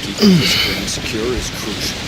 Keeping this brain secure is crucial.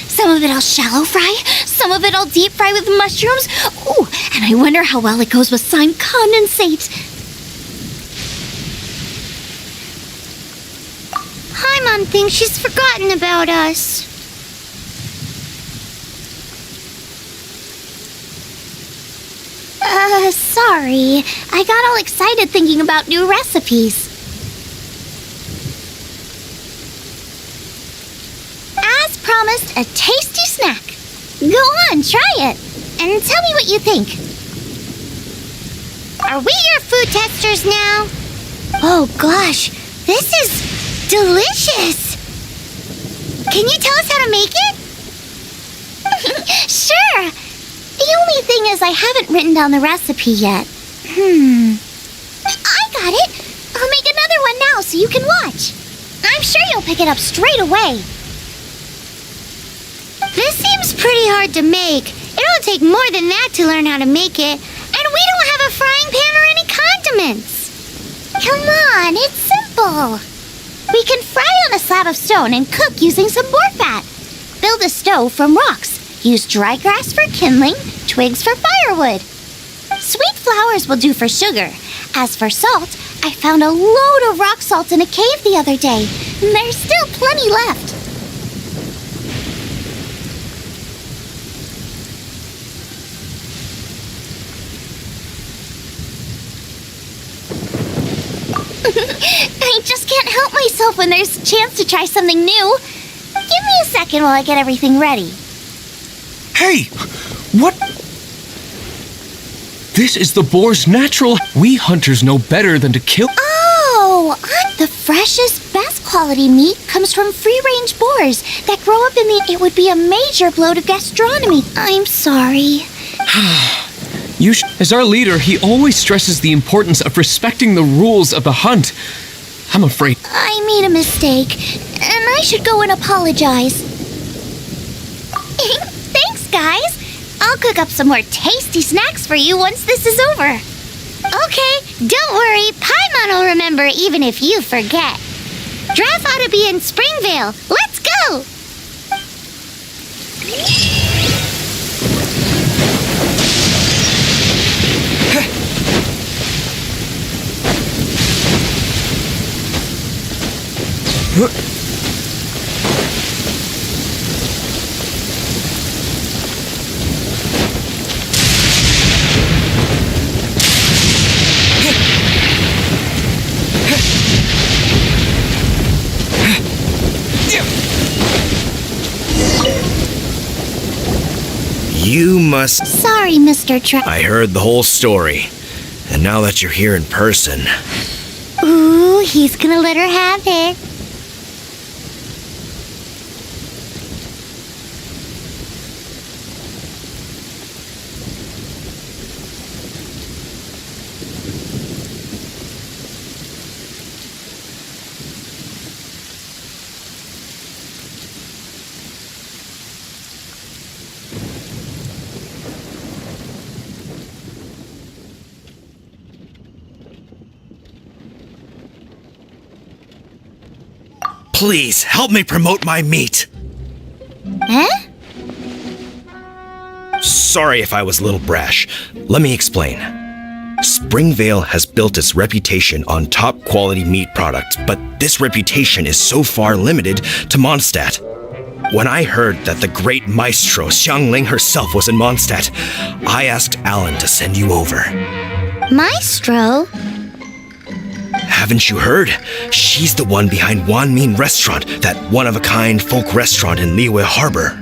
Some of it I'll shallow fry, some of it I'll deep fry with mushrooms. Ooh, and I wonder how well it goes with slime condensate. Hi, Mom thinks she's forgotten about us. Sorry. I got all excited thinking about new recipes. As promised, a tasty snack. Go on, try it, and tell me what you think. Are we your food testers now? Oh gosh, this is delicious. Can you tell us how to make it? Sure. The only thing is I haven't written down the recipe yet. I got it. I'll make another one now so you can watch. I'm sure you'll pick it up straight away. This seems pretty hard to make. It'll take more than that to learn how to make it. And we don't have a frying pan or any condiments. Come on, it's simple. We can fry on a slab of stone and cook using some boar fat. Build a stove from rocks. Use dry grass for kindling, twigs for firewood. Sweet flowers will do for sugar. As for salt, I found a load of rock salt in a cave the other day. There's still plenty left. I just can't help myself when there's a chance to try something new. Give me a second while I get everything ready. Hey! What? This is the boar's natural. We hunters know better than to kill. Oh! The freshest, best quality meat comes from free-range boars that grow up in the... It would be a major blow to gastronomy. I'm sorry. As our leader, he always stresses the importance of respecting the rules of the hunt. I'm afraid... I made a mistake, and I should go and apologize. Thanks, guys. I'll cook up some more tasty snacks for you once this is over. Okay, don't worry. Paimon will remember even if you forget. Draft ought to be in Springvale. Let's go! You must... Sorry, Mr. I heard the whole story. And now that you're here in person... Ooh, he's gonna let her have it. Please, help me promote my meat. Huh? Sorry if I was a little brash. Let me explain. Springvale has built its reputation on top quality meat products, but this reputation is so far limited to Mondstadt. When I heard that the great maestro Xiangling herself was in Mondstadt, I asked Alan to send you over. Maestro? Haven't you heard? She's the one behind Wanmin Restaurant, that one-of-a-kind folk restaurant in Liyue Harbor.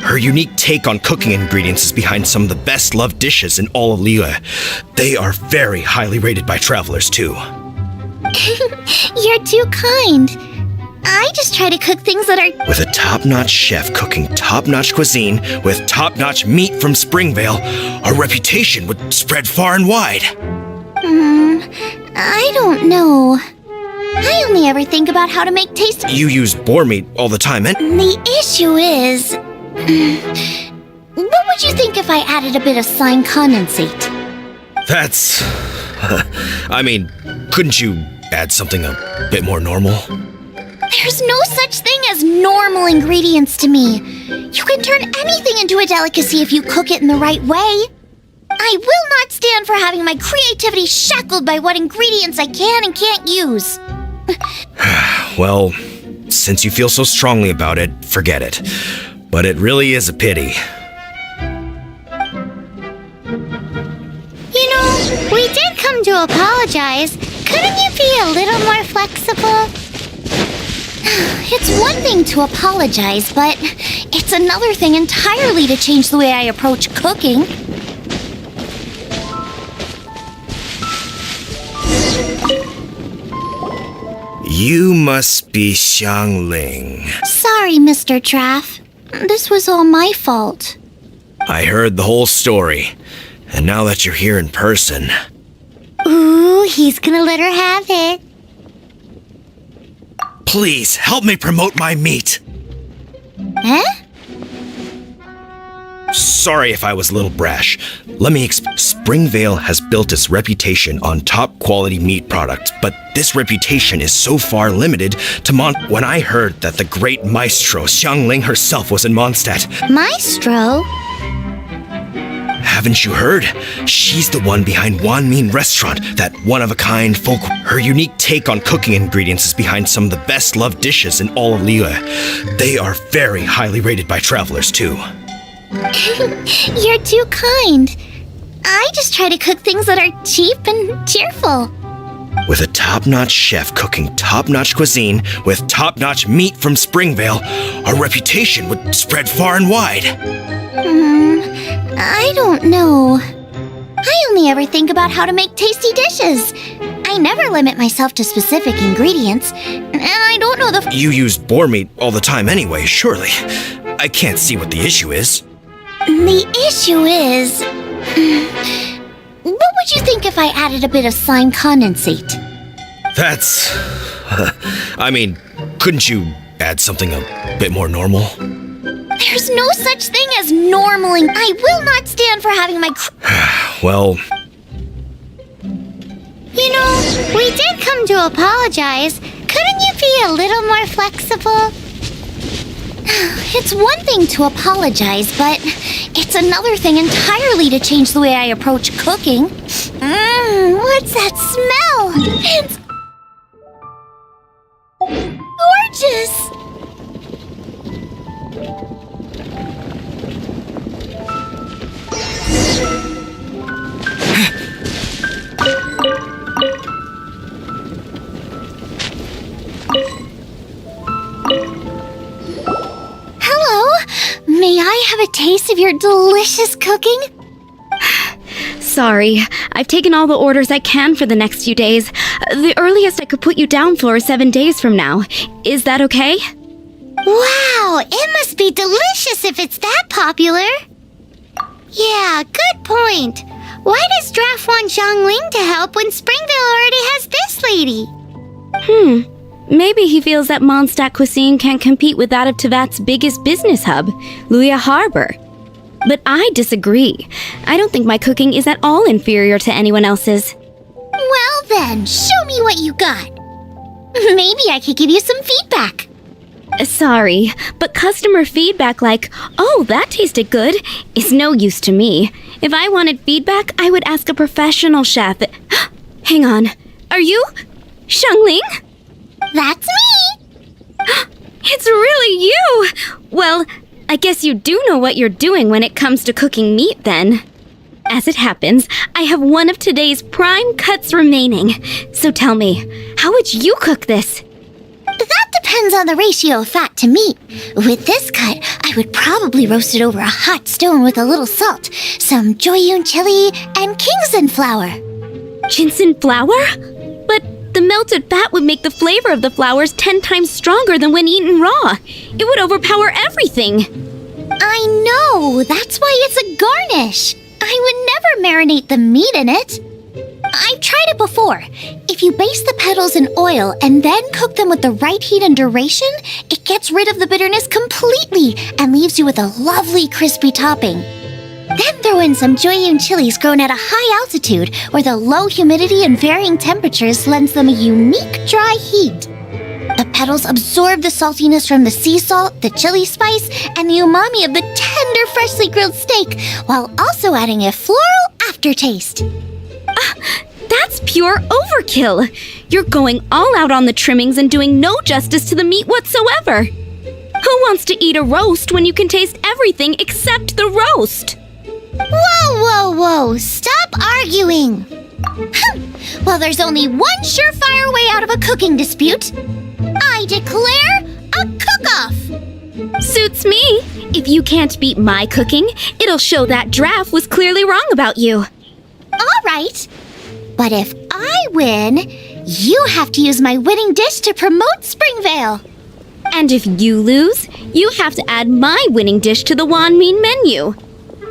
Her unique take on cooking ingredients is behind some of the best-loved dishes in all of Liyue. They are very highly rated by travelers, too. You're too kind. I just try to cook things that are... With a top-notch chef cooking top-notch cuisine with top-notch meat from Springvale, our reputation would spread far and wide. I don't know. I only ever think about how to make tasty... You use boar meat all the time, and... The issue is... What would you think if I added a bit of slime condensate? That's... I mean, couldn't you add something a bit more normal? There's no such thing as normal ingredients to me. You can turn anything into a delicacy if you cook it in the right way. I will not stand for having my creativity shackled by what ingredients I can and can't use. Well, since you feel so strongly about it, forget it. But it really is a pity. You know, we did come to apologize. Couldn't you be a little more flexible? It's one thing to apologize, but it's another thing entirely to change the way I approach cooking. You must be Xiangling. Sorry, Mr. Traff. This was all my fault. I heard the whole story, and now that you're here in person... Ooh, he's gonna let her have it. Please, help me promote my meat! Eh? Sorry if I was a little brash. Let me Springvale has built its reputation on top quality meat products, but this reputation is so far limited to When I heard that the great maestro Xiangling herself was in Mondstadt... Maestro? Haven't you heard? She's the one behind Wanmin Restaurant, that one-of-a-kind folk... Her unique take on cooking ingredients is behind some of the best-loved dishes in all of Liyue. They are very highly rated by travelers, too. You're too kind. I just try to cook things that are cheap and cheerful. With a top-notch chef cooking top-notch cuisine with top-notch meat from Springvale, our reputation would spread far and wide. I don't know. I only ever think about how to make tasty dishes. I never limit myself to specific ingredients, and I don't know the... You use boar meat all the time anyway, surely. I can't see what the issue is. The issue is... What would you think if I added a bit of slime condensate? That's... I mean, couldn't you add something a bit more normal? There's no such thing as normal, and I will not stand for having my... Well... You know, we did come to apologize. Couldn't you be a little more flexible? It's one thing to apologize, but it's another thing entirely to change the way I approach cooking. What's that smell? It's gorgeous! May I have a taste of your delicious cooking? Sorry, I've taken all the orders I can for the next few days. The earliest I could put you down for is 7 days from now. Is that okay? Wow, it must be delicious if it's that popular. Yeah, good point. Why does Draft want Xiangling to help when Springvale already has this lady? Maybe he feels that Mondstadt cuisine can't compete with that of Tevat's biggest business hub, Liyue Harbor. But I disagree. I don't think my cooking is at all inferior to anyone else's. Well then, show me what you got. Maybe I could give you some feedback. Sorry, but customer feedback like, "Oh, that tasted good," is no use to me. If I wanted feedback, I would ask a professional chef. Hang on. Are you Xiangling? That's me! It's really you! Well, I guess you do know what you're doing when it comes to cooking meat then. As it happens, I have one of today's prime cuts remaining. So tell me, how would you cook this? That depends on the ratio of fat to meat. With this cut, I would probably roast it over a hot stone with a little salt, some Joyun chili, and Kingston flour. Ginseng flour? But the melted fat would make the flavor of the flowers 10 times stronger than when eaten raw. It would overpower everything. I know, that's why it's a garnish. I would never marinate the meat in it. I've tried it before. If you baste the petals in oil and then cook them with the right heat and duration, it gets rid of the bitterness completely and leaves you with a lovely crispy topping. Then throw in some Joyun chilies grown at a high altitude where the low humidity and varying temperatures lends them a unique dry heat. The petals absorb the saltiness from the sea salt, the chili spice, and the umami of the tender, freshly grilled steak, while also adding a floral aftertaste. That's pure overkill. You're going all out on the trimmings and doing no justice to the meat whatsoever. Who wants to eat a roast when you can taste everything except the roast? Whoa! Stop arguing! Well, there's only one surefire way out of a cooking dispute. I declare a cook-off! Suits me. If you can't beat my cooking, it'll show that Draft was clearly wrong about you. All right. But if I win, you have to use my winning dish to promote Springvale. And if you lose, you have to add my winning dish to the Wanmin menu.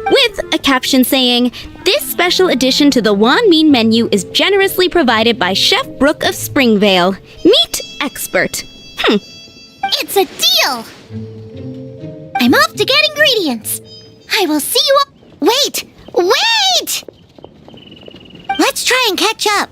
With a caption saying, "This special addition to the Wanmin menu is generously provided by Chef Brooke of Springvale, meat expert." It's a deal! I'm off to get ingredients. I will see you all. Wait! Let's try and catch up.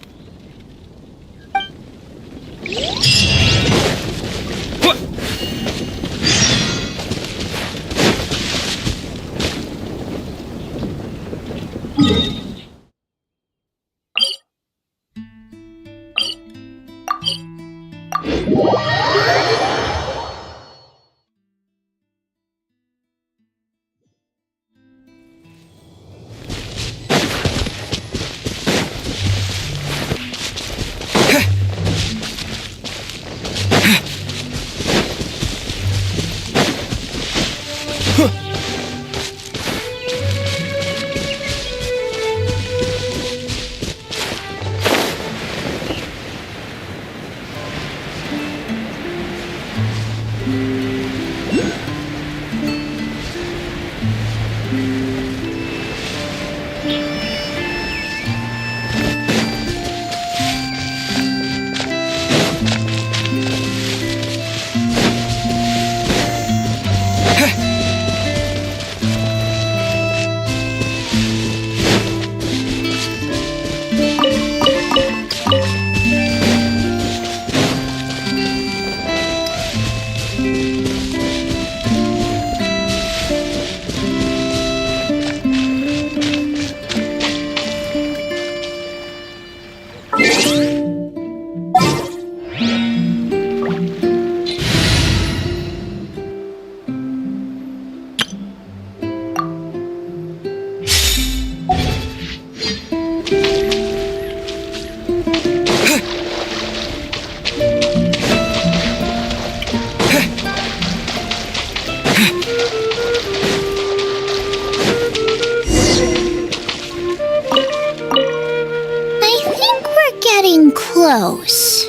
Close.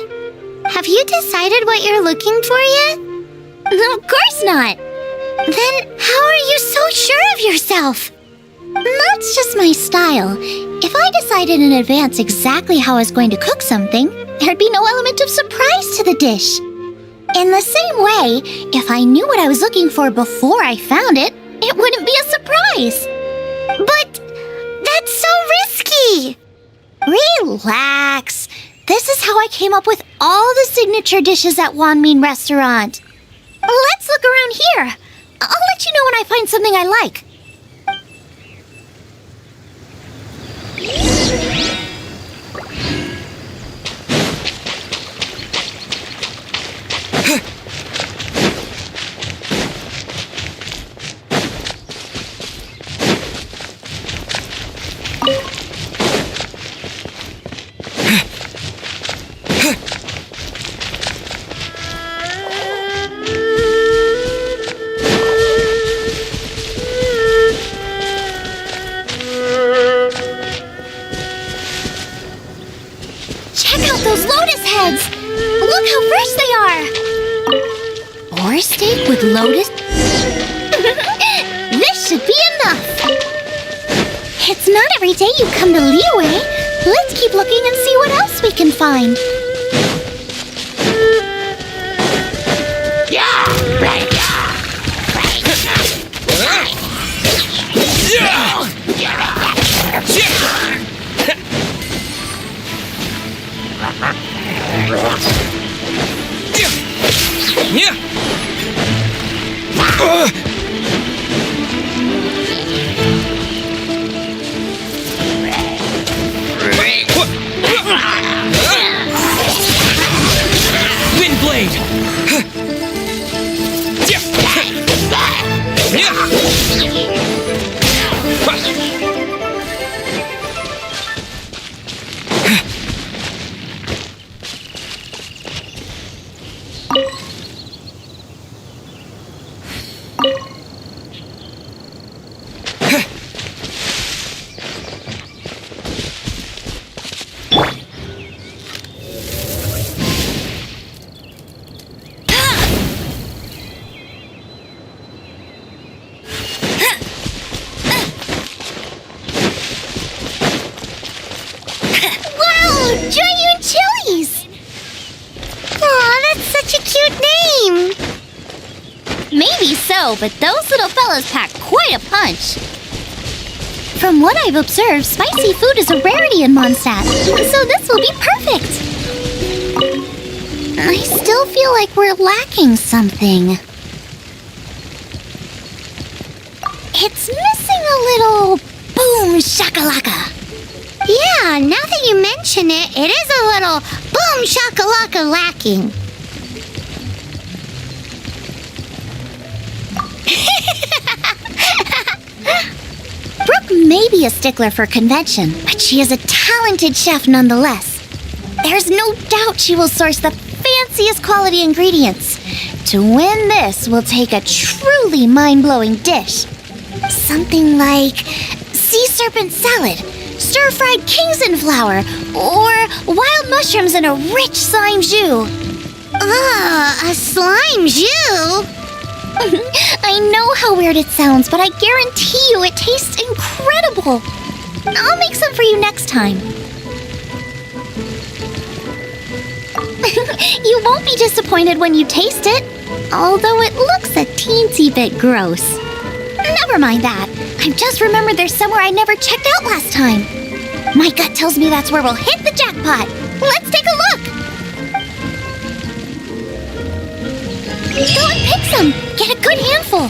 Have you decided what you're looking for yet? Of course not. Then how are you so sure of yourself? That's just my style. If I decided in advance exactly how I was going to cook something, there'd be no element of surprise to the dish. In the same way, if I knew what I was looking for before I found it, it wouldn't be a surprise. But that's so risky. Relax. This is how I came up with all the signature dishes at Wanmin Restaurant. Let's look around here. I'll let you know when I find something I like. Check out those lotus heads! Look how fresh they are! Boar steak with lotus? This should be enough! It's not every day you come to Liyue. Let's keep looking and see what else we can find. Windblade! Wow! Giant chilies! Aw, that's such a cute name. Maybe so, but those little fellas pack quite a punch. From what I've observed, spicy food is a rarity in Mondstadt, so this will be perfect. I still feel like we're lacking something. It's missing a little boom shakalaka. Yeah, now that you mention it, it is a little boom shakalaka lacking. Brooke may be a stickler for convention, but she is a talented chef nonetheless. There's no doubt she will source the fanciest quality ingredients. To win this will take a truly mind-blowing dish. Something like sea serpent salad, stir-fried Kingston flour, or wild mushrooms in a rich slime jus. A slime jus? I know how weird it sounds, but I guarantee you it tastes incredible. I'll make some for you next time. You won't be disappointed when you taste it, although it looks a teensy bit gross. Never mind that. I've just remembered there's somewhere I never checked out last time. My gut tells me that's where we'll hit the jackpot. Let's take a look. Go and pick some. Get a good handful.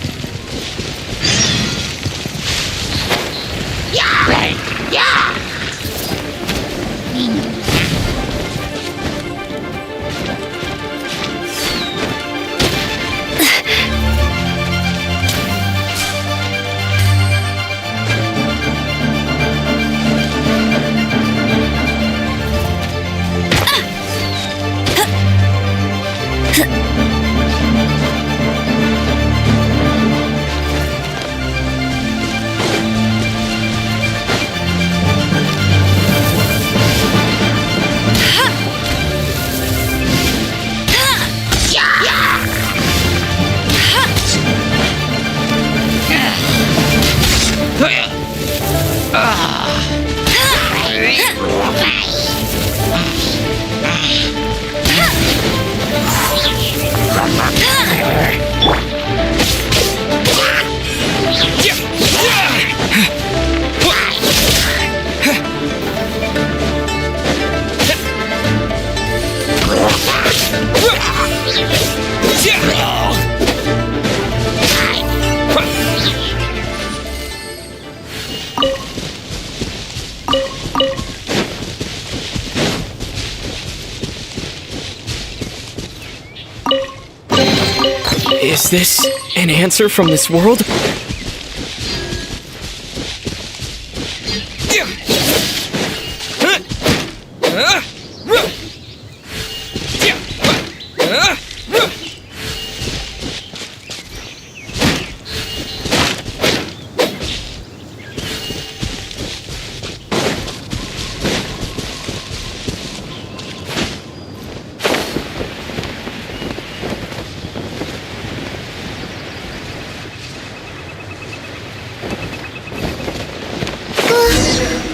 Is this an answer from this world?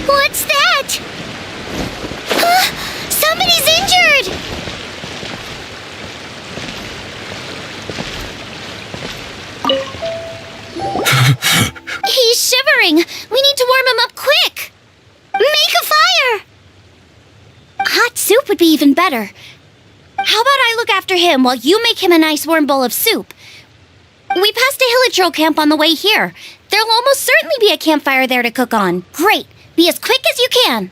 What's that? Somebody's injured! He's shivering. We need to warm him up quick. Make a fire! Hot soup would be even better. How about I look after him while you make him a nice warm bowl of soup? We passed a Hilichurl camp on the way here. There'll almost certainly be a campfire there to cook on. Great. Be as quick as you can.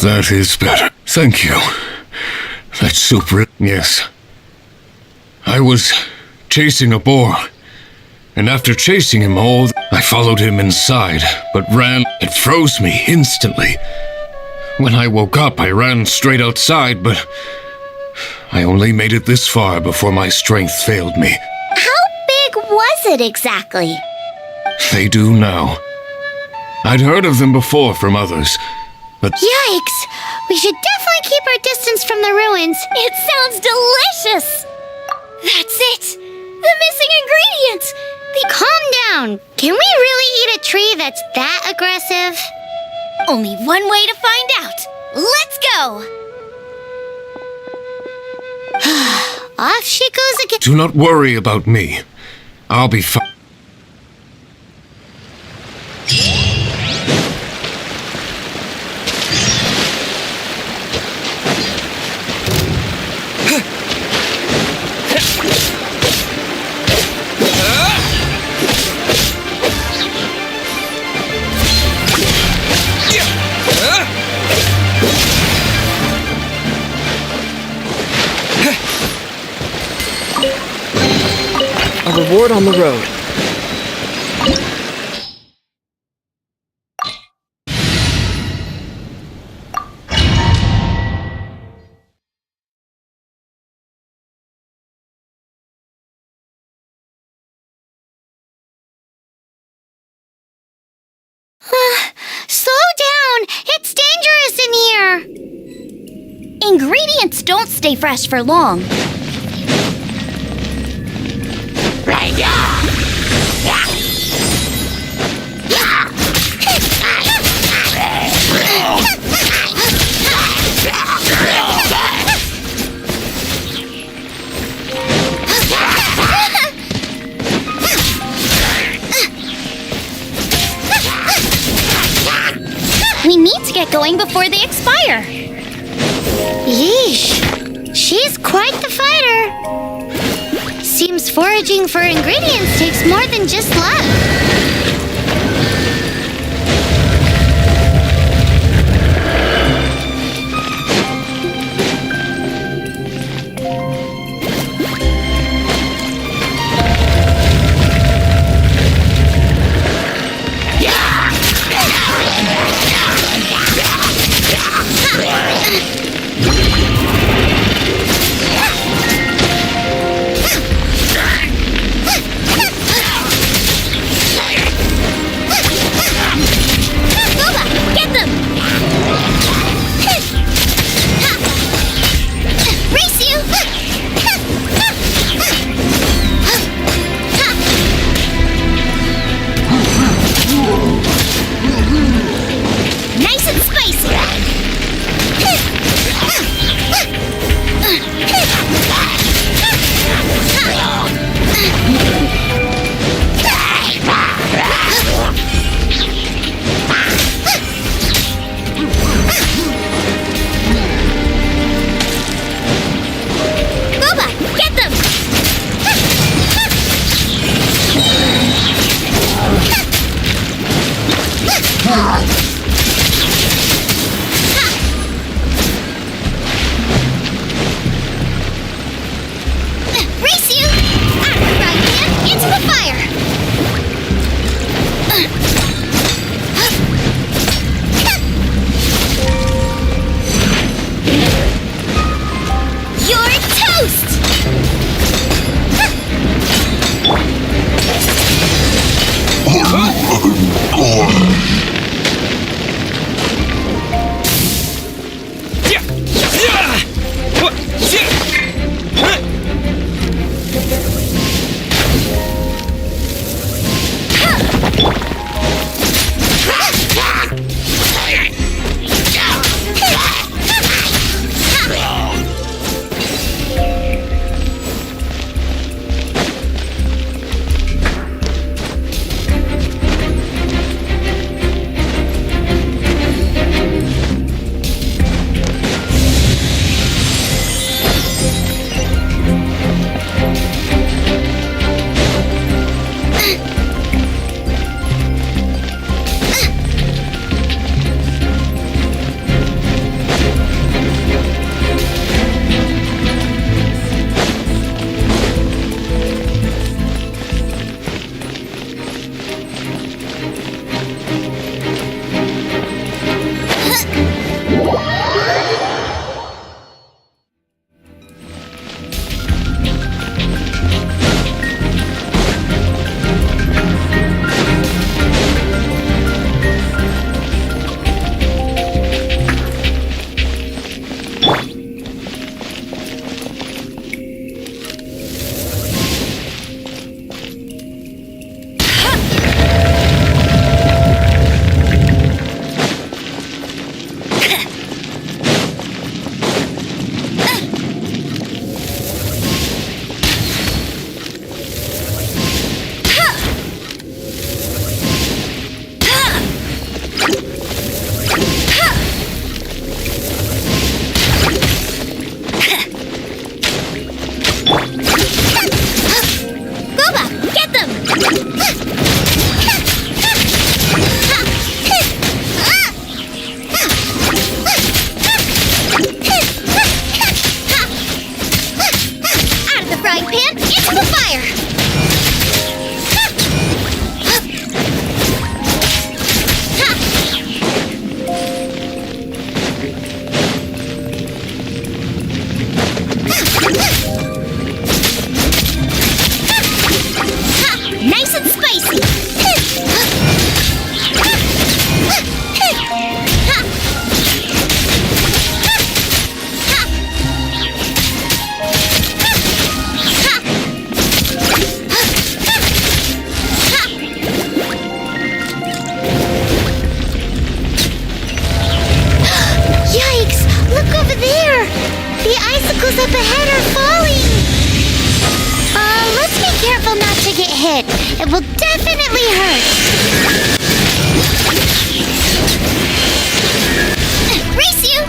That is better. Thank you. That's super. Yes. I was chasing a boar, and after chasing him I followed him inside, but ran. It froze me instantly. When I woke up, I ran straight outside, but I only made it this far before my strength failed me. How big was it exactly? They do now. I'd heard of them before from others, but Yikes! We should definitely keep our distance from the ruins. It sounds delicious. That's it. The missing ingredient. Calm down. Can we really eat a tree that's that aggressive? Only one way to find out. Let's go. Off she goes again. do not worry about me. I'll be fine. A reward on the road. Ingredients don't stay fresh for long. We need to get going before they expire. Yeesh. She's quite the fighter. Seems foraging for ingredients takes more than just luck. Get them! Race you! Nice and spicy! up ahead are falling. Let's be careful not to get hit. It will definitely hurt. Race you!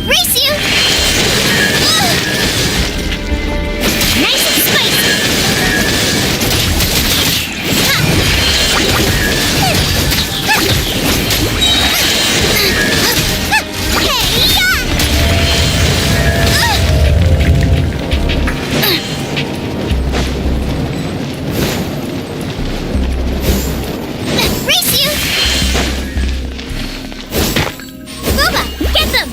Race you! Nice and spicy! Race you! Booba, get them!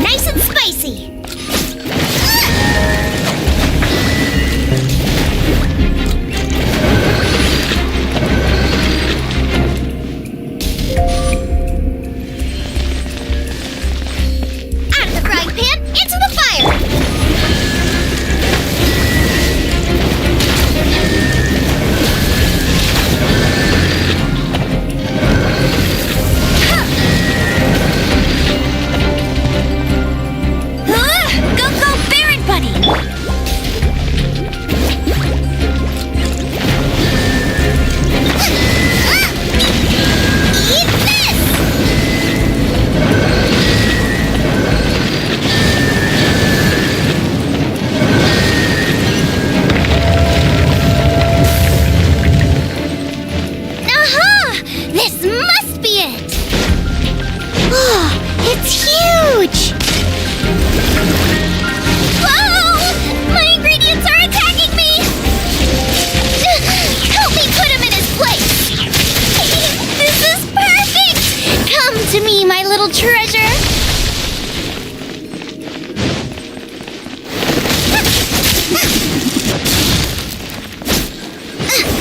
Nice and spicy! Out of the frying pan, into the fire! Go, go, Baron Buddy! Eat this! Aha! This must be it! Oh, it's huge! Whoa! My ingredients are attacking me! Help me put him in his place! This is perfect! Come to me, my little treasure!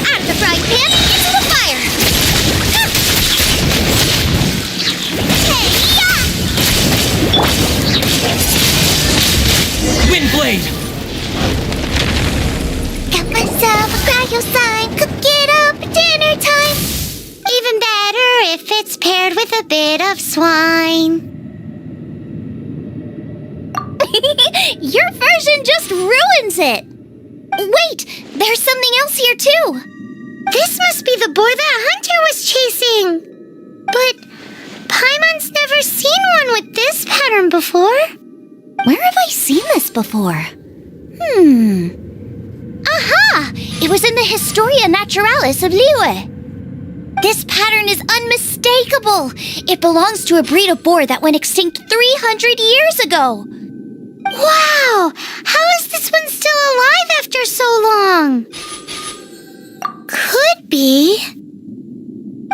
Out of the frying pan, into the fire! Hey-ya! Windblade! Got myself a cryo sign. Cook it up at dinner time. Even better if it's paired with a bit of swine. Your version just ruins it! Wait, there's something else here too! This must be the boar that Hunter was chasing. But Paimon's never seen one with this pattern before. Where have I seen this before? Aha! It was in the Historia Naturalis of Liyue. This pattern is unmistakable. It belongs to a breed of boar that went extinct 300 years ago. Wow! How is this one still alive after so long? Could be.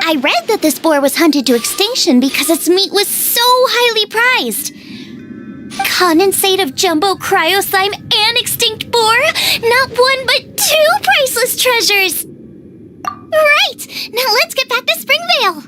I read that this boar was hunted to extinction because its meat was so highly prized. Condensate of jumbo cryo slime and extinct boar? Not one but two priceless treasures! Right! Now let's get back to Springvale!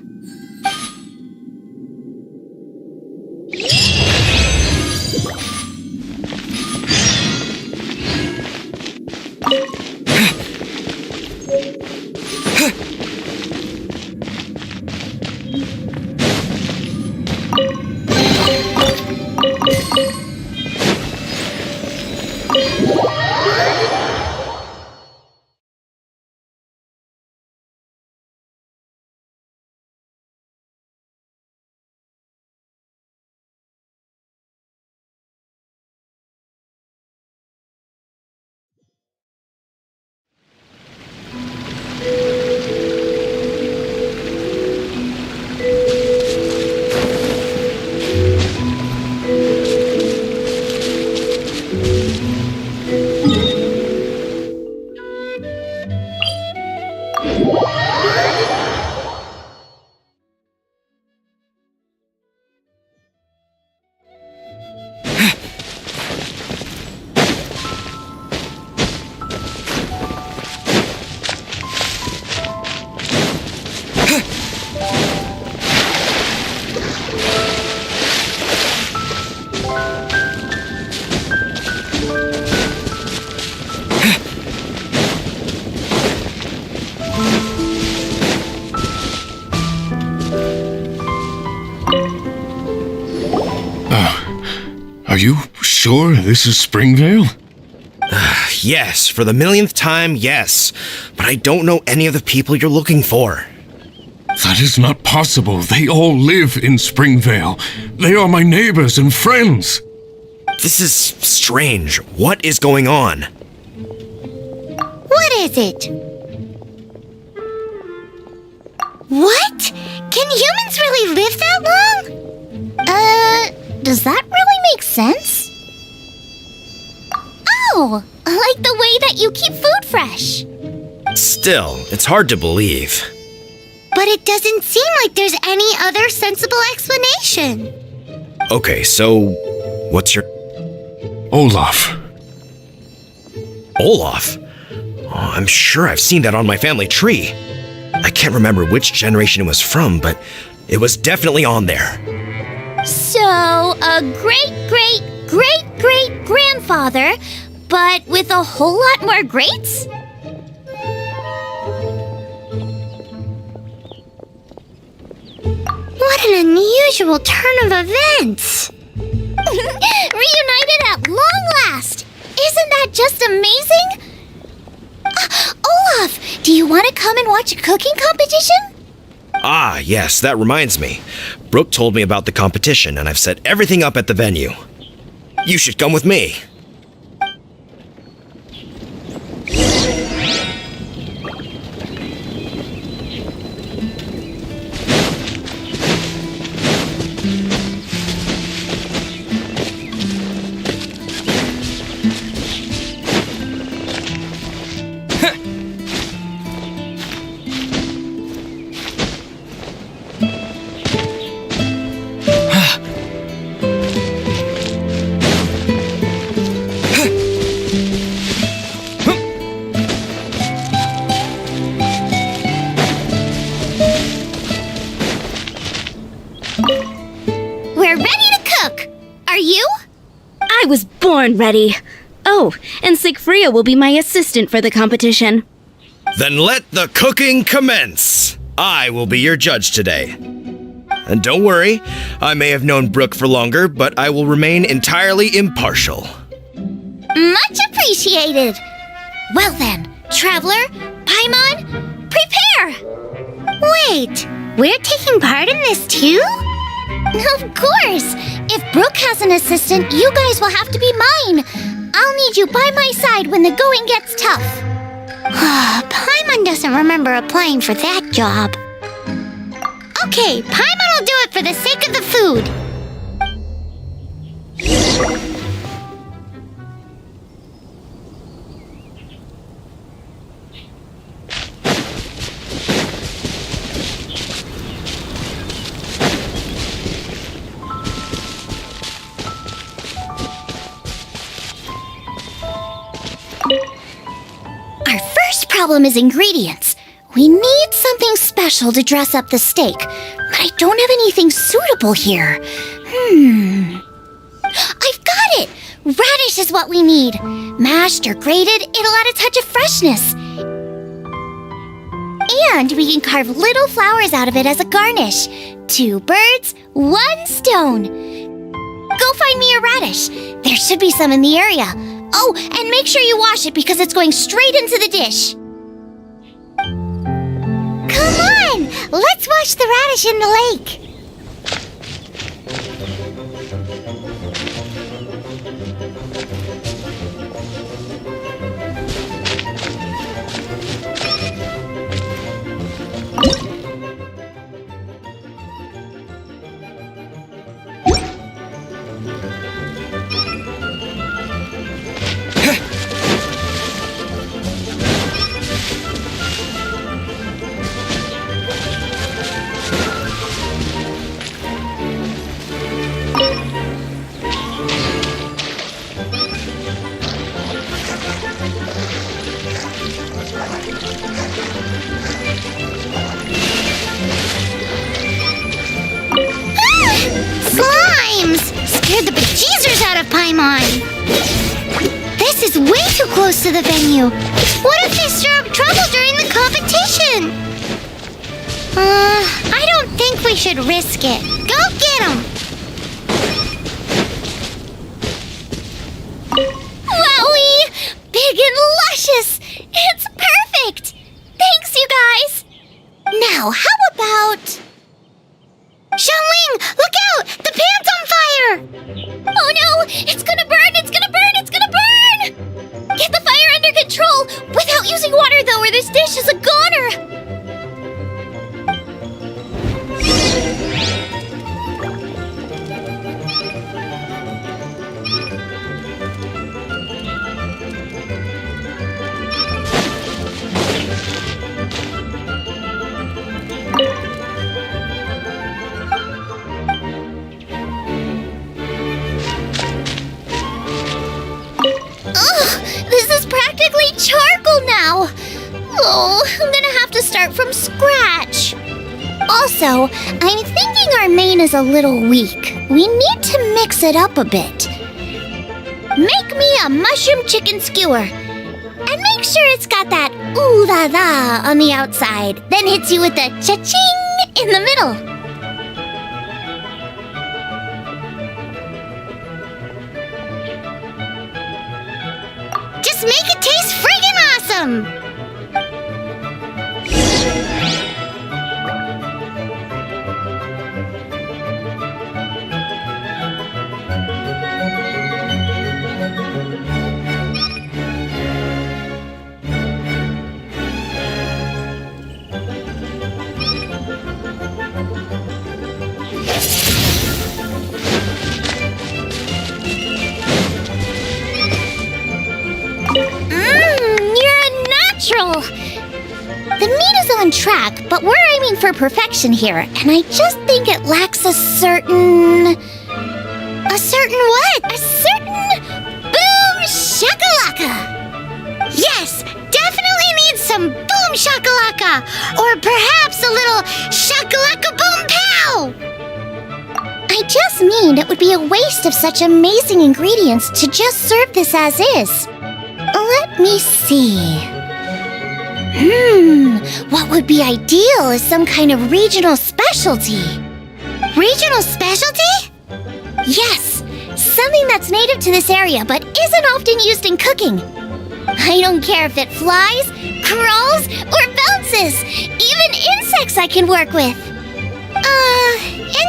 sure this is Springvale? Yes, for the millionth time, yes. But I don't know any of the people you're looking for. That is not possible. They all live in Springvale. They are my neighbors and friends. This is strange. What is going on? What is it? What? Can humans really live that long? Does that really make sense? Oh, like the way that you keep food fresh. Still, it's hard to believe. But it doesn't seem like there's any other sensible explanation. Okay, so what's your... Olaf. Olaf? Oh, I'm sure I've seen that on my family tree. I can't remember which generation it was from, but it was definitely on there. So, a great-great-great-great-grandfather, but with a whole lot more greats? What an unusual turn of events. Reunited at long last! Isn't that just amazing? Olaf, do you want to come and watch a cooking competition? Ah, yes, that reminds me. Brooke told me about the competition, and I've set everything up at the venue. You should come with me. We're ready to cook! Are you? I was born ready. Oh, and Sigfria will be my assistant for the competition. Then let the cooking commence. I will be your judge today. And don't worry, I may have known Brooke for longer, but I will remain entirely impartial. Much appreciated! Well then, Traveler, Paimon, prepare! Wait, we're taking part in this too? Of course! If Brooke has an assistant, you guys will have to be mine! I'll need you by my side when the going gets tough. Paimon doesn't remember applying for that job. Okay, Paimon will do it for the sake of the food. Our first problem is ingredients. We need something special to dress up the steak, but I don't have anything suitable here. I've got it! Radish is what we need. Mashed or grated, it'll add a touch of freshness. And we can carve little flowers out of it as a garnish. 2 birds, 1 stone. Go find me a radish. There should be some in the area. Oh, and make sure you wash it because it's going straight into the dish. Come on, let's wash the radish in the lake. Slimes! Scared the bejesus out of Paimon. This is way too close to the venue. What if they stir up trouble during the competition? I don't think we should risk it. Go get them! Now, how about... Xiangling, look out! The pan's on fire! Oh no! It's gonna burn! It's gonna burn! It's gonna burn! Get the fire under control! Without using water, though, or this dish is a goner! This is practically charcoal now. Oh, I'm gonna have to start from scratch. Also, I'm thinking our main is a little weak. We need to mix it up a bit. Make me a mushroom chicken skewer. And make sure it's got that ooh la la on the outside. Then hits you with the cha-ching in the middle. Just make it taste friggin' awesome! You're a natural. The meat is on track, but we're aiming for perfection here, and I just think it lacks a certain... A certain what? A certain... boom shakalaka! Yes, definitely needs some boom shakalaka! Or perhaps a little shakalaka boom pow! I just mean it would be a waste of such amazing ingredients to just serve this as is. Let me see. What would be ideal is some kind of regional specialty. Regional specialty? Yes, something that's native to this area but isn't often used in cooking. I don't care if it flies, crawls, or bounces. Even insects I can work with.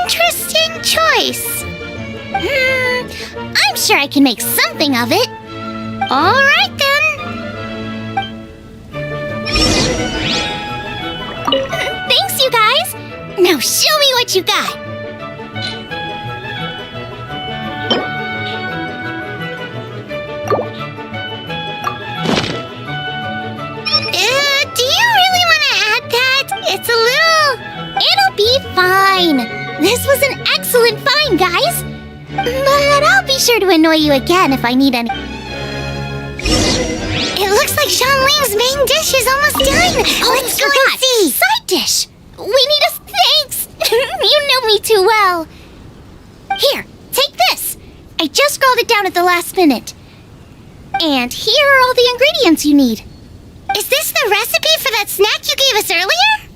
Interesting choice. I'm sure I can make something of it. All right then. Thanks, you guys. Now show me what you got. Do you really want to add that? It's a little... It'll be fine. This was an excellent find, guys. But I'll be sure to annoy you again if I need any. It looks like Xiangling's main dish is almost done. Let's go and see. Side dish. We need a thanks. You know me too well. Here, take this. I just scrawled it down at the last minute. And here are all the ingredients you need. Is this the recipe for that snack you gave us earlier?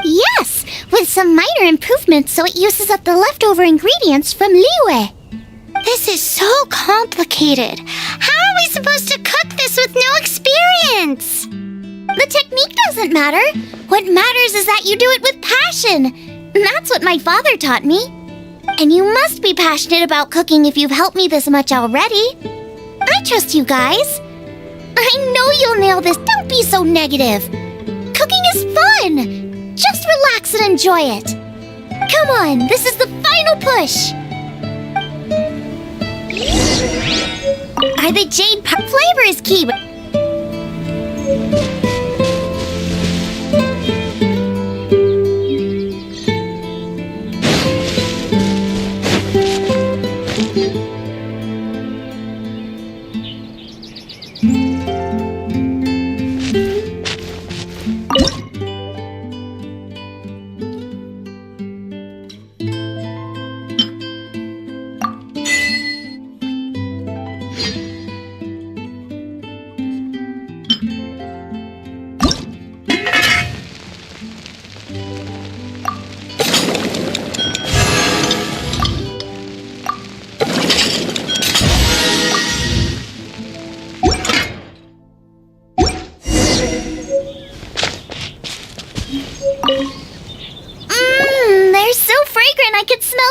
Yes, with some minor improvements so it uses up the leftover ingredients from Liyue. This is so complicated. How are we supposed to cook this with no experience? The technique doesn't matter. What matters is that you do it with passion. That's what my father taught me. And you must be passionate about cooking if you've helped me this much already. I trust you guys. I know you'll nail this. Don't be so negative. Cooking is fun. Just relax and enjoy it. Come on, this is the final push. The jade flavor is key.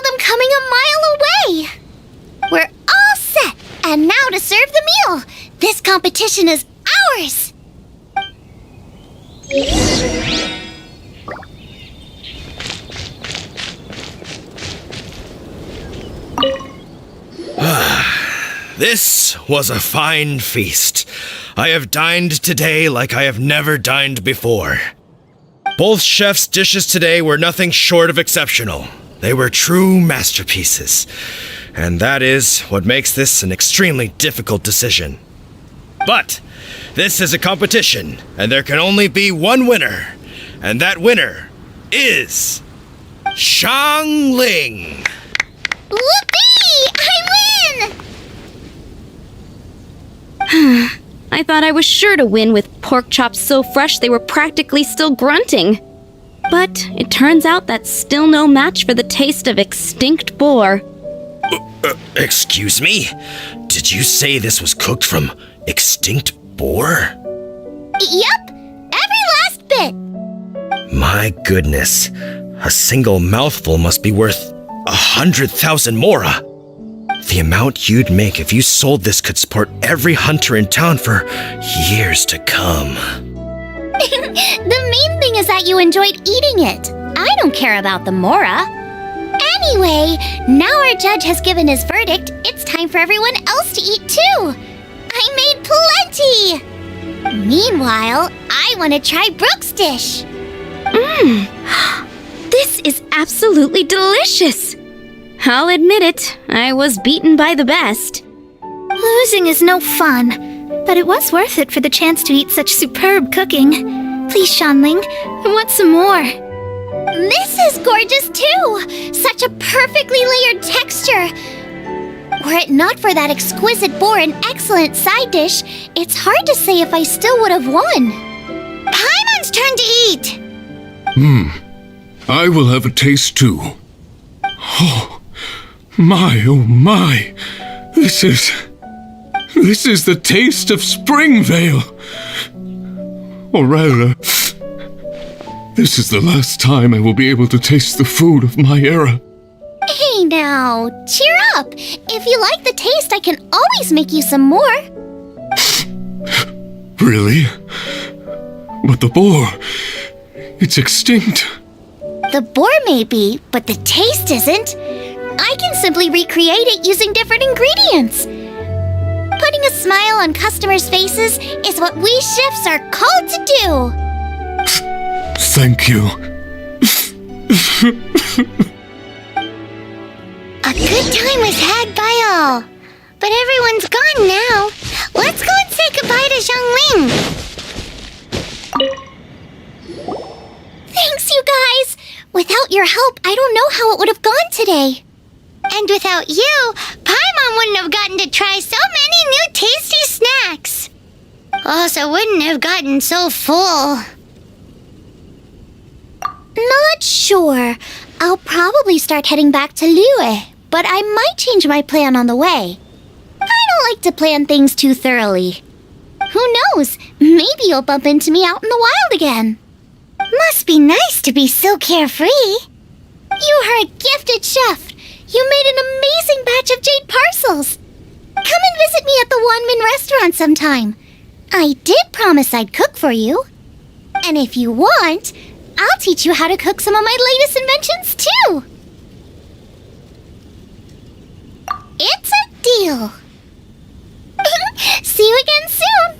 smell them coming a mile away. We're all set, and now to serve the meal. This competition is ours. This was a fine feast. I have dined today like I have never dined before. Both chefs' dishes today were nothing short of exceptional. They were true masterpieces. And that is what makes this an extremely difficult decision. But this is a competition, and there can only be one winner. And that winner is Xiangling. Whoopee! I win! I thought I was sure to win with pork chops so fresh they were practically still grunting. But it turns out that's still no match for the taste of extinct boar. Excuse me? Did you say this was cooked from extinct boar? Yep, every last bit. My goodness. A single mouthful must be worth 100,000 mora. The amount you'd make if you sold this could support every hunter in town for years to come. The main thing is that you enjoyed eating it. I don't care about the mora. Anyway, now our judge has given his verdict. It's time for everyone else to eat too. I made plenty. Meanwhile, I want to try Brooke's dish. This is absolutely delicious. I'll admit it, I was beaten by the best. Losing is no fun, but it was worth it for the chance to eat such superb cooking. Please, Xiangling, I want some more. This is gorgeous too. Such a perfectly layered texture. Were it not for that exquisite boar and excellent side dish, it's hard to say if I still would have won. Paimon's turn to eat. I will have a taste too. Oh my. This is the taste of Springvale. Or rather, this is the last time I will be able to taste the food of my era. Hey now, cheer up. If you like the taste, I can always make you some more. Really? But the boar, it's extinct. The boar may be, but the taste isn't. I can simply recreate it using different ingredients. Putting a smile on customers' faces is what we chefs are called to do. Thank you. A good time was had by all, but everyone's gone now. Let's go and say goodbye to Xiangling. Thanks, you guys. Without your help, I don't know how it would have gone today. And without you, Paimon wouldn't have gotten to try so many new tasty snacks. Also wouldn't have gotten so full. Not sure. I'll probably start heading back to Liyue, but I might change my plan on the way. I don't like to plan things too thoroughly. Who knows? Maybe you'll bump into me out in the wild again. Must be nice to be so carefree. You are a gifted chef. You made an amazing batch of jade parcels. Come and visit me at the Wanmin restaurant sometime. I did promise I'd cook for you. And if you want, I'll teach you how to cook some of my latest inventions too. It's a deal. See you again soon.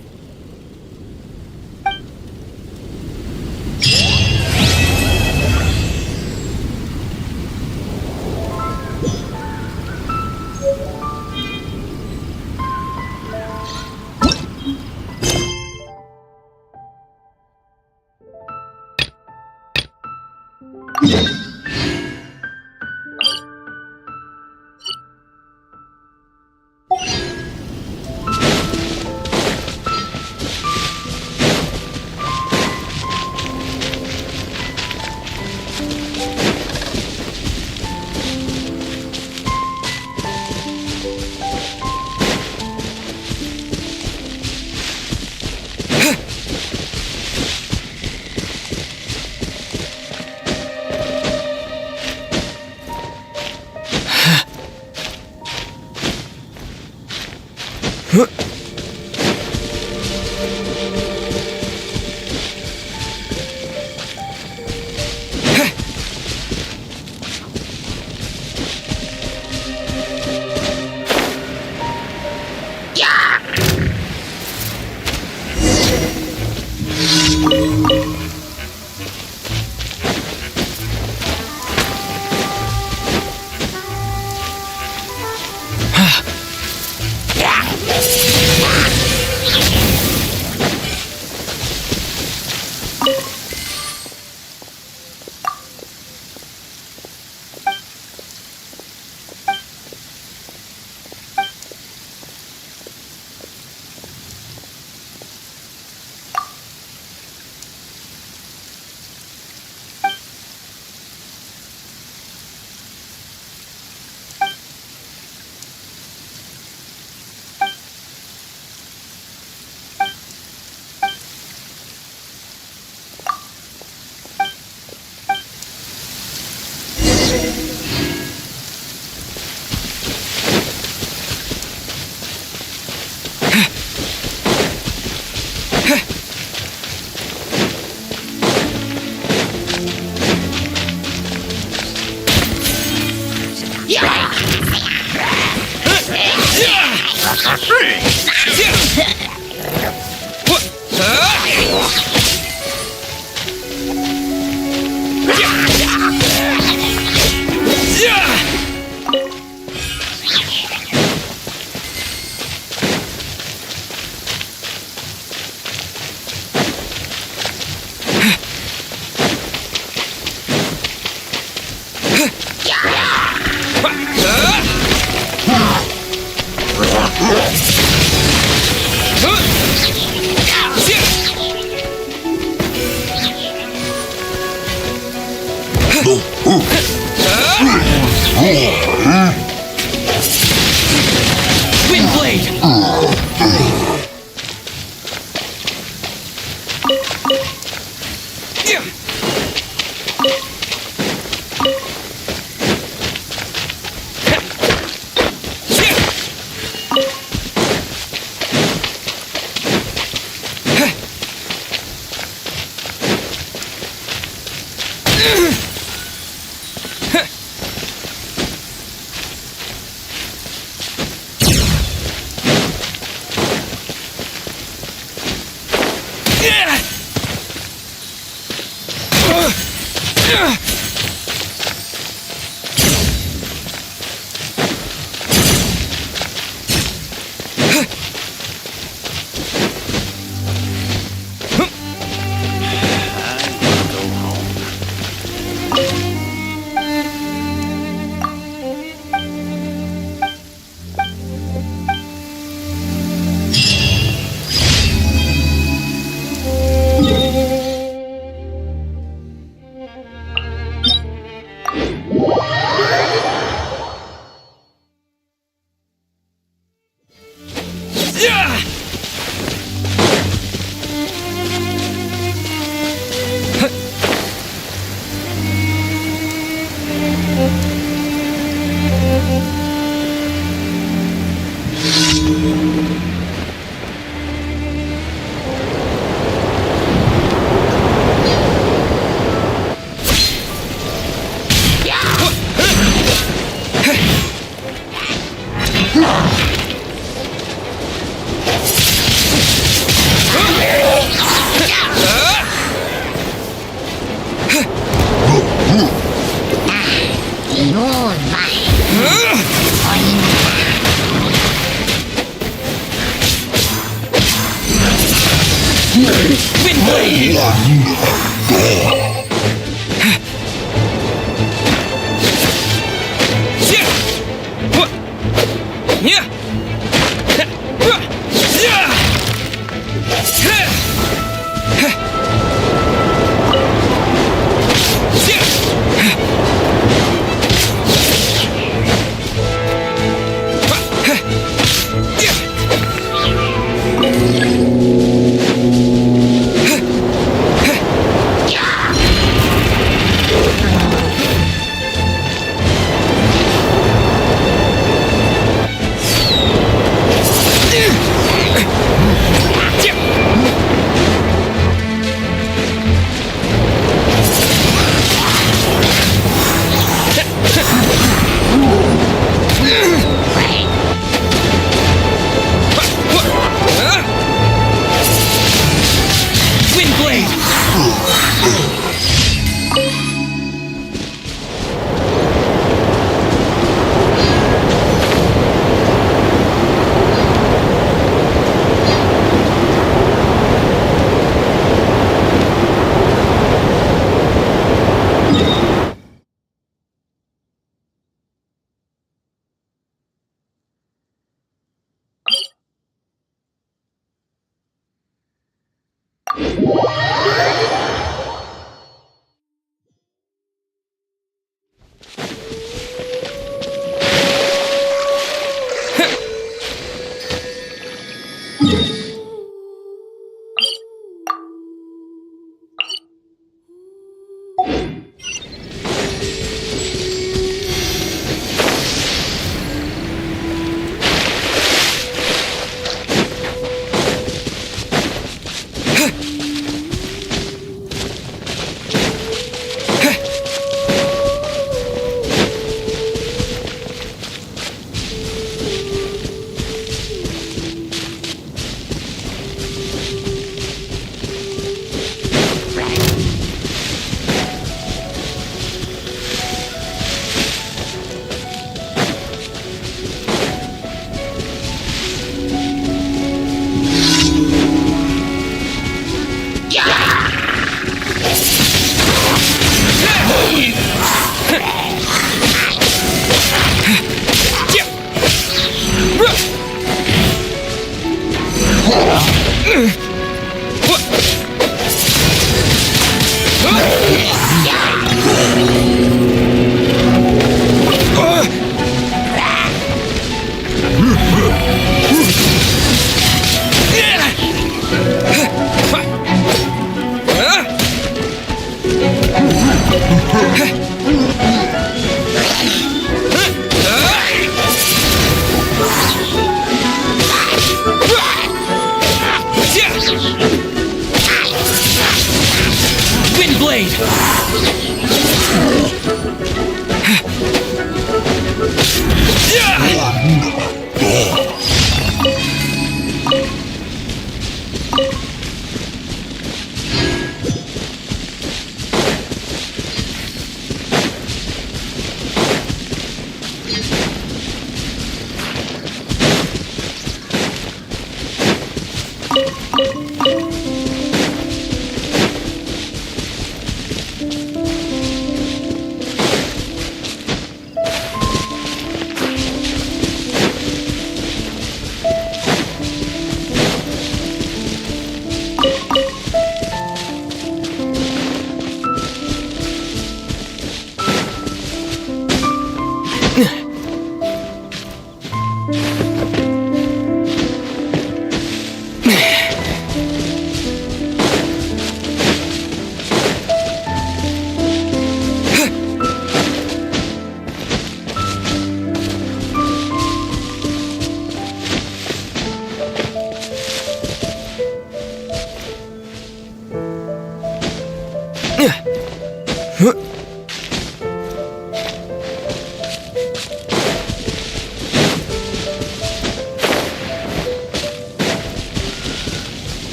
Wind blade!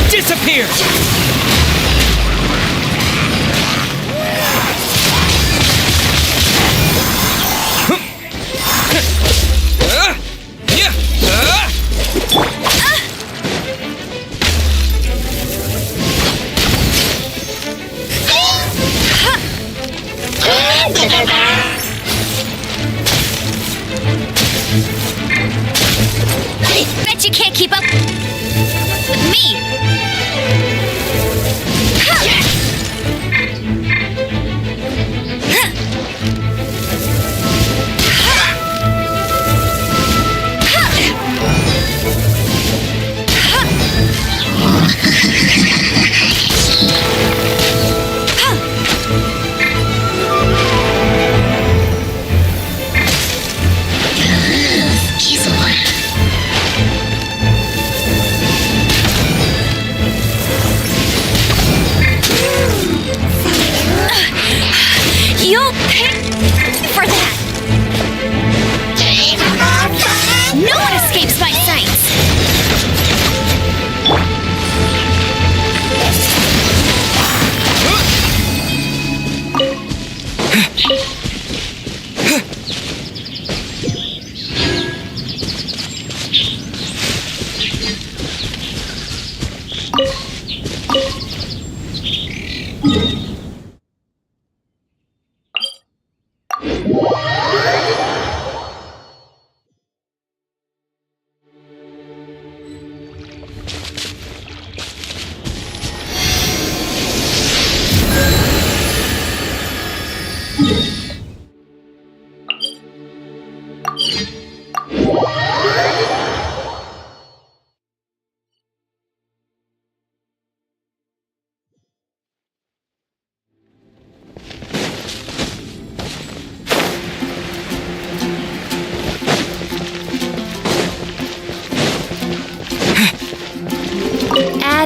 Disappear! Bet you can't keep up with me.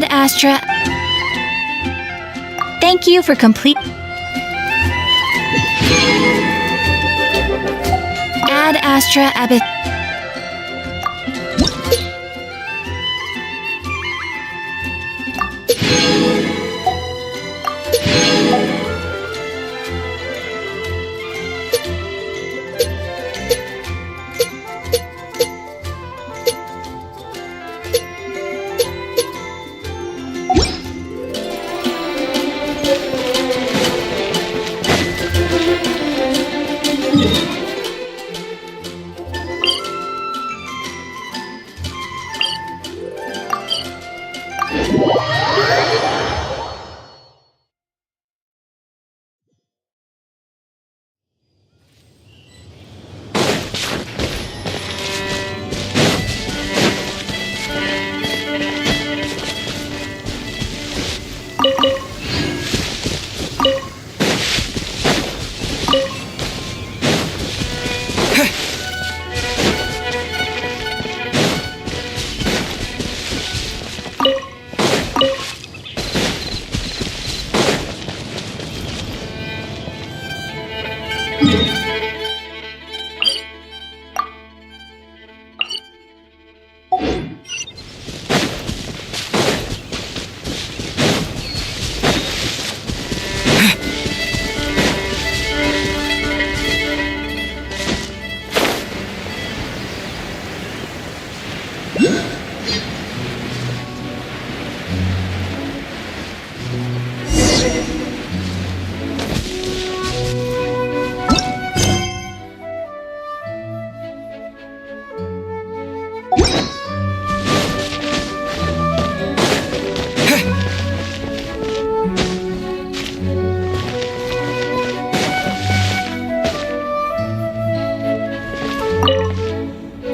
Ad Astra. Thank you for complete. Ad Astra Abyss.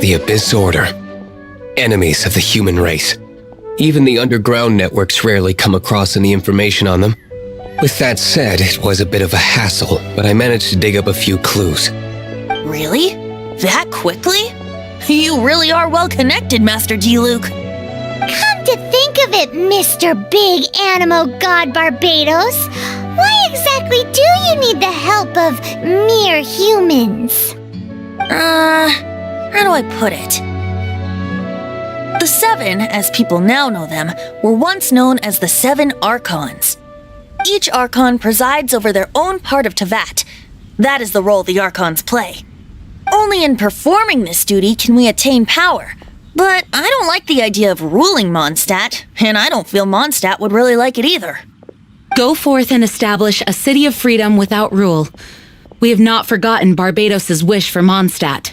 The Abyss Order. Enemies of the human race. Even the underground networks rarely come across any information on them. With that said, it was a bit of a hassle, but I managed to dig up a few clues. Really? That quickly? You really are well connected, Master D. Luke. Come to think of it, Mr. Big Animo God Barbados, why exactly do you need the help of mere humans? How do I put it? The Seven, as people now know them, were once known as the Seven Archons. Each Archon presides over their own part of Teyvat. That is the role the Archons play. Only in performing this duty can we attain power. But I don't like the idea of ruling Mondstadt, and I don't feel Mondstadt would really like it either. Go forth and establish a city of freedom without rule. We have not forgotten Barbados's wish for Mondstadt.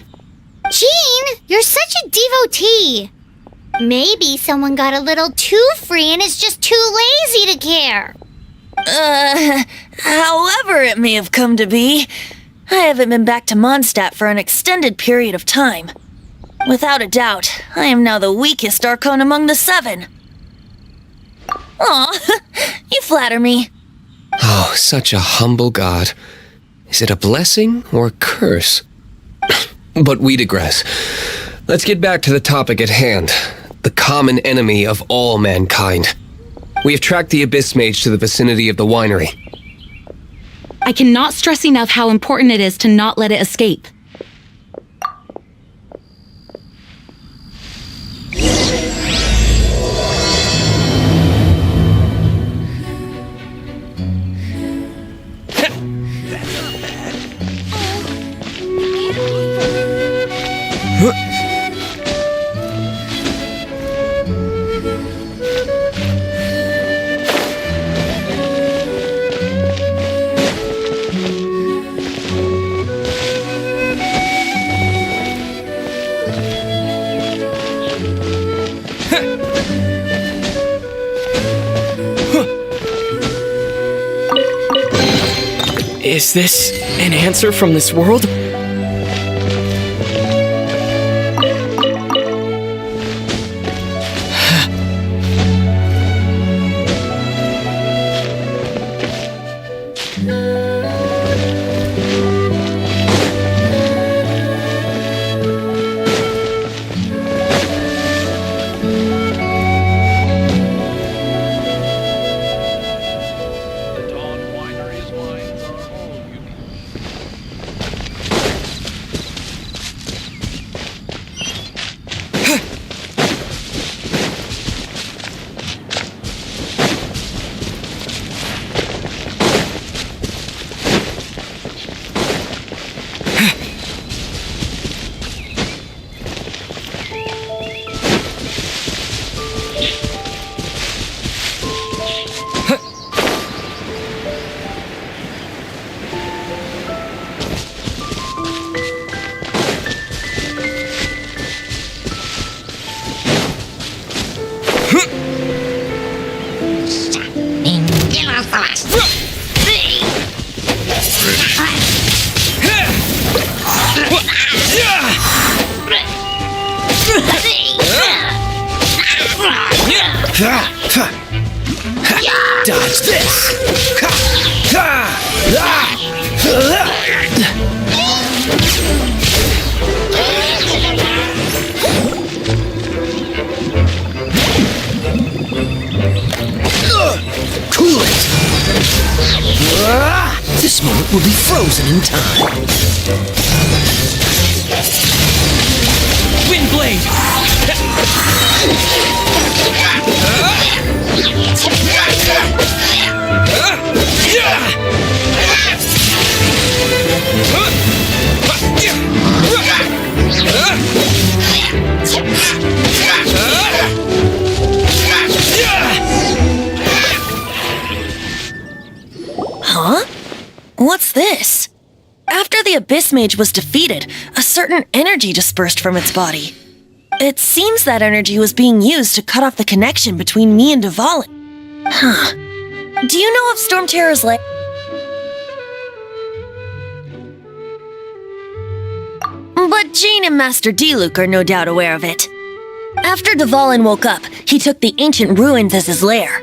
Jean, you're such a devotee. Maybe someone got a little too free and is just too lazy to care. However it may have come to be, I haven't been back to Mondstadt for an extended period of time. Without a doubt, I am now the weakest Archon among the Seven. Aw, you flatter me. Oh, such a humble god. Is it a blessing or a curse? But we digress. Let's get back to the topic at hand. The common enemy of all mankind. We have tracked the Abyss Mage to the vicinity of the winery. I cannot stress enough how important it is to not let it escape. Is this an answer from this world? Dodge this! Cool it! This moment will be frozen in time. Windblade! Huh? What's this? After the Abyss Mage was defeated, a certain energy dispersed from its body. It seems that energy was being used to cut off the connection between me and Dvalin. Huh. Do you know of Storm Terror's lair? But Jane and Master D-Luke are no doubt aware of it. After Dvalin woke up, he took the ancient ruins as his lair.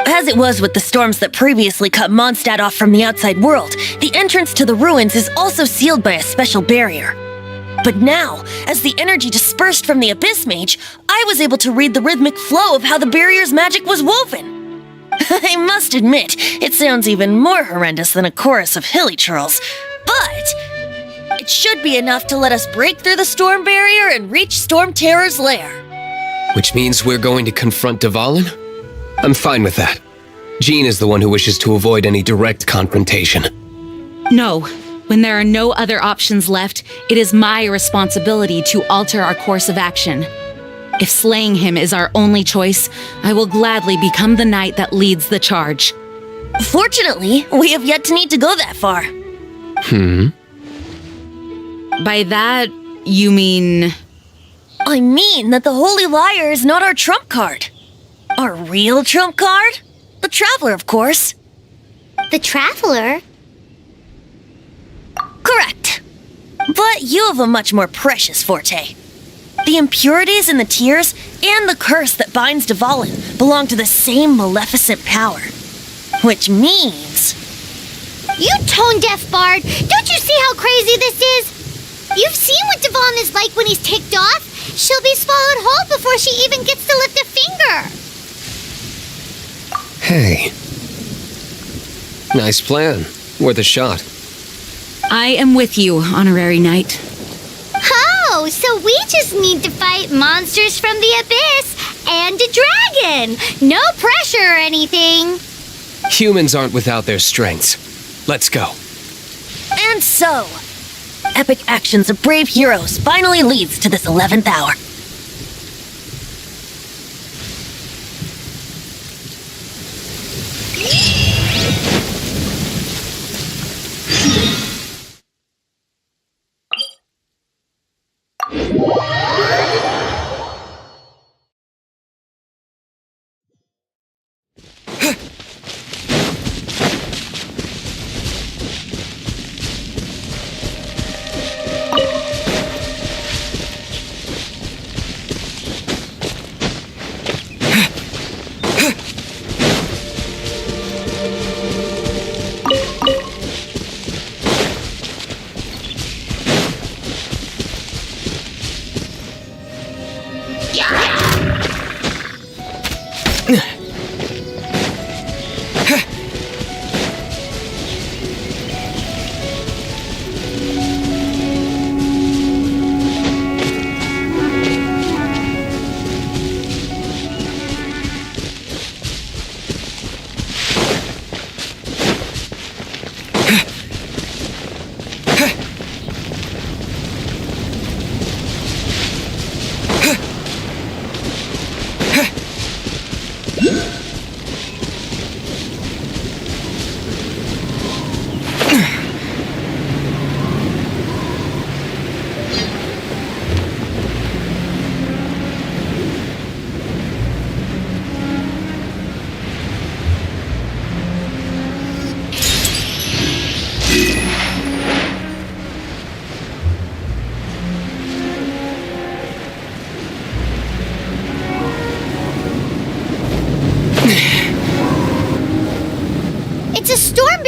As it was with the storms that previously cut Mondstadt off from the outside world, the entrance to the ruins is also sealed by a special barrier. But now, as the energy dispersed from the Abyss Mage, I was able to read the rhythmic flow of how the barrier's magic was woven. I must admit, it sounds even more horrendous than a chorus of hilly churls, but it should be enough to let us break through the storm barrier and reach Storm Terror's lair. Which means we're going to confront Dvalin? I'm fine with that. Jean is the one who wishes to avoid any direct confrontation. No. When there are no other options left, it is my responsibility to alter our course of action. If slaying him is our only choice, I will gladly become the knight that leads the charge. Fortunately, we have yet to need to go that far. By that, you mean... I mean that the Holy Liar is not our trump card. Our real trump card? The Traveler, of course. The Traveler? Correct. But you have a much more precious forte. The impurities in the tears and the curse that binds Dvalin belong to the same maleficent power. Which means... You tone-deaf bard! Don't you see how crazy this is? You've seen what Dvalin is like when he's ticked off. She'll be swallowed whole before she even gets to lift a finger. Hey. Nice plan. Worth a shot. I am with you, honorary knight. Oh, so we just need to fight monsters from the abyss and a dragon. No pressure or anything. Humans aren't without their strengths. Let's go. And so, epic actions of brave heroes finally leads to this 11th hour.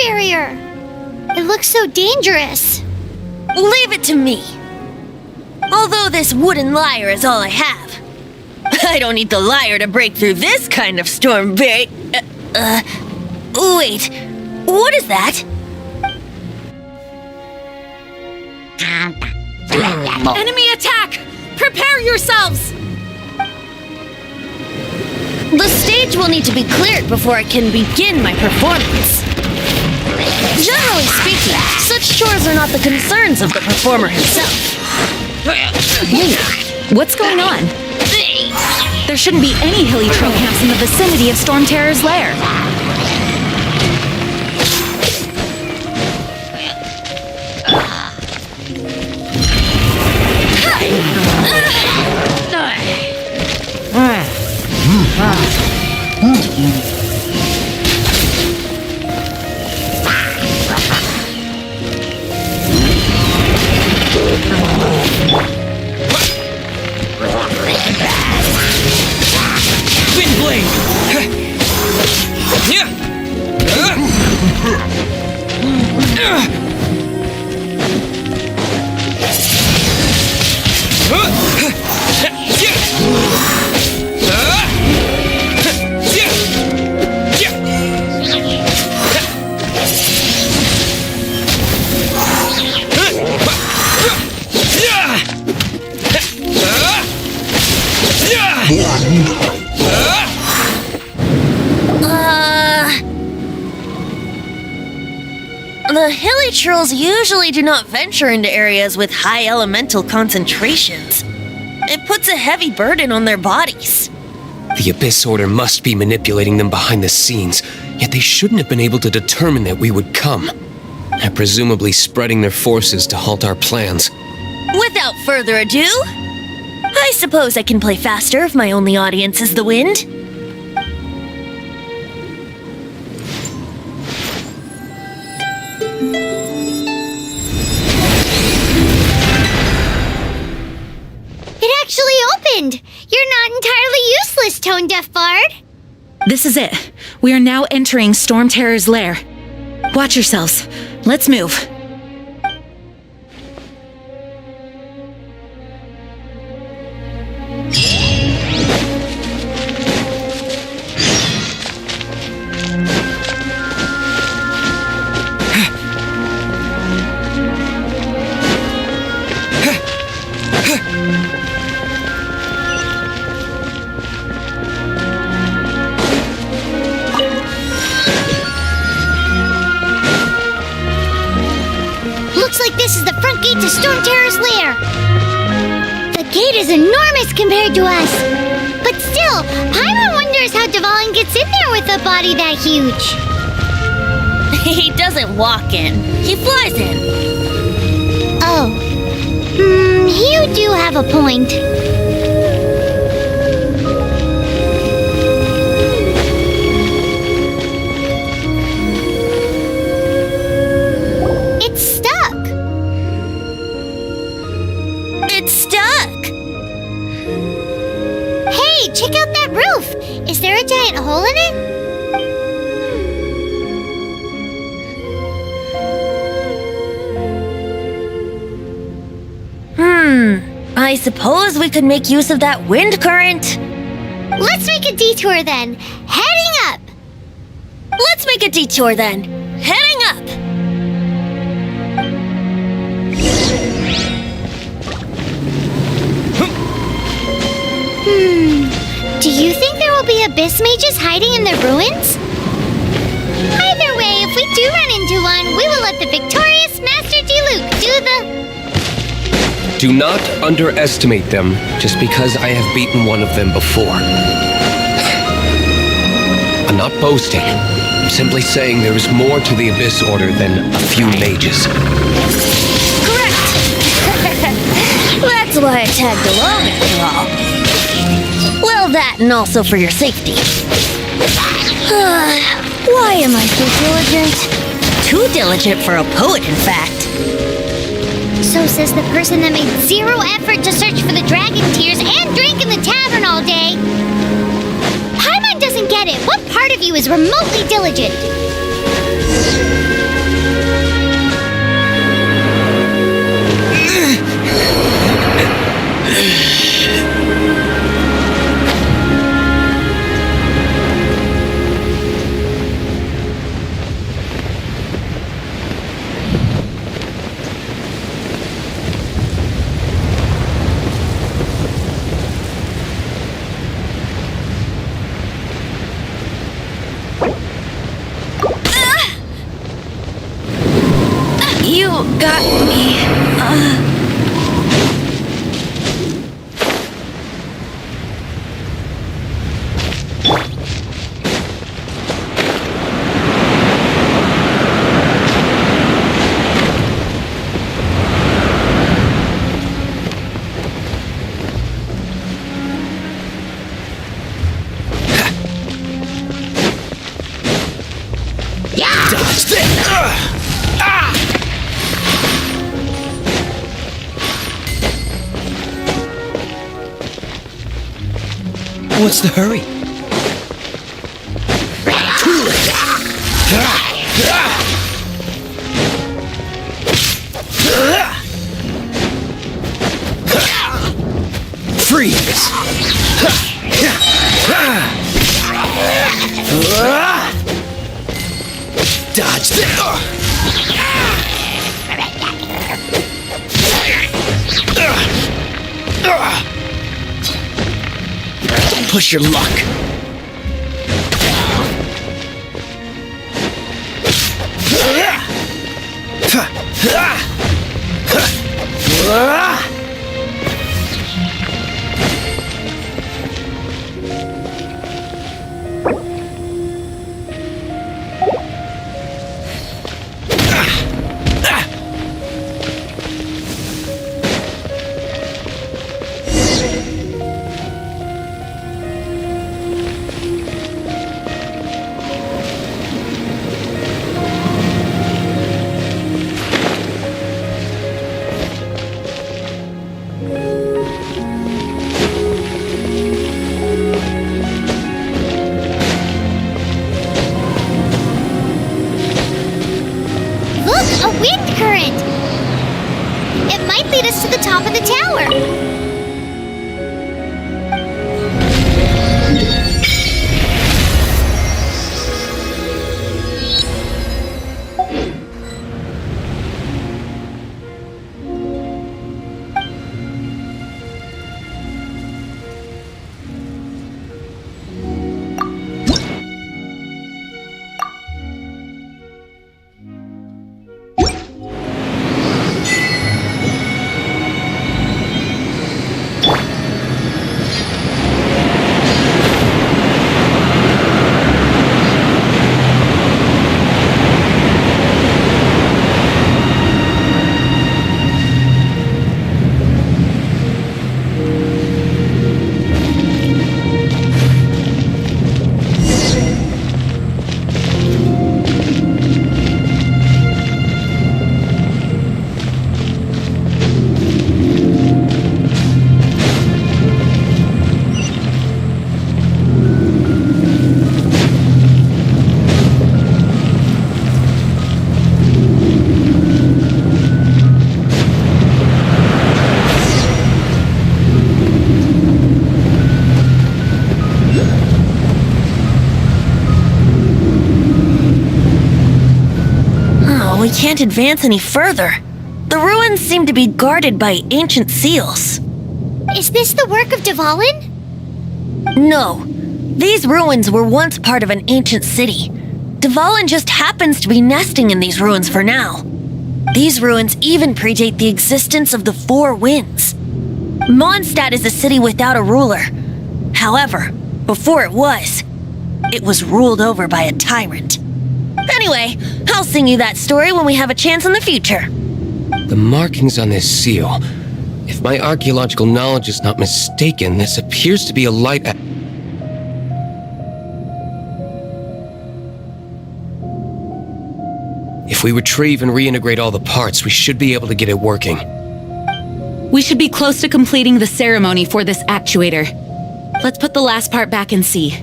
barrier. It looks so dangerous. Leave it to me. Although this wooden lyre is all I have, I don't need the lyre to break through this kind of storm wait, what is that? Enemy attack! Prepare yourselves! The stage will need to be cleared before I can begin my performance. Generally speaking, such chores are not the concerns of the performer himself. What's going on? There shouldn't be any hilly trail camps in the vicinity of Storm Terror's lair. Wind blade! The hilly trolls usually do not venture into areas with high elemental concentrations. It puts a heavy burden on their bodies. The Abyss Order must be manipulating them behind the scenes, yet they shouldn't have been able to determine that we would come. And presumably spreading their forces to halt our plans. Without further ado, I suppose I can play faster if my only audience is the wind. It actually opened! You're not entirely useless, Tone Deaf Bard. This is it. We are now entering Storm Terror's lair. Watch yourselves. Let's move. Looks like this is the front gate to Storm Terror's lair. The gate is enormous compared to us. But still, Paimon wonders how Dvalin gets in there with a body that huge. He doesn't walk in, he flies in. Oh. You do have a point. It's stuck. It's stuck! Hey, check out that roof. Is there a giant hole in it? I suppose we could make use of that wind current. Let's make a detour then. Heading up. Let's make a detour then. Heading up! Do you think there will be abyss mages hiding in the ruins? Either way, if we do run into one, we will let the victorious Master Diluc do the... Do not underestimate them just because I have beaten one of them before. I'm not boasting. I'm simply saying there is more to the Abyss Order than a few mages. Correct! That's why I tagged along after all. Well, that and also for your safety. Why am I so diligent? Too diligent for a poet, in fact. So says the person that made zero effort to search for the dragon tears and drink in the tavern all day. Paimon doesn't get it. What part of you is remotely diligent? You got me. Dodge this! What's the hurry? Freeze! Dodge this! Push your luck. Look, a wind current! It might lead us to the top of the tower. We can't advance any further. The ruins seem to be guarded by ancient seals. Is this the work of Dvalin? No, these ruins were once part of an ancient city. Dvalin just happens to be nesting in these ruins for now. These ruins even predate the existence of the Four Winds. Mondstadt is a city without a ruler. However, before it was ruled over by a tyrant. Anyway, I'll sing you that story when we have a chance in the future. The markings on this seal. If my archaeological knowledge is not mistaken, this appears to be a light. If we retrieve and reintegrate all the parts, we should be able to get it working. We should be close to completing the ceremony for this actuator. Let's put the last part back and see.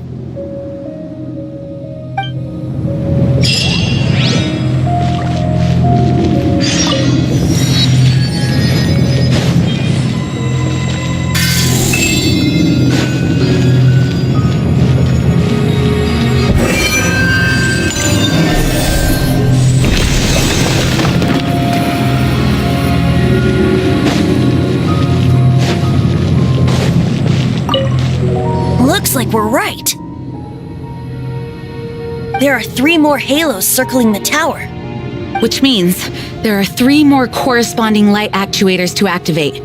were right. There are 3 more halos circling the tower. Which means there are 3 more corresponding light actuators to activate.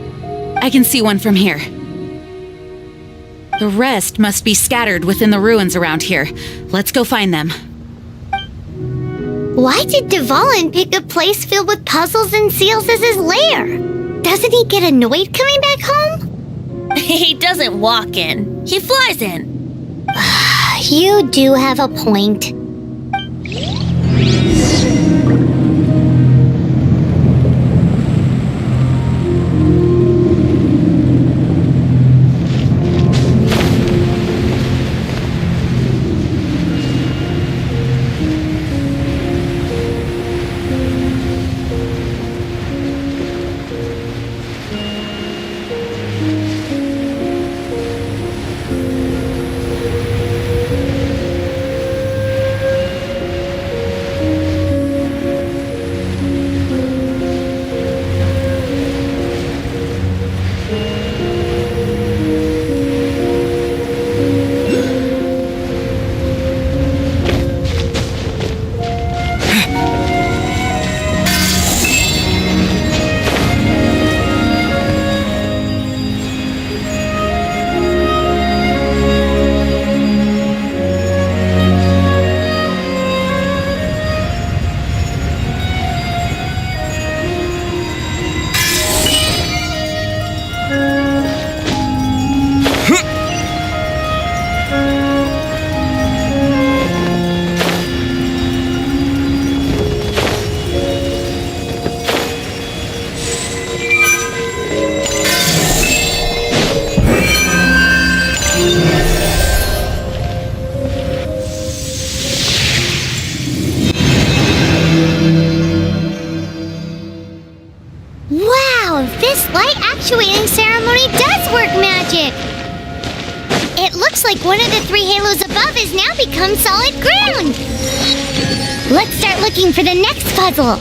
I can see one from here. The rest must be scattered within the ruins around here. Let's go find them. Why did Dvalin pick a place filled with puzzles and seals as his lair? Doesn't he get annoyed coming back home? He doesn't walk in, he flies in. You do have a point. This light actuating ceremony does work magic! It looks like one of the 3 halos above has now become solid ground! Let's start looking for the next puzzle!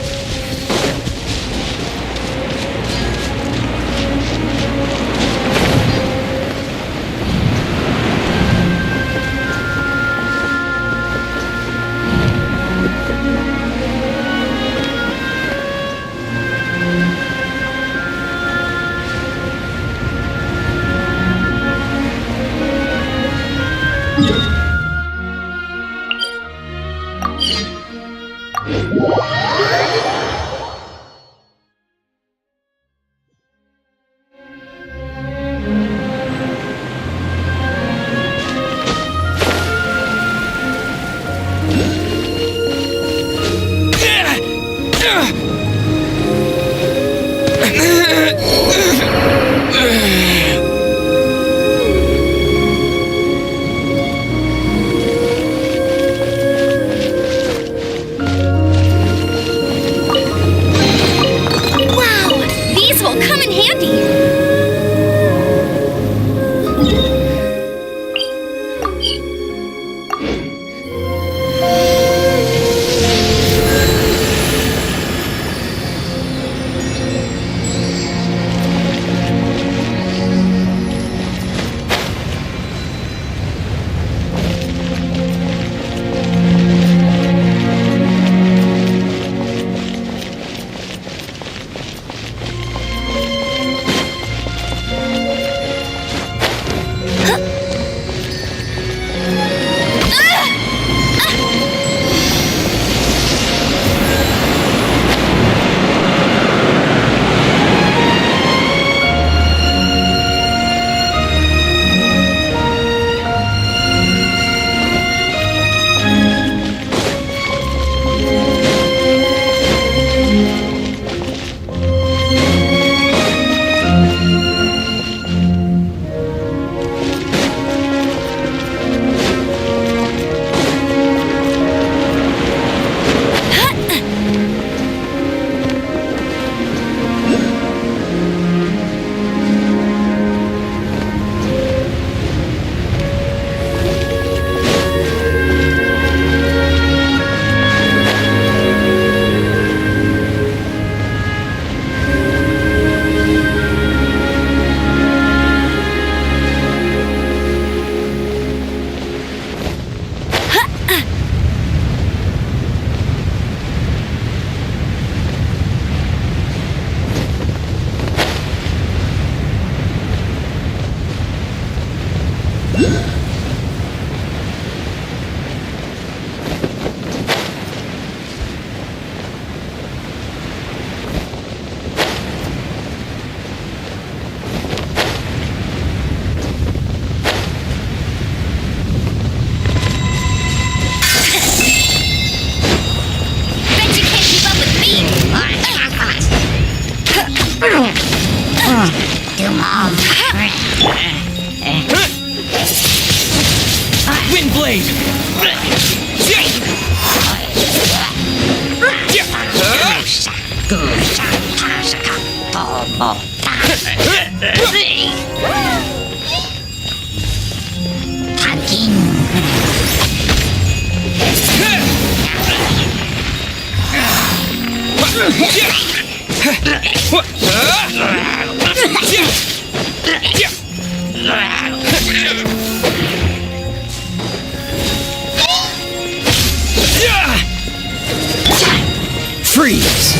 Freeze!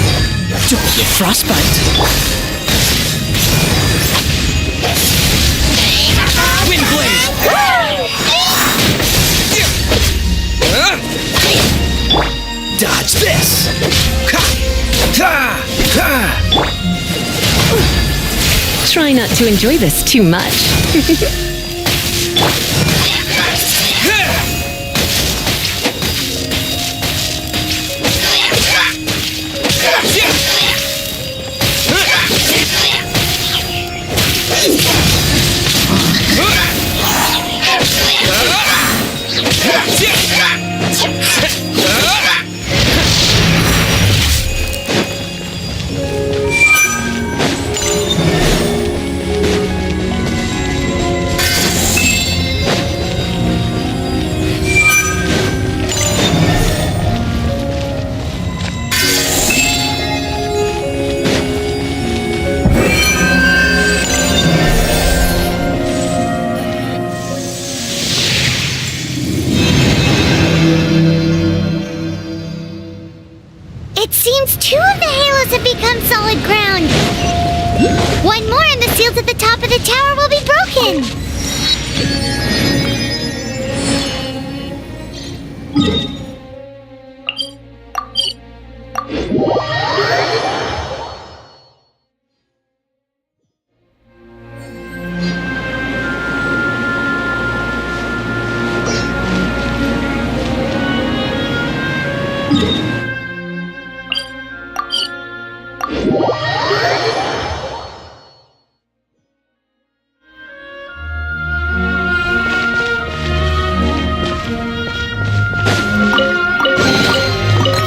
Don't get frostbite. Wind blade! Dodge this! Try not to enjoy this too much. It seems 2 of the halos have become solid ground. 1 more and the seals at the top of the tower will be broken.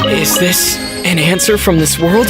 Is this an answer from this world?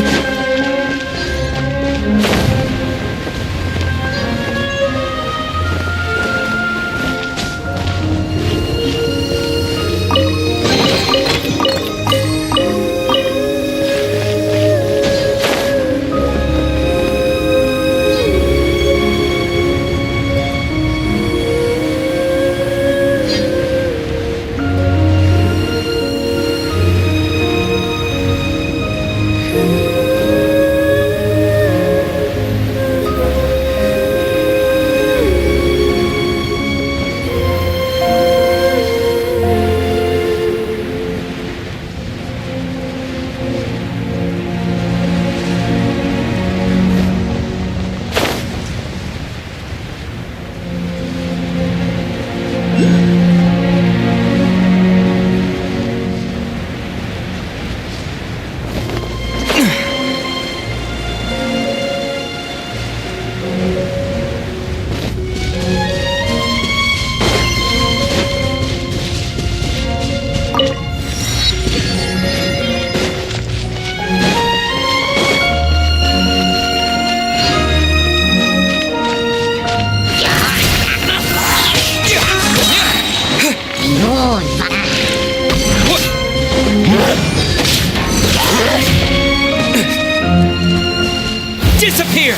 Disappear!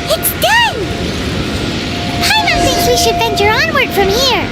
It's done! Paimon thinks we should venture onward from here.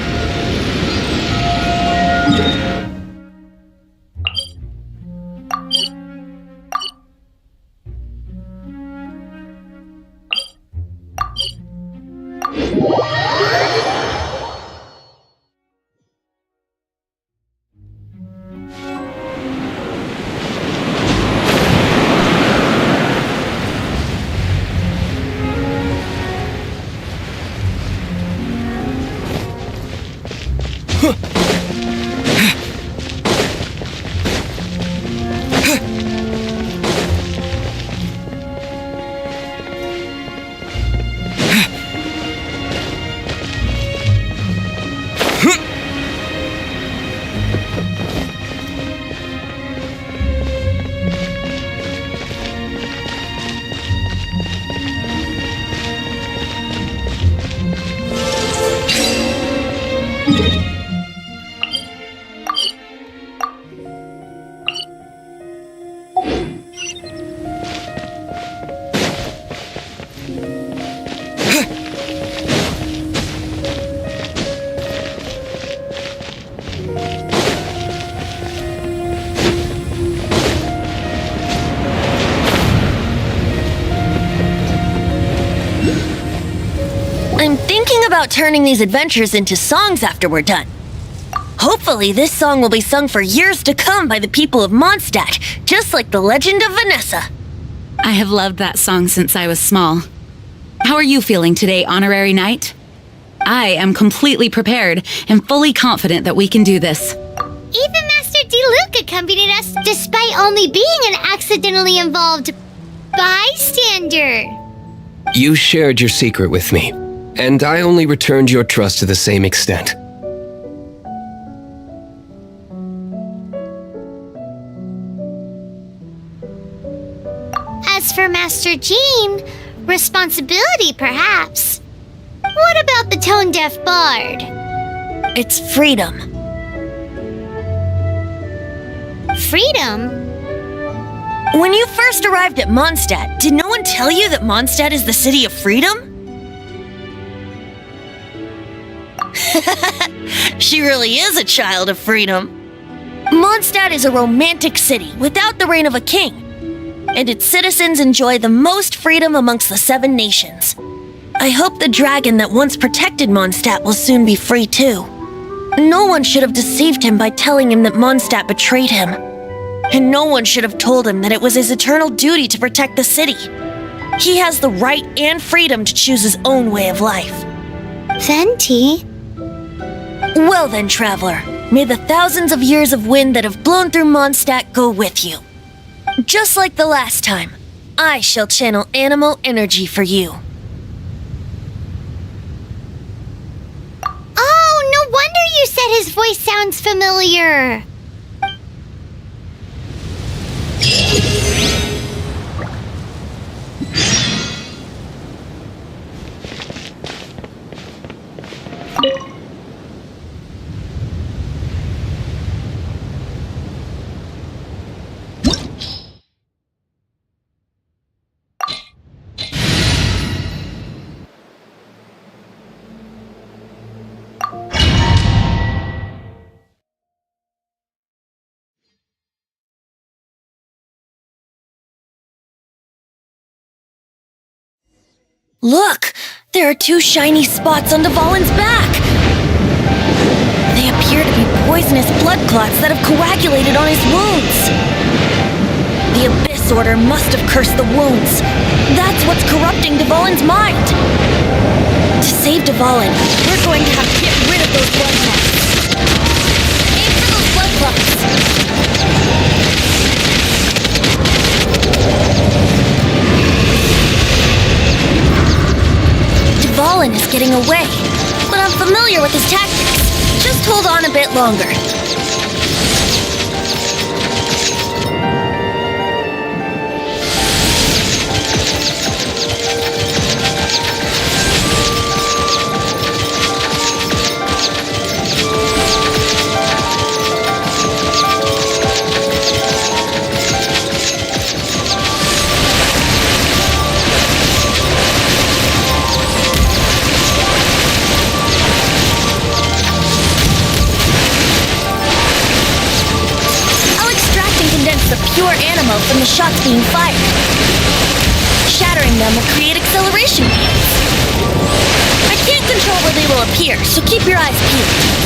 I'm thinking about turning these adventures into songs after we're done. Hopefully, this song will be sung for years to come by the people of Mondstadt, just like the legend of Vanessa. I have loved that song since I was small. How are you feeling today, Honorary Knight? I am completely prepared and fully confident that we can do this. Even Master Diluc accompanied us despite only being an accidentally involved bystander. You shared your secret with me, and I only returned your trust to the same extent. As for Master Jean, responsibility perhaps. What about the tone-deaf bard? It's freedom. Freedom? When you first arrived at Mondstadt, did no one tell you that Mondstadt is the city of freedom? She really is a child of freedom. Mondstadt is a romantic city without the reign of a king, and its citizens enjoy the most freedom amongst the 7 nations. I hope the dragon that once protected Mondstadt will soon be free too. No one should have deceived him by telling him that Mondstadt betrayed him. And no one should have told him that it was his eternal duty to protect the city. He has the right and freedom to choose his own way of life. Venti? Well then, traveler, May the thousands of years of wind that have blown through Mondstadt go with you. Just like the last time, I shall channel animal energy for you. Oh, no wonder you said his voice sounds familiar. Look! There are 2 shiny spots on Dvalin's back! They appear to be poisonous blood clots that have coagulated on his wounds. The Abyss Order must have cursed the wounds. That's what's corrupting Dvalin's mind. To save Dvalin, we're going to have to get rid of those blood clots. Aim for those blood clots! Dvalin is getting away, but I'm familiar with his tactics. Just hold on a bit longer. Pure animal from the shots being fired. Shattering them will create acceleration beams. I can't control where they will appear, so keep your eyes peeled.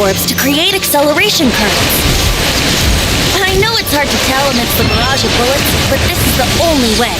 orbs to create acceleration currents. I know it's hard to tell amidst the barrage of bullets, but this is the only way.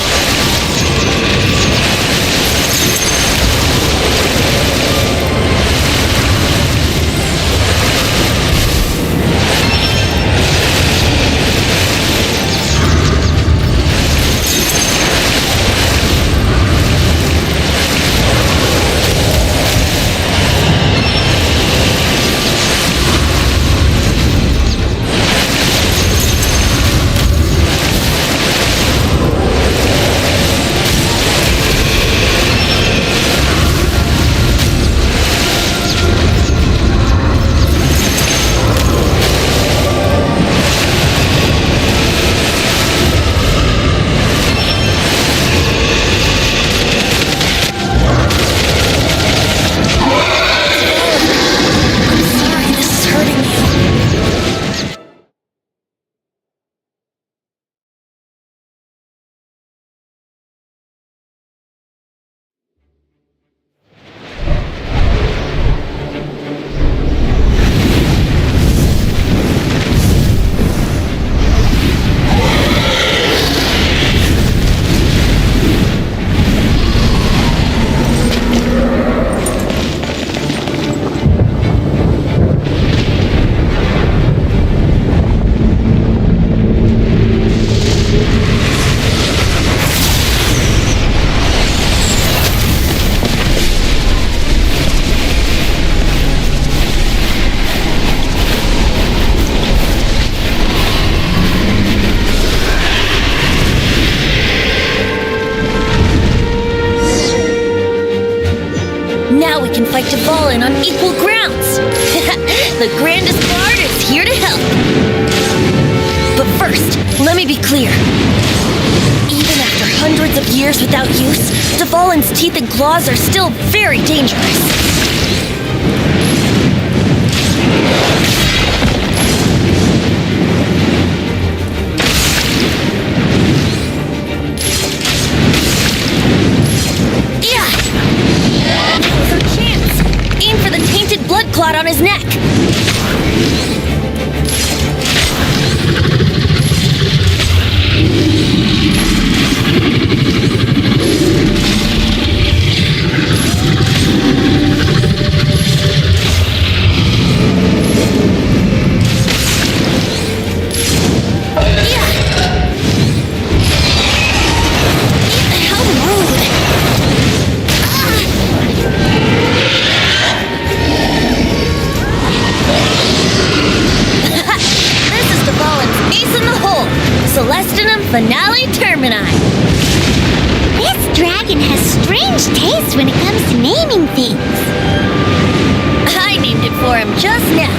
Now we can fight Dvalin on equal grounds. The grandest guard is here to help. But first, let me be clear. Even after hundreds of years without use, Dvalin's teeth and claws are still very dangerous. Blood clot on his neck. Finale Termini. This dragon has strange taste when it comes to naming things. I named it for him just now.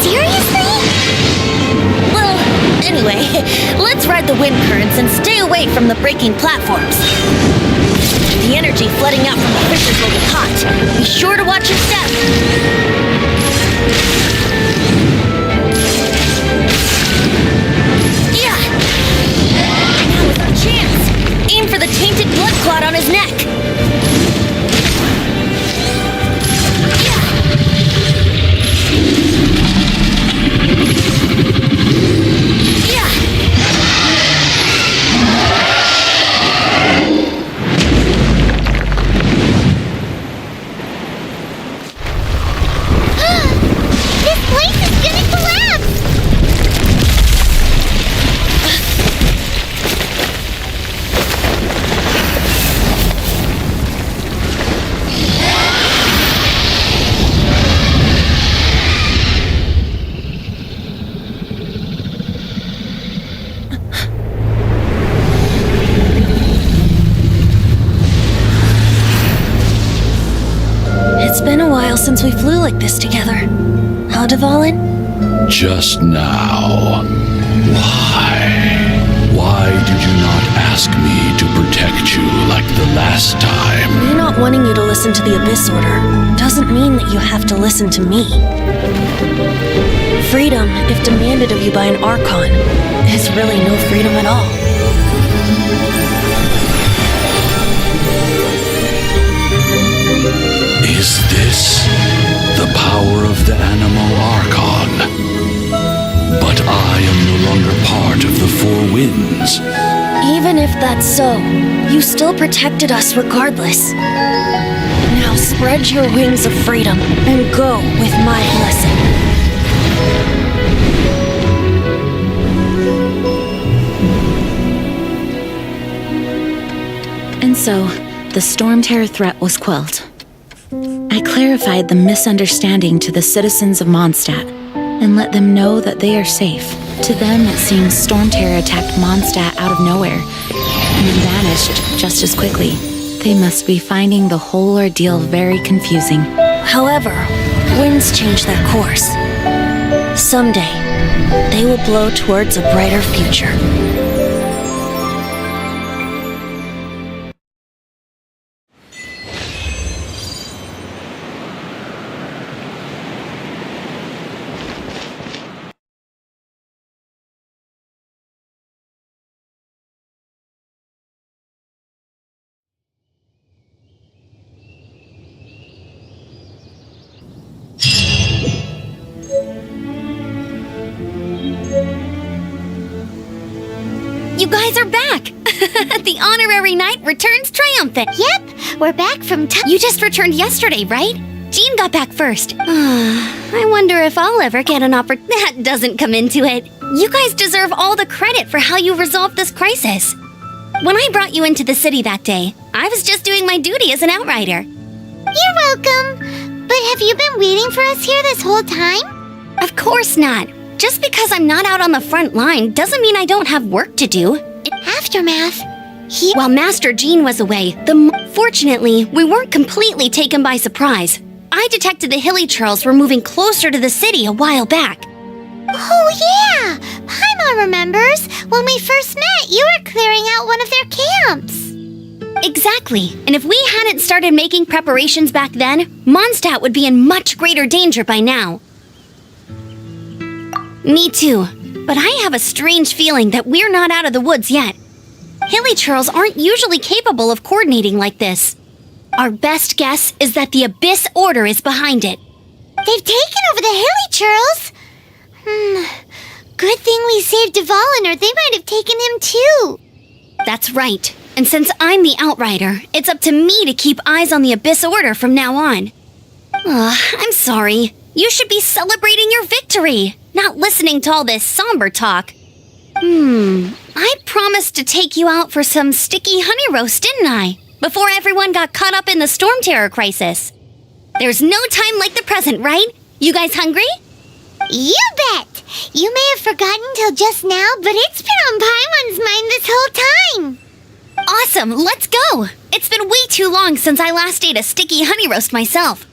Seriously? Well, anyway, let's ride the wind currents and stay away from the breaking platforms. The energy flooding out from the fissures will be hot. Be sure to watch your step. Aim for the tainted blood clot on his neck. This place is gonna collapse! It's been a while since we flew like this together. How, Dvalin? Just now. Why did you not ask me to protect you like the last time? Me not wanting you to listen to the Abyss Order doesn't mean that you have to listen to me. Freedom, if demanded of you by an Archon, is really no freedom at all. Is this the power of the animal Archon. But I am no longer part of the Four Winds. Even if that's so, you still protected us regardless. Now spread your wings of freedom and go with my blessing. And so, the Storm Terror threat was quelled. I clarified the misunderstanding to the citizens of Mondstadt and let them know that they are safe. To them, it seems Storm Terror attacked Mondstadt out of nowhere and then vanished just as quickly. They must be finding the whole ordeal very confusing. However, winds change their course. Someday, they will blow towards a brighter future. You guys are back! The honorary knight returns triumphant. Yep, we're back from You just returned yesterday, right? Jean got back first. I wonder if I'll ever get an That doesn't come into it. You guys deserve all the credit for how you resolved this crisis. When I brought you into the city that day, I was just doing my duty as an outrider. You're welcome. But have you been waiting for us here this whole time? Of course not. Just because I'm not out on the front line doesn't mean I don't have work to do. Aftermath. While Master Jean was away, fortunately, we weren't completely taken by surprise. I detected the Hilly Churls were moving closer to the city a while back. Oh yeah! Paimon remembers. When we first met, you were clearing out one of their camps. Exactly. And if we hadn't started making preparations back then, Mondstadt would be in much greater danger by now. Me too. But I have a strange feeling that we're not out of the woods yet. Hilly Churls aren't usually capable of coordinating like this. Our best guess is that the Abyss Order is behind it. They've taken over the Hilly Churls? Good thing we saved Duvallin, or they might have taken him too. That's right. And since I'm the Outrider, it's up to me to keep eyes on the Abyss Order from now on. I'm sorry. You should be celebrating your victory, not listening to all this somber talk. I promised to take you out for some sticky honey roast, didn't I? Before everyone got caught up in the Storm Terror crisis. There's no time like the present, right? You guys hungry? You bet! You may have forgotten till just now, but it's been on Paimon's mind this whole time. Awesome, let's go! It's been way too long since I last ate a sticky honey roast myself.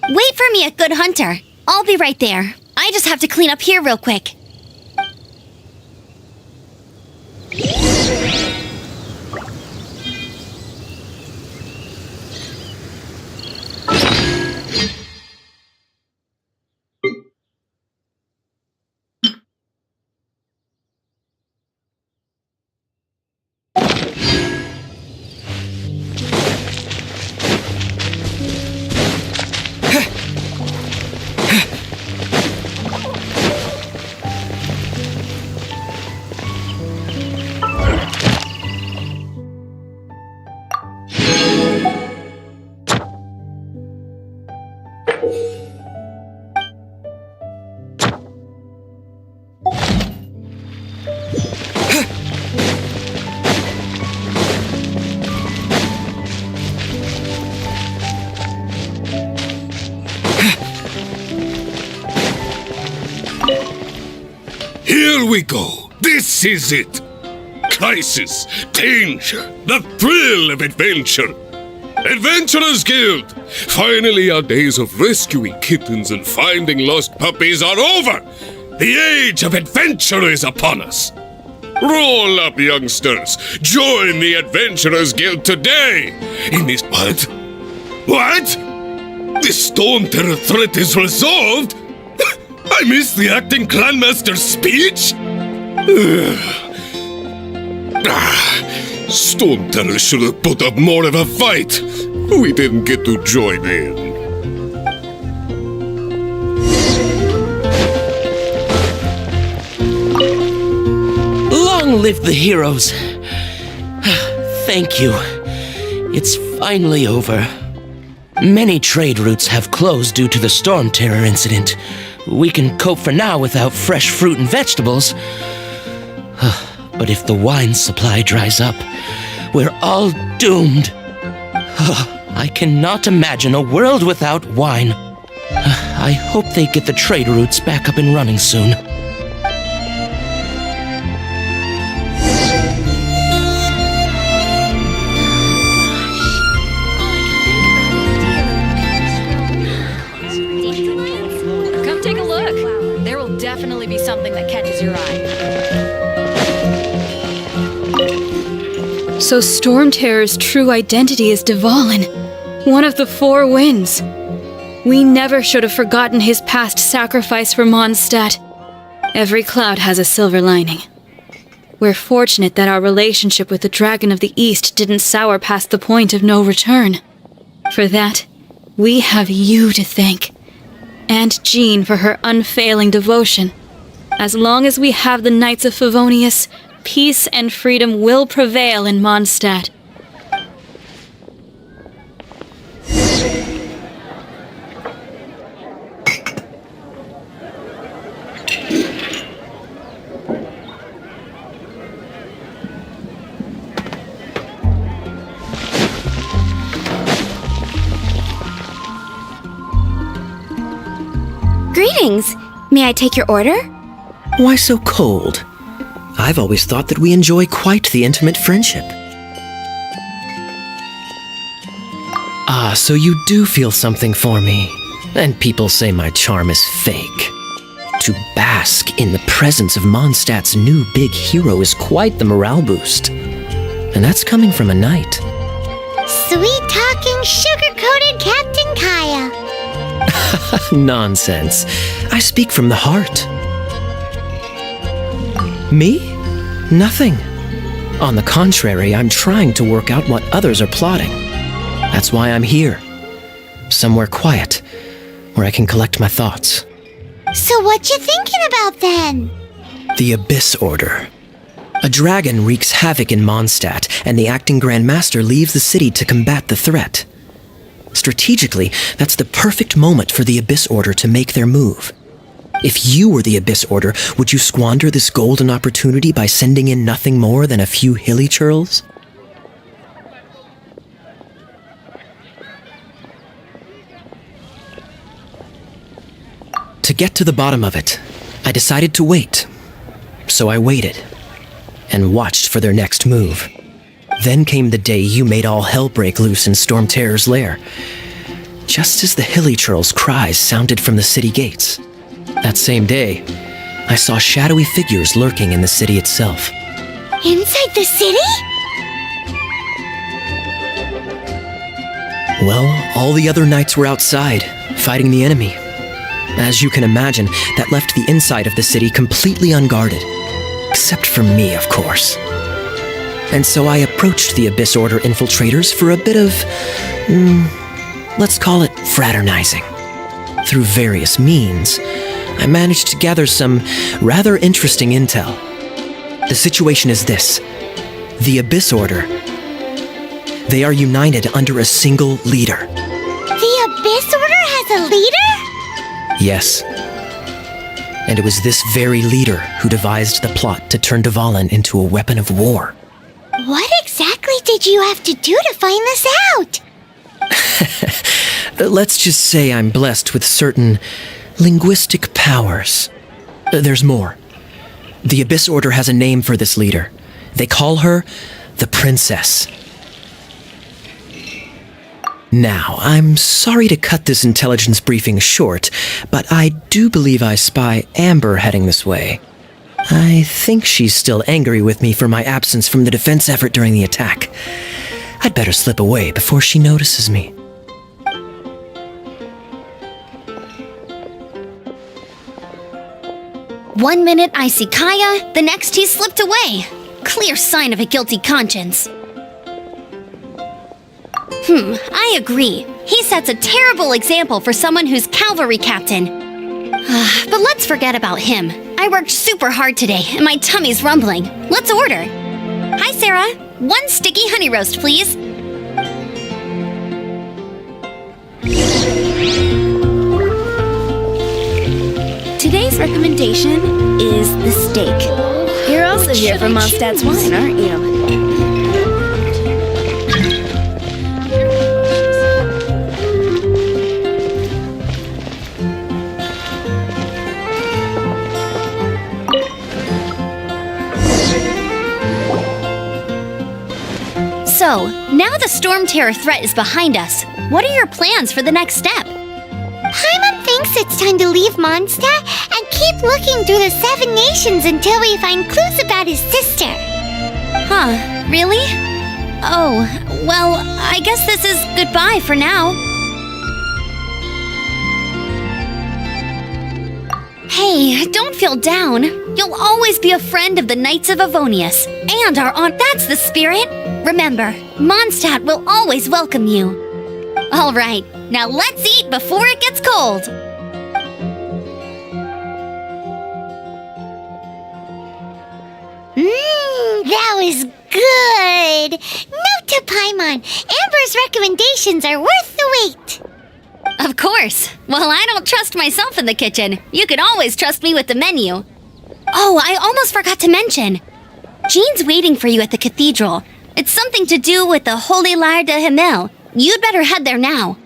Wait for me at Good Hunter. I'll be right there. I just have to clean up here real quick. Here we go. This is it. Crisis, danger, the thrill of adventure. Adventurers Guild! Finally our days of rescuing kittens and finding lost puppies are over! The age of adventure is upon us! Roll up, youngsters! Join the Adventurers Guild today! In this... What? What? The Storm Terror threat is resolved? I missed the acting clanmaster's speech? Storm Terror should have put up more of a fight. We didn't get to join in. Long live the heroes. Thank you. It's finally over. Many trade routes have closed due to the storm terror incident. We can cope for now without fresh fruit and vegetables. But if the wine supply dries up, we're all doomed. I cannot imagine a world without wine. I hope they get the trade routes back up and running soon. Come take a look. There will definitely be something that catches your eye. So Storm Terror's true identity is Dvalin, one of the Four Winds. We never should have forgotten his past sacrifice for Mondstadt. Every cloud has a silver lining. We're fortunate that our relationship with the Dragon of the East didn't sour past the point of no return. For that, we have you to thank. And Jean for her unfailing devotion. As long as we have the Knights of Favonius, peace and freedom will prevail in Mondstadt. Greetings. May I take your order? Why so cold? I've always thought that we enjoy quite the intimate friendship. Ah, so you do feel something for me. And people say my charm is fake. To bask in the presence of Mondstadt's new big hero is quite the morale boost. And that's coming from a knight. Sweet-talking, sugar-coated Captain Kaya. Nonsense. I speak from the heart. Me? Nothing. On the contrary, I'm trying to work out what others are plotting. That's why I'm here. Somewhere quiet, where I can collect my thoughts. So what you thinking about then? The Abyss Order. A dragon wreaks havoc in Mondstadt, and the acting Grand Master leaves the city to combat the threat. Strategically, that's the perfect moment for the Abyss Order to make their move. If you were the Abyss Order, would you squander this golden opportunity by sending in nothing more than a few hilly churls? To get to the bottom of it, I decided to wait. So I waited, and watched for their next move. Then came the day you made all hell break loose in Storm Terror's lair, just as the hilly churls' cries sounded from the city gates. That same day, I saw shadowy figures lurking in the city itself. Inside the city? Well, all the other knights were outside, fighting the enemy. As you can imagine, that left the inside of the city completely unguarded. Except for me, of course. And so I approached the Abyss Order infiltrators for a bit of, let's call it fraternizing. Through various means, I managed to gather some rather interesting intel. The situation is this. The Abyss Order. They are united under a single leader. The Abyss Order has a leader? Yes. And it was this very leader who devised the plot to turn Dvalin into a weapon of war. What exactly did you have to do to find this out? Let's just say I'm blessed with certain linguistic powers. There's more. The Abyss Order has a name for this leader. They call her the Princess. Now, I'm sorry to cut this intelligence briefing short, but I do believe I spy Amber heading this way. I think she's still angry with me for my absence from the defense effort during the attack. I'd better slip away before she notices me. One minute I see Kaya, the next he's slipped away. Clear sign of a guilty conscience. I agree. He sets a terrible example for someone who's cavalry captain. But let's forget about him. I worked super hard today, and my tummy's rumbling. Let's order. Hi, Sarah. 1 sticky honey roast, please. Today's recommendation is the steak. You're also here for Mondstadt's wine, aren't you? So, now the storm terror threat is behind us. What are your plans for the next step? Paimon thinks it's time to leave Mondstadt and keep looking through the 7 nations until we find clues about his sister. Huh, really? Oh, well, I guess this is goodbye for now. Hey, don't feel down. You'll always be a friend of the Knights of Avonius, and our aunt. That's the spirit. Remember, Mondstadt will always welcome you. All right, now let's eat before it gets cold. That was good. Note to Paimon, Amber's recommendations are worth the wait. Of course. Well, I don't trust myself in the kitchen. You can always trust me with the menu. Oh, I almost forgot to mention. Jean's waiting for you at the cathedral. It's something to do with the Holy Lyre de Himmel. You'd better head there now.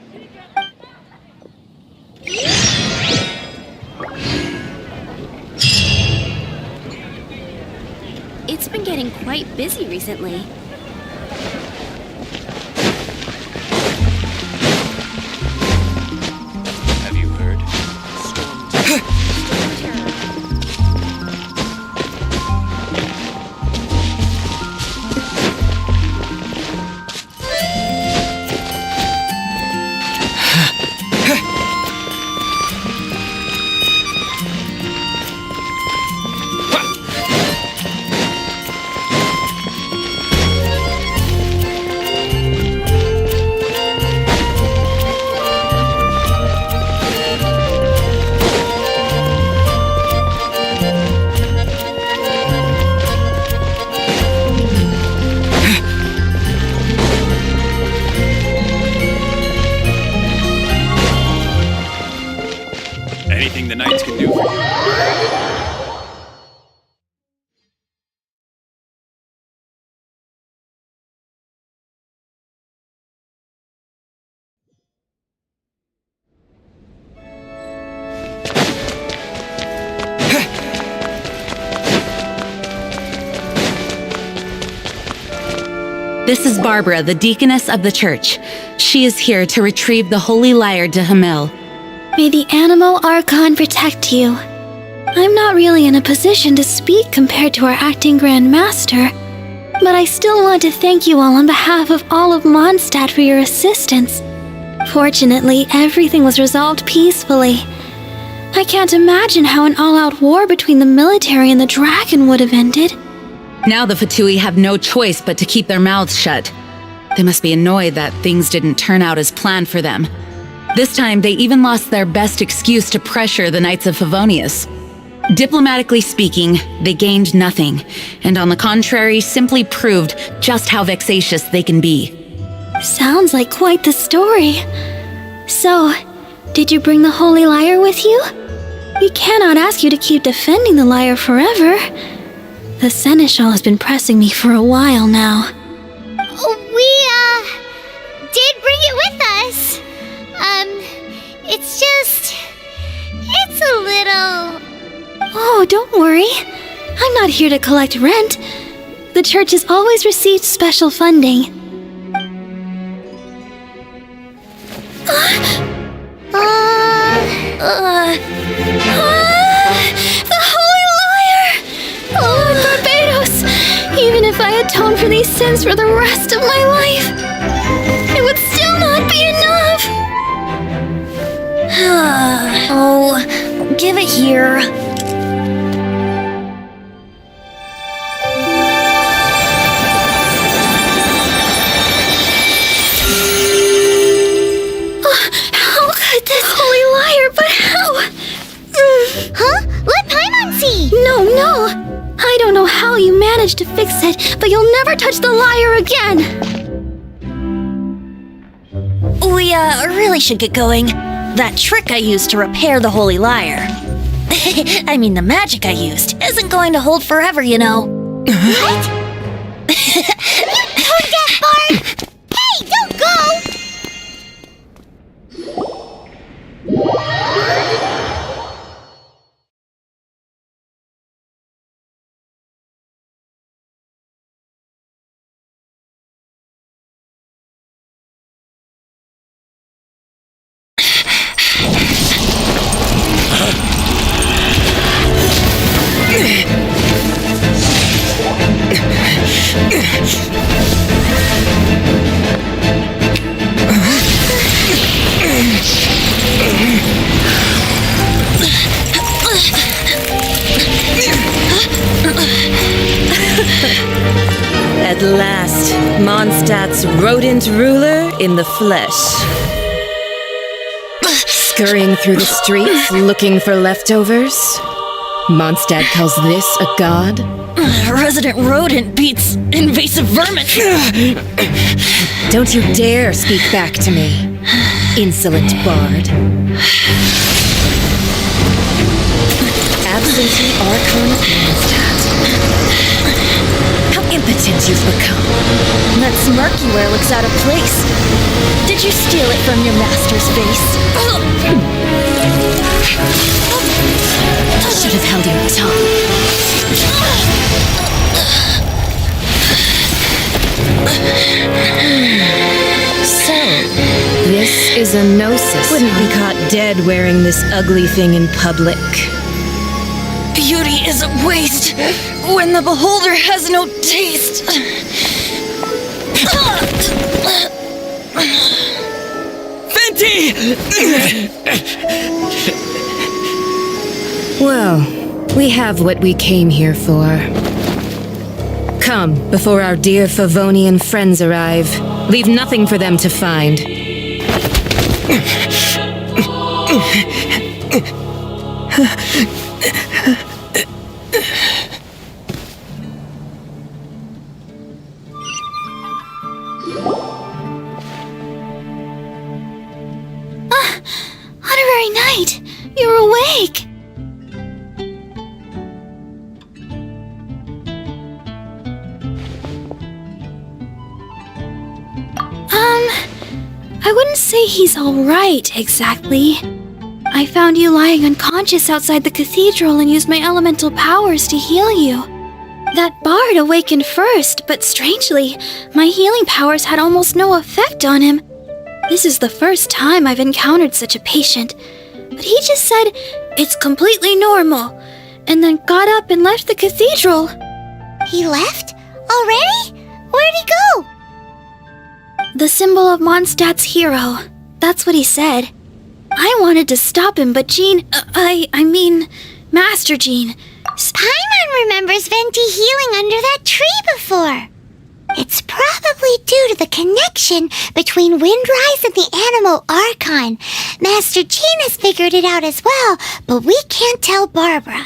It's been getting quite busy recently. Have you heard? Anything the knights can do for you? This is Barbara, the deaconess of the church. She is here to retrieve the Holy Lyre de Himmel. May the Animo Archon protect you. I'm not really in a position to speak compared to our acting Grand Master, but I still want to thank you all on behalf of all of Mondstadt for your assistance. Fortunately, everything was resolved peacefully. I can't imagine how an all-out war between the military and the dragon would have ended. Now the Fatui have no choice but to keep their mouths shut. They must be annoyed that things didn't turn out as planned for them. This time, they even lost their best excuse to pressure the Knights of Favonius. Diplomatically speaking, they gained nothing, and on the contrary, simply proved just how vexatious they can be. Sounds like quite the story. So, did you bring the Holy Lyre with you? We cannot ask you to keep defending the lyre forever. The Seneschal has been pressing me for a while now. We, did bring it with us. It's a little... Oh, don't worry. I'm not here to collect rent. The church has always received special funding. The Holy Lyre! Oh, Barbados! Even if I atone for these sins for the rest of my life, it would still not be enough! Oh, give it here. How could this Holy Lyre, but how? Huh? Let Paimon see! managed to fix it, but you'll never touch the lyre again! We, really should get going. That trick I used to repair the holy lyre. I mean, the magic I used isn't going to hold forever, you know. What? Tone deaf, Bard! Hey, don't go! At last, Mondstadt's rodent ruler in the flesh. Scurrying through the streets looking for leftovers? Mondstadt calls this a god? Resident rodent beats invasive vermin. Don't you dare speak back to me, insolent bard. Absentee Archon of Mondstadt. How impotent you've become. That smirk you wear looks out of place. Did you steal it from your master's face? Should have held your tongue. So, this is a gnosis. Wouldn't be caught dead wearing this ugly thing in public. Beauty is a waste when the beholder has no taste. Venti! Well, we have what we came here for. Come, before our dear Favonian friends arrive. Leave nothing for them to find. Honorary Knight, you're awake! I wouldn't say he's alright, exactly. I found you lying unconscious outside the cathedral and used my elemental powers to heal you. That bard awakened first, but strangely, my healing powers had almost no effect on him. This is the first time I've encountered such a patient, but he just said it's completely normal, and then got up and left the cathedral. He left? Already? Where'd he go? The symbol of Mondstadt's hero. That's what he said. I wanted to stop him, but Master Jean. Paimon remembers Venti healing under that tree before. It's probably due to the connection between Windrise and the Animal Archon. Master Jean has figured it out as well, but we can't tell Barbara.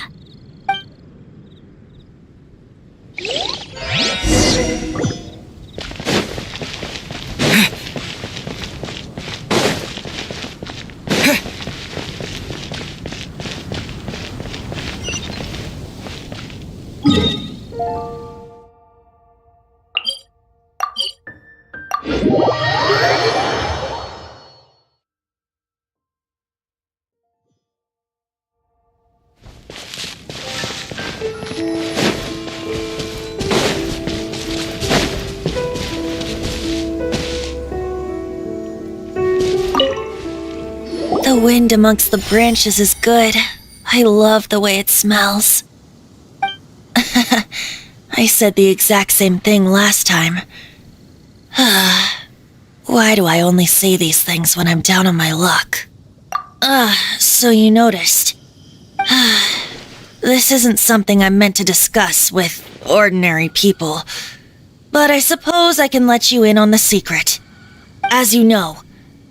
The wind amongst the branches is good. I love the way it smells. I said the exact same thing last time. Why do I only say these things when I'm down on my luck? So you noticed. This isn't something I'm meant to discuss with ordinary people, but I suppose I can let you in on the secret. As you know,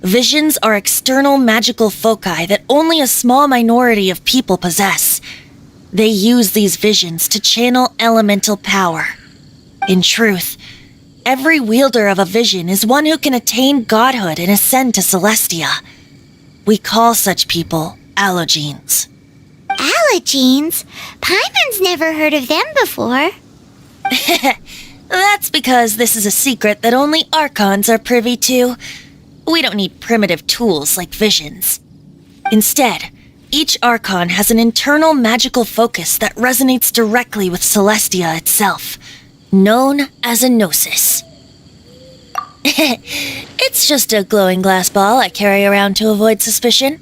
visions are external magical foci that only a small minority of people possess. They use these visions to channel elemental power. In truth, every wielder of a vision is one who can attain godhood and ascend to Celestia. We call such people allogenes. Allogenes? Paimon's never heard of them before. That's because this is a secret that only Archons are privy to. We don't need primitive tools like visions. Instead, each Archon has an internal magical focus that resonates directly with Celestia itself, known as a gnosis. It's just a glowing glass ball I carry around to avoid suspicion.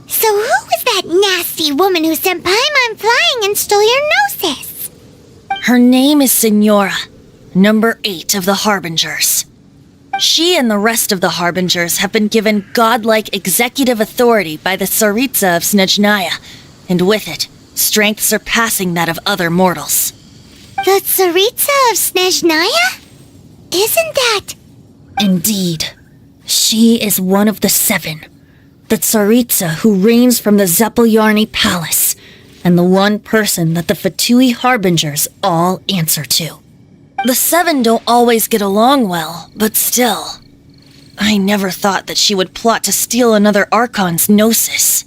So who was that nasty woman who sent Paimon flying and stole your gnosis? Her name is Signora, number 8 of the Harbingers. She and the rest of the Harbingers have been given godlike executive authority by the Tsaritsa of Snezhnaya, and with it, strength surpassing that of other mortals. The Tsaritsa of Snezhnaya? Isn't that... Indeed. She is one of the 7. The Tsaritsa who reigns from the Zepelyarny Palace, and the one person that the Fatui Harbingers all answer to. The 7 don't always get along well, but still. I never thought that she would plot to steal another Archon's gnosis.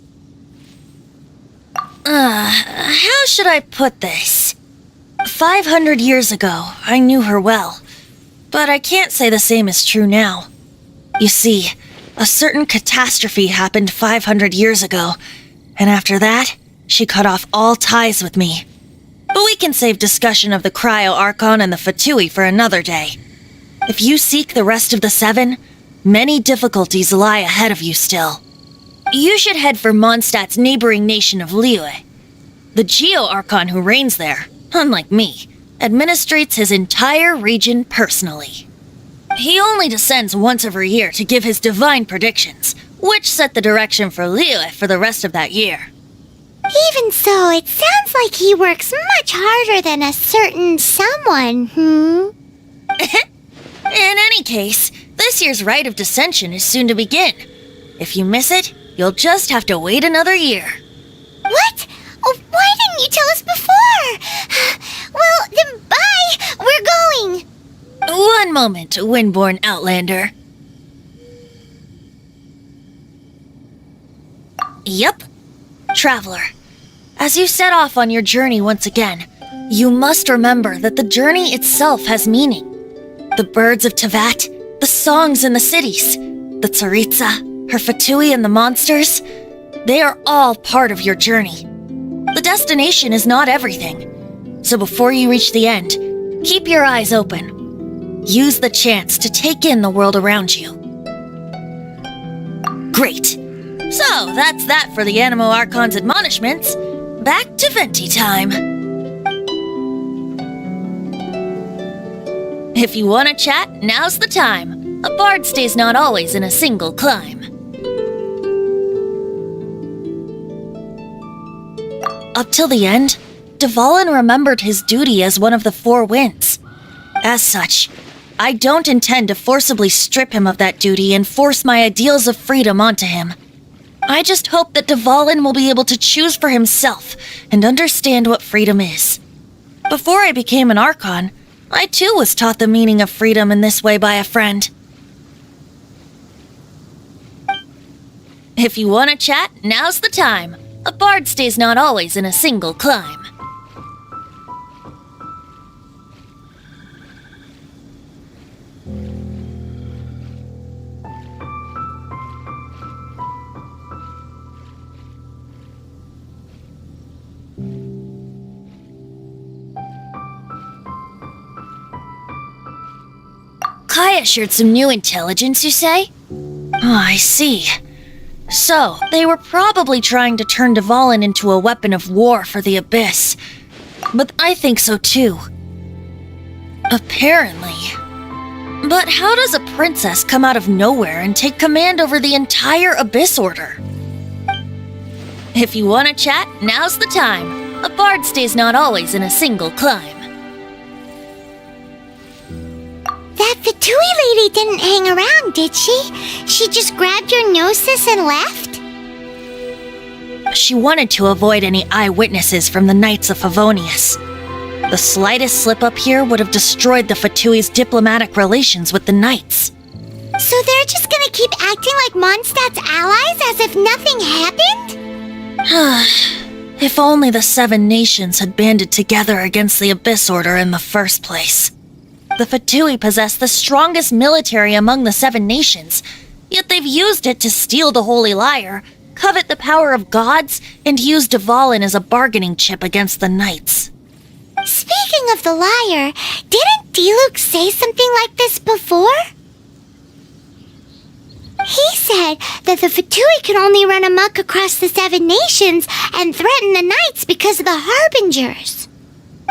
How should I put this? 500 years ago, I knew her well, but I can't say the same is true now. You see, a certain catastrophe happened 500 years ago, and after that, she cut off all ties with me. But we can save discussion of the Cryo Archon and the Fatui for another day. If you seek the rest of the 7, many difficulties lie ahead of you still. You should head for Mondstadt's neighboring nation of Liyue. The Geo Archon who reigns there, unlike me, administrates his entire region personally. He only descends once every year to give his divine predictions, which set the direction for Liyue for the rest of that year. Even so, it sounds like he works much harder than a certain someone, In any case, this year's Rite of Descension is soon to begin. If you miss it, you'll just have to wait another year. What? Oh, why didn't you tell us before? Well, then bye! We're going! One moment, Windborn Outlander. Yup. Traveler, as you set off on your journey once again, you must remember that the journey itself has meaning. The birds of Tevat, the songs in the cities, the Tsaritsa, her Fatui and the monsters, they are all part of your journey. The destination is not everything, so before you reach the end, keep your eyes open. Use the chance to take in the world around you. Great. So, that's that for the Animo Archon's admonishments. Back to Venti time. If you want to chat, now's the time. A bard stays not always in a single climb. Up till the end, Dvalin remembered his duty as one of the 4 winds. As such, I don't intend to forcibly strip him of that duty and force my ideals of freedom onto him. I just hope that Dvalin will be able to choose for himself and understand what freedom is. Before I became an Archon, I too was taught the meaning of freedom in this way by a friend. If you want to chat, now's the time. A bard stays not always in a single climb. Kaya shared some new intelligence, you say? Oh, I see. So, they were probably trying to turn Dvalin into a weapon of war for the Abyss. But I think so too. Apparently. But how does a princess come out of nowhere and take command over the entire Abyss Order? If you want to chat, now's the time. A bard stays not always in a single climb. That Fatui lady didn't hang around, did she? She just grabbed your gnosis and left? She wanted to avoid any eyewitnesses from the Knights of Favonius. The slightest slip up here would have destroyed the Fatui's diplomatic relations with the Knights. So they're just gonna keep acting like Mondstadt's allies as if nothing happened? If only the 7 nations had banded together against the Abyss Order in the first place. The Fatui possess the strongest military among the 7 nations, yet they've used it to steal the Holy Lyre, covet the power of gods, and use Dvalin as a bargaining chip against the Knights. Speaking of the lyre, didn't Diluc say something like this before? He said that the Fatui can only run amok across the 7 nations and threaten the Knights because of the Harbingers.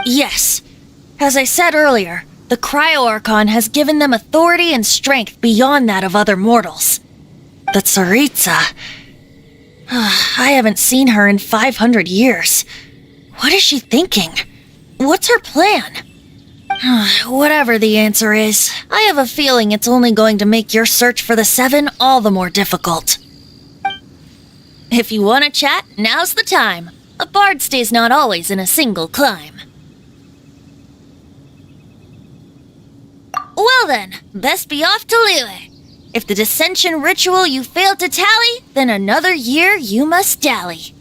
Yes. As I said earlier, the Cryo-Archon has given them authority and strength beyond that of other mortals. The Tsaritsa... I haven't seen her in 500 years. What is she thinking? What's her plan? Whatever the answer is, I have a feeling it's only going to make your search for the 7 all the more difficult. If you want to chat, now's the time. A bard stays not always in a single climb. Well then, best be off to Liyue. If the dissension ritual you failed to tally, then another year you must dally.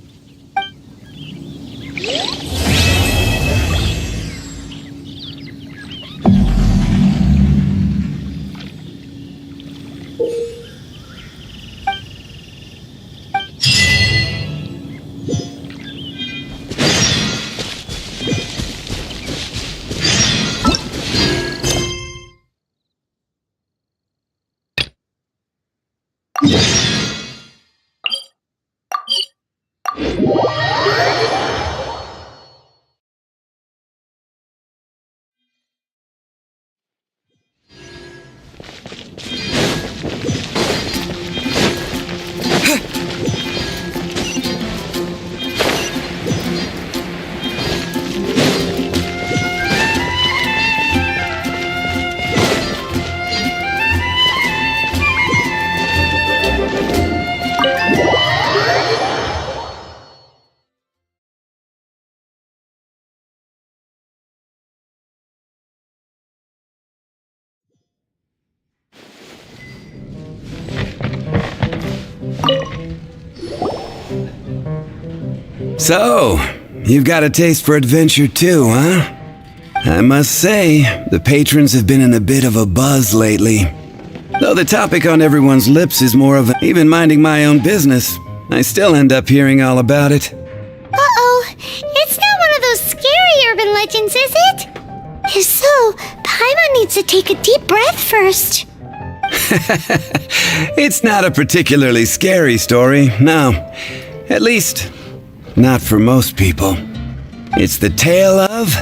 So, you've got a taste for adventure too, huh? I must say, the patrons have been in a bit of a buzz lately. Though the topic on everyone's lips is more of even minding my own business, I still end up hearing all about it. Uh-oh, it's not one of those scary urban legends, is it? If so, Paimon needs to take a deep breath first. It's not a particularly scary story, no. At least, not for most people. It's the tale of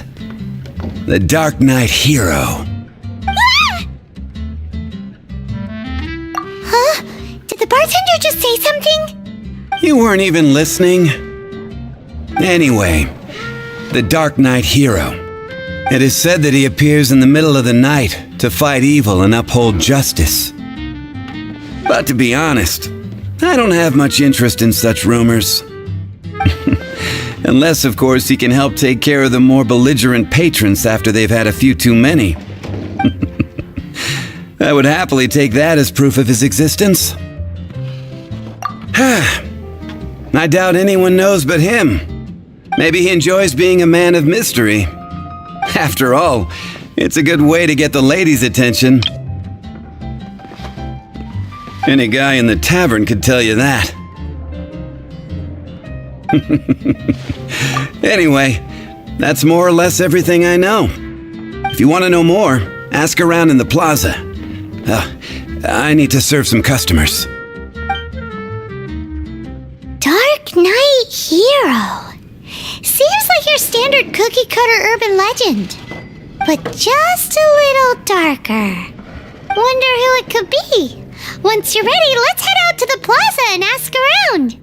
the Dark Knight Hero. Ah! Huh? Did the bartender just say something? You weren't even listening? Anyway, the Dark Knight Hero. It is said that he appears in the middle of the night to fight evil and uphold justice. But to be honest, I don't have much interest in such rumors. Unless, of course, he can help take care of the more belligerent patrons after they've had a few too many. I would happily take that as proof of his existence. I doubt anyone knows but him. Maybe he enjoys being a man of mystery. After all, it's a good way to get the ladies' attention. Any guy in the tavern could tell you that. Anyway, that's more or less everything I know. If you want to know more, ask around in the plaza. I need to serve some customers. Dark Knight Hero. Seems like your standard cookie-cutter urban legend. But just a little darker. Wonder who it could be. Once you're ready, let's head out to the plaza and ask around.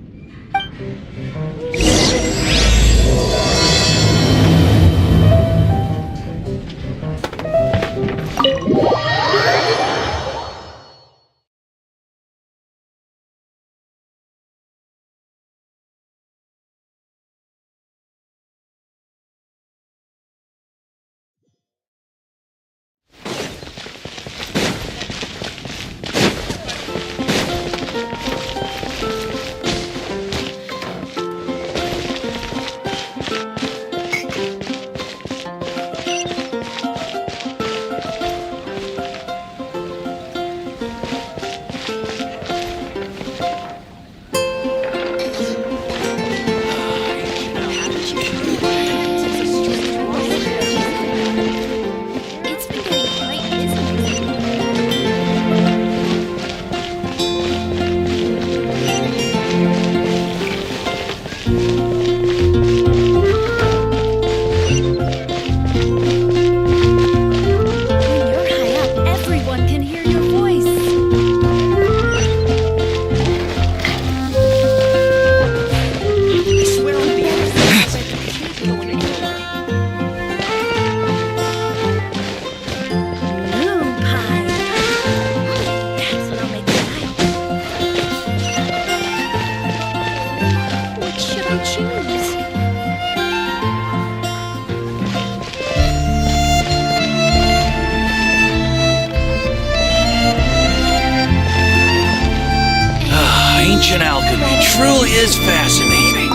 Ancient alchemy truly is fascinating.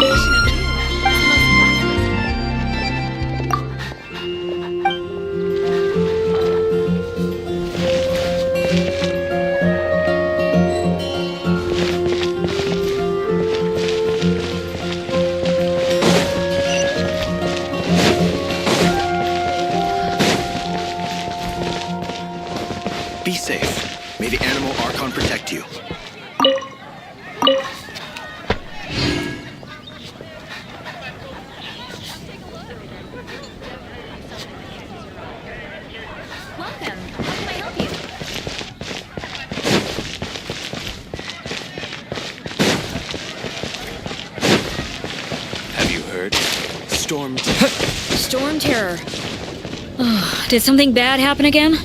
Be safe. May the animal Archon protect you. Welcome. How can I help you? Have you heard? Storm. Storm terror. Oh, did something bad happen again?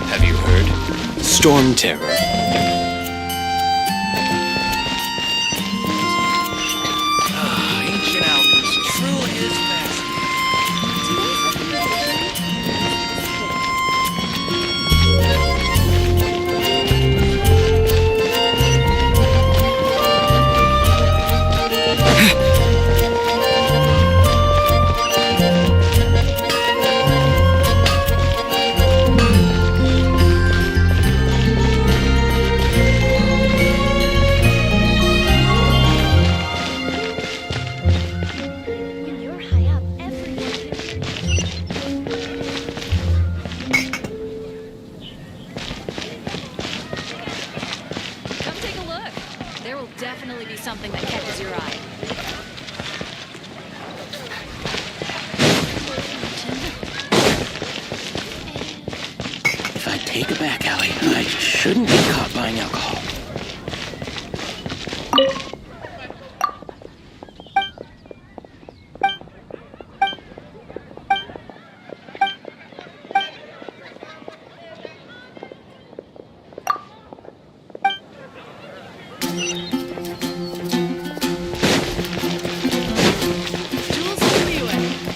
Have you heard? Storm terror. Ancient alchemy truly is fascinating. Come take a look. There will definitely be something that catches your eye. If I take a back alley, I shouldn't get caught buying alcohol.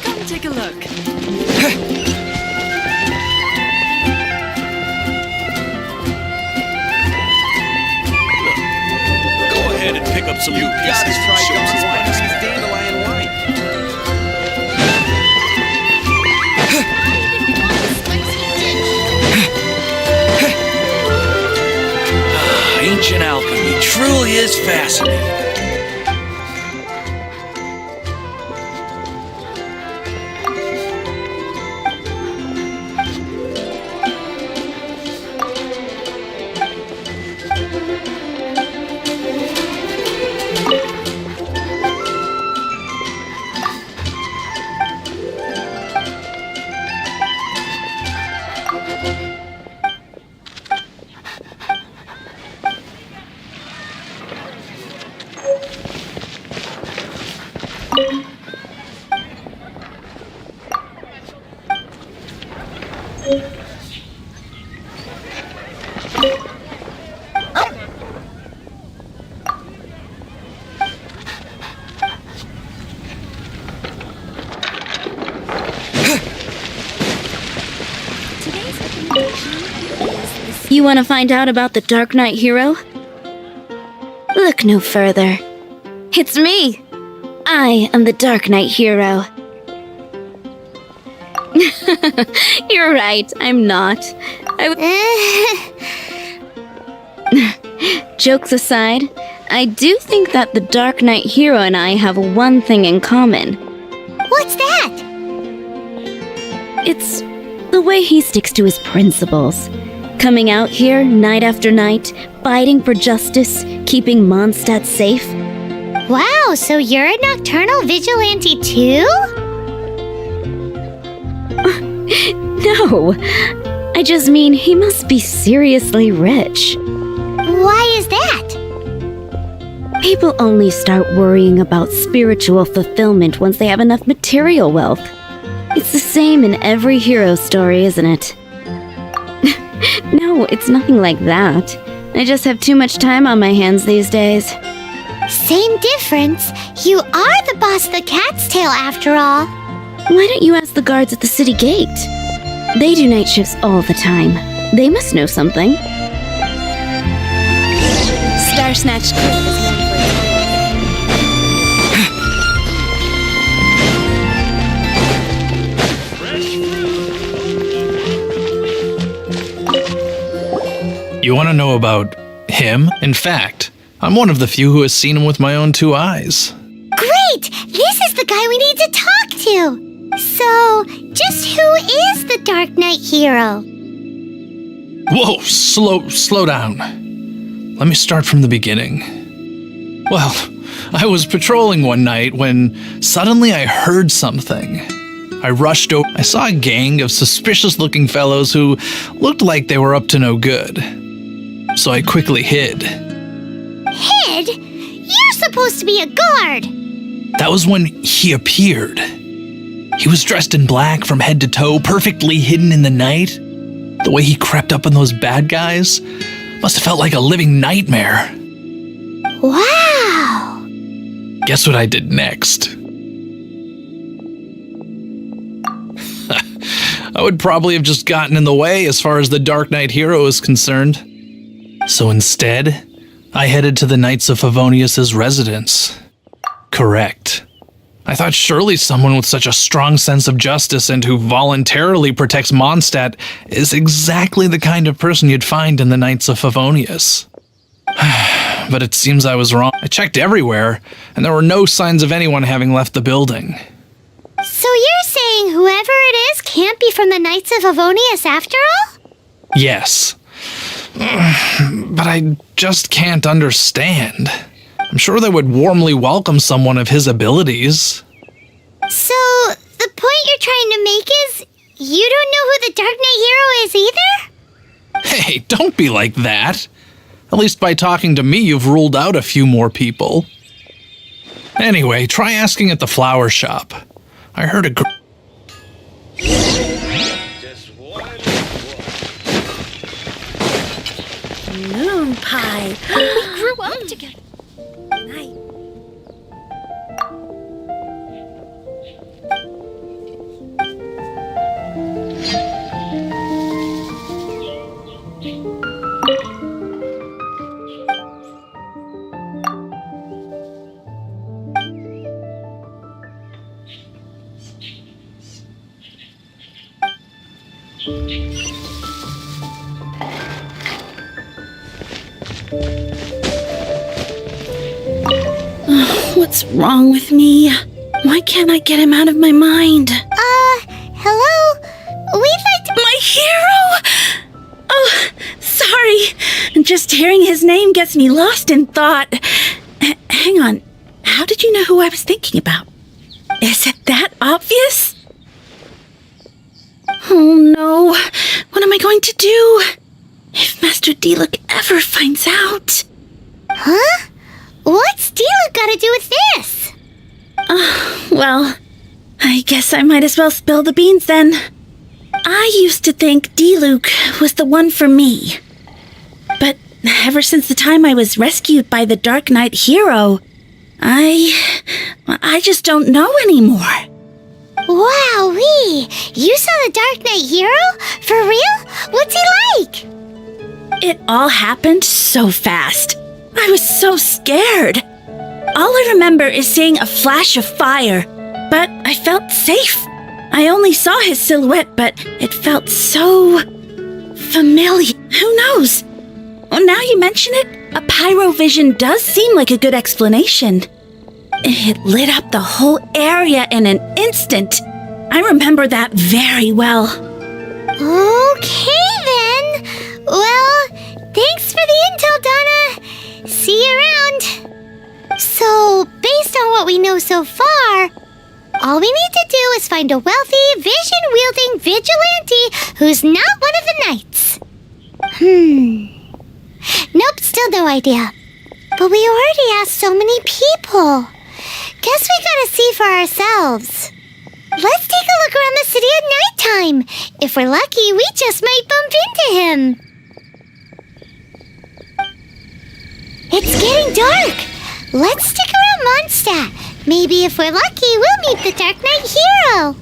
Come take a look. Go ahead and pick up some new pieces from Show's Winery's Dandelion Wine. Ancient alchemy truly is fascinating. You want to find out about the Dark Knight hero? Look no further. It's me! I am the Dark Knight hero. You're right, I'm not. Jokes aside, I do think that the Dark Knight hero and I have one thing in common. What's that? It's the way he sticks to his principles. Coming out here night after night, fighting for justice, keeping Mondstadt safe. Wow, so you're a nocturnal vigilante too? No, I just mean he must be seriously rich. Why is that? People only start worrying about spiritual fulfillment once they have enough material wealth. It's the same in every hero story, isn't it? No, it's nothing like that. I just have too much time on my hands these days. Same difference. You are the boss of the Cat's Tail after all. Why don't you ask the guards at the city gate? They do night shifts all the time. They must know something. Star Snatch Cave is known for You want to know about him? In fact, I'm one of the few who has seen him with my own 2 eyes. Great! This is the guy we need to talk to! So, just who is the Dark Knight hero? Whoa, slow down. Let me start from the beginning. Well, I was patrolling one night when suddenly I heard something. I rushed over. I saw a gang of suspicious-looking fellows who looked like they were up to no good. So I quickly hid. Hid? You're supposed to be a guard! That was when he appeared. He was dressed in black from head to toe, perfectly hidden in the night. The way he crept up on those bad guys must have felt like a living nightmare. Wow! Guess what I did next? I would probably have just gotten in the way as far as the Dark Knight hero is concerned. So instead, I headed to the Knights of Favonius' residence. Correct. I thought surely someone with such a strong sense of justice and who voluntarily protects Mondstadt is exactly the kind of person you'd find in the Knights of Favonius. But it seems I was wrong. I checked everywhere, and there were no signs of anyone having left the building. So you're saying whoever it is can't be from the Knights of Favonius after all? Yes. But I just can't understand. I'm sure they would warmly welcome someone of his abilities. So, the point you're trying to make is you don't know who the Dark Knight hero is either? Hey, don't be like that. At least by talking to me, you've ruled out a few more people. Anyway, try asking at the flower shop. I heard a Moon pie. We grew up together. Night. What's wrong with me? Why can't I get him out of my mind? Hello? We'd like to— My hero? Oh, sorry. Just hearing his name gets me lost in thought. Hang on. How did you know who I was thinking about? Is it that obvious? Oh no. What am I going to do? If Master Diluc ever finds out. Huh? What's Diluc got to do with this? Well, I guess I might as well spill the beans then. I used to think Diluc was the one for me. But ever since the time I was rescued by the Dark Knight hero, I just don't know anymore. Wowee! You saw the Dark Knight hero? For real? What's he like? It all happened so fast. I was so scared. All I remember is seeing a flash of fire, but I felt safe. I only saw his silhouette, but it felt so familiar. Who knows? Well, now you mention it, a pyrovision does seem like a good explanation. It lit up the whole area in an instant. I remember that very well. Okay then. Well, thanks for the intel, Donna. See you around. So, based on what we know so far, all we need to do is find a wealthy, vision-wielding vigilante who's not one of the knights. Nope, still no idea. But we already asked so many people. Guess we gotta see for ourselves. Let's take a look around the city at nighttime. If we're lucky, we just might bump into him. It's getting dark. Let's stick around Mondstadt. Maybe if we're lucky, we'll meet the Dark Knight hero.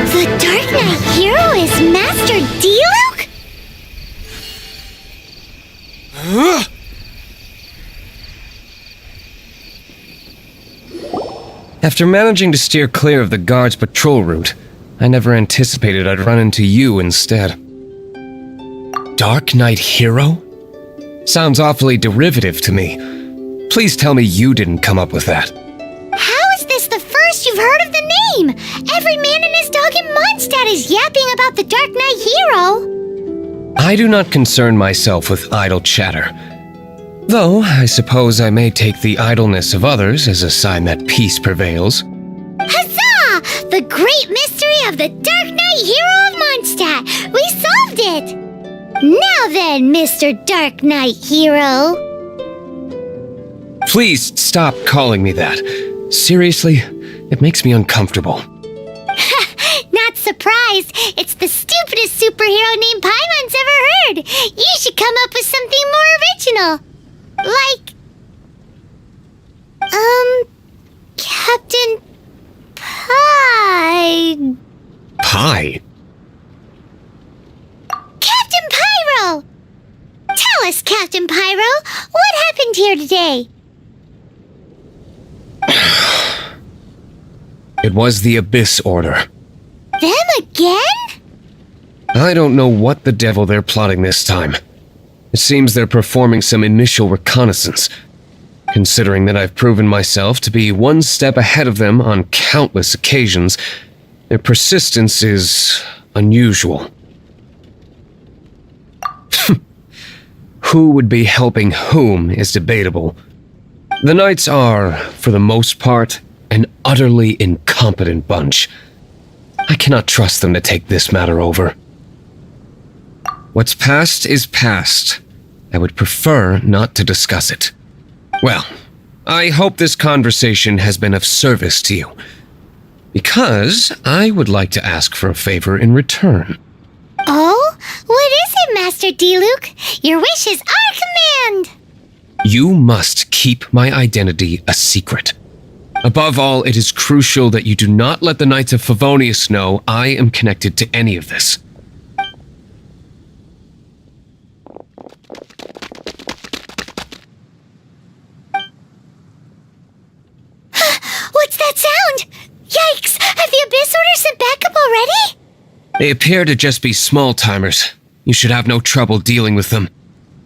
The Dark Knight hero is Master Diluc? After managing to steer clear of the guard's patrol route, I never anticipated I'd run into you instead. Dark Knight Hero? Sounds awfully derivative to me. Please tell me you didn't come up with that. How is this the first you've heard of the name? Every man and his dog in Mondstadt is yapping about the Dark Knight hero. I do not concern myself with idle chatter. Though, I suppose I may take the idleness of others as a sign that peace prevails. Huzzah! The great mystery of the Dark Knight hero of Mondstadt! We solved it! Now then, Mr. Dark Knight hero. Please stop calling me that. Seriously, it makes me uncomfortable. Not surprised. It's the stupidest superhero name Paimon's ever heard. You should come up with something more original. Like, Captain Pie. Pie? Captain Pyro! Tell us, Captain Pyro, what happened here today? It was the Abyss Order. Them again? I don't know what the devil they're plotting this time. It seems they're performing some initial reconnaissance. Considering that I've proven myself to be one step ahead of them on countless occasions, their persistence is unusual. Who would be helping whom is debatable. The Knights are, for the most part, an utterly incompetent bunch. I cannot trust them to take this matter over. What's past is past. I would prefer not to discuss it. Well, I hope this conversation has been of service to you, because I would like to ask for a favor in return. Oh? What is it, Master Diluc? Your wish is our command! You must keep my identity a secret. Above all, it is crucial that you do not let the Knights of Favonius know I am connected to any of this. What's that sound? Yikes! Have the Abyss Order sent backup already? They appear to just be small-timers. You should have no trouble dealing with them.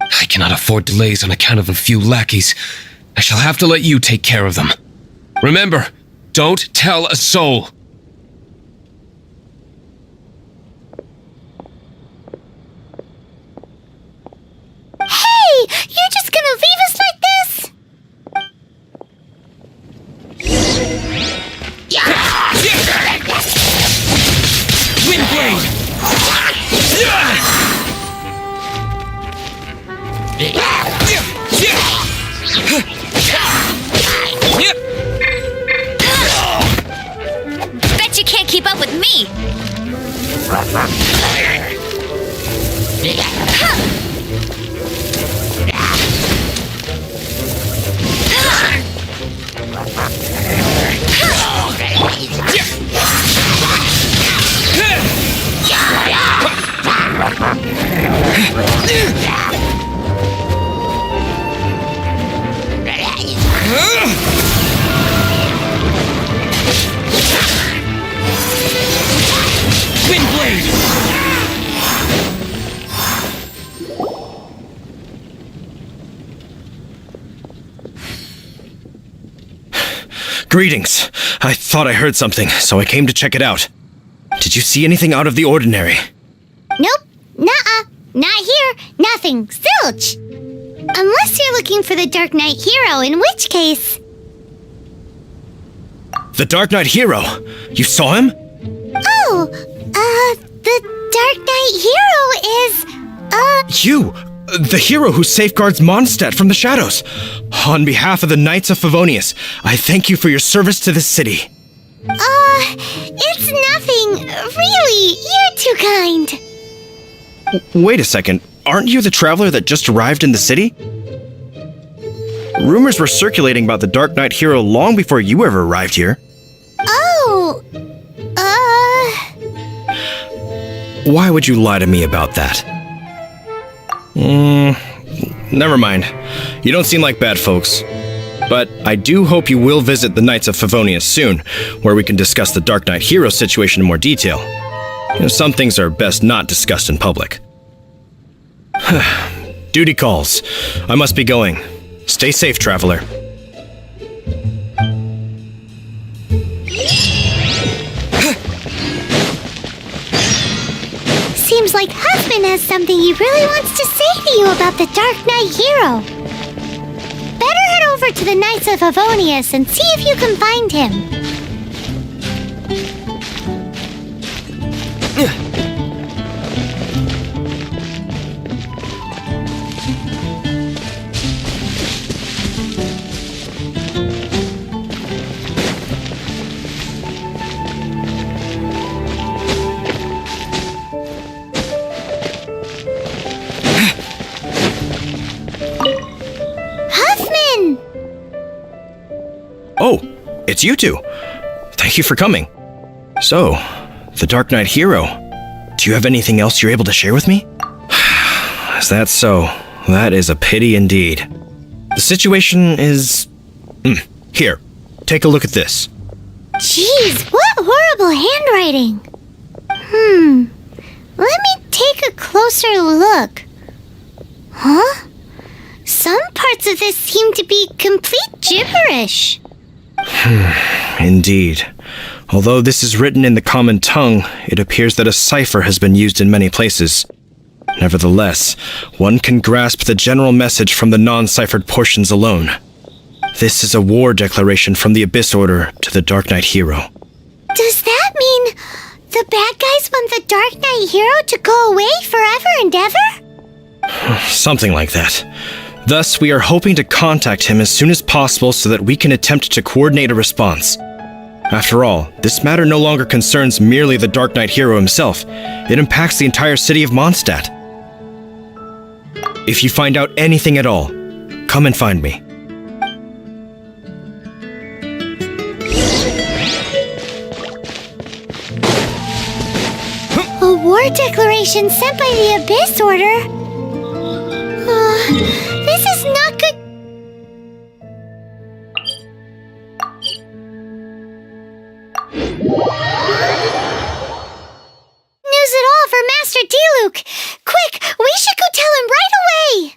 I cannot afford delays on account of a few lackeys. I shall have to let you take care of them. Remember, don't tell a soul. Hey! You're just gonna leave us like this? Windblade! Bet you can't keep up with me. Greetings. I thought I heard something, so I came to check it out. Did you see anything out of the ordinary? Nope. Nuh-uh. Not here. Nothing. Zilch. Unless you're looking for the Dark Knight hero, in which case... The Dark Knight hero? You saw him? Oh, the Dark Knight hero is, You! The hero who safeguards Mondstadt from the shadows. On behalf of the Knights of Favonius, I thank you for your service to this city. It's nothing. Really, you're too kind. Wait a second. Aren't you the traveler that just arrived in the city? Rumors were circulating about the Dark Knight hero long before you ever arrived here. Oh, Why would you lie to me about that? Never mind. You don't seem like bad folks. But I do hope you will visit the Knights of Favonius soon, where we can discuss the Dark Knight hero situation in more detail. Some things are best not discussed in public. Duty calls. I must be going. Stay safe, traveler. seems like Huffman has something he really wants to say to you about the Dark Knight hero. Better head over to the Knights of Favonius and see if you can find him. Huffman! Oh, it's you two. Thank you for coming. So, the Dark Knight hero. Do you have anything else you're able to share with me? Is that so? That is a pity indeed. The situation is... Here, take a look at this. Jeez, what horrible handwriting. Let me take a closer look. Huh? Some parts of this seem to be complete gibberish. Indeed. Although this is written in the common tongue, it appears that a cipher has been used in many places. Nevertheless, one can grasp the general message from the non-ciphered portions alone. This is a war declaration from the Abyss Order to the Dark Knight hero. Does that mean the bad guys want the Dark Knight hero to go away forever and ever? Something like that. Thus, we are hoping to contact him as soon as possible so that we can attempt to coordinate a response. After all, this matter no longer concerns merely the Dark Knight hero himself. It impacts the entire city of Mondstadt. If you find out anything at all, come and find me. A war declaration sent by the Abyss Order? This is not good. News at all for Master Diluc. Quick, we should go tell him right away.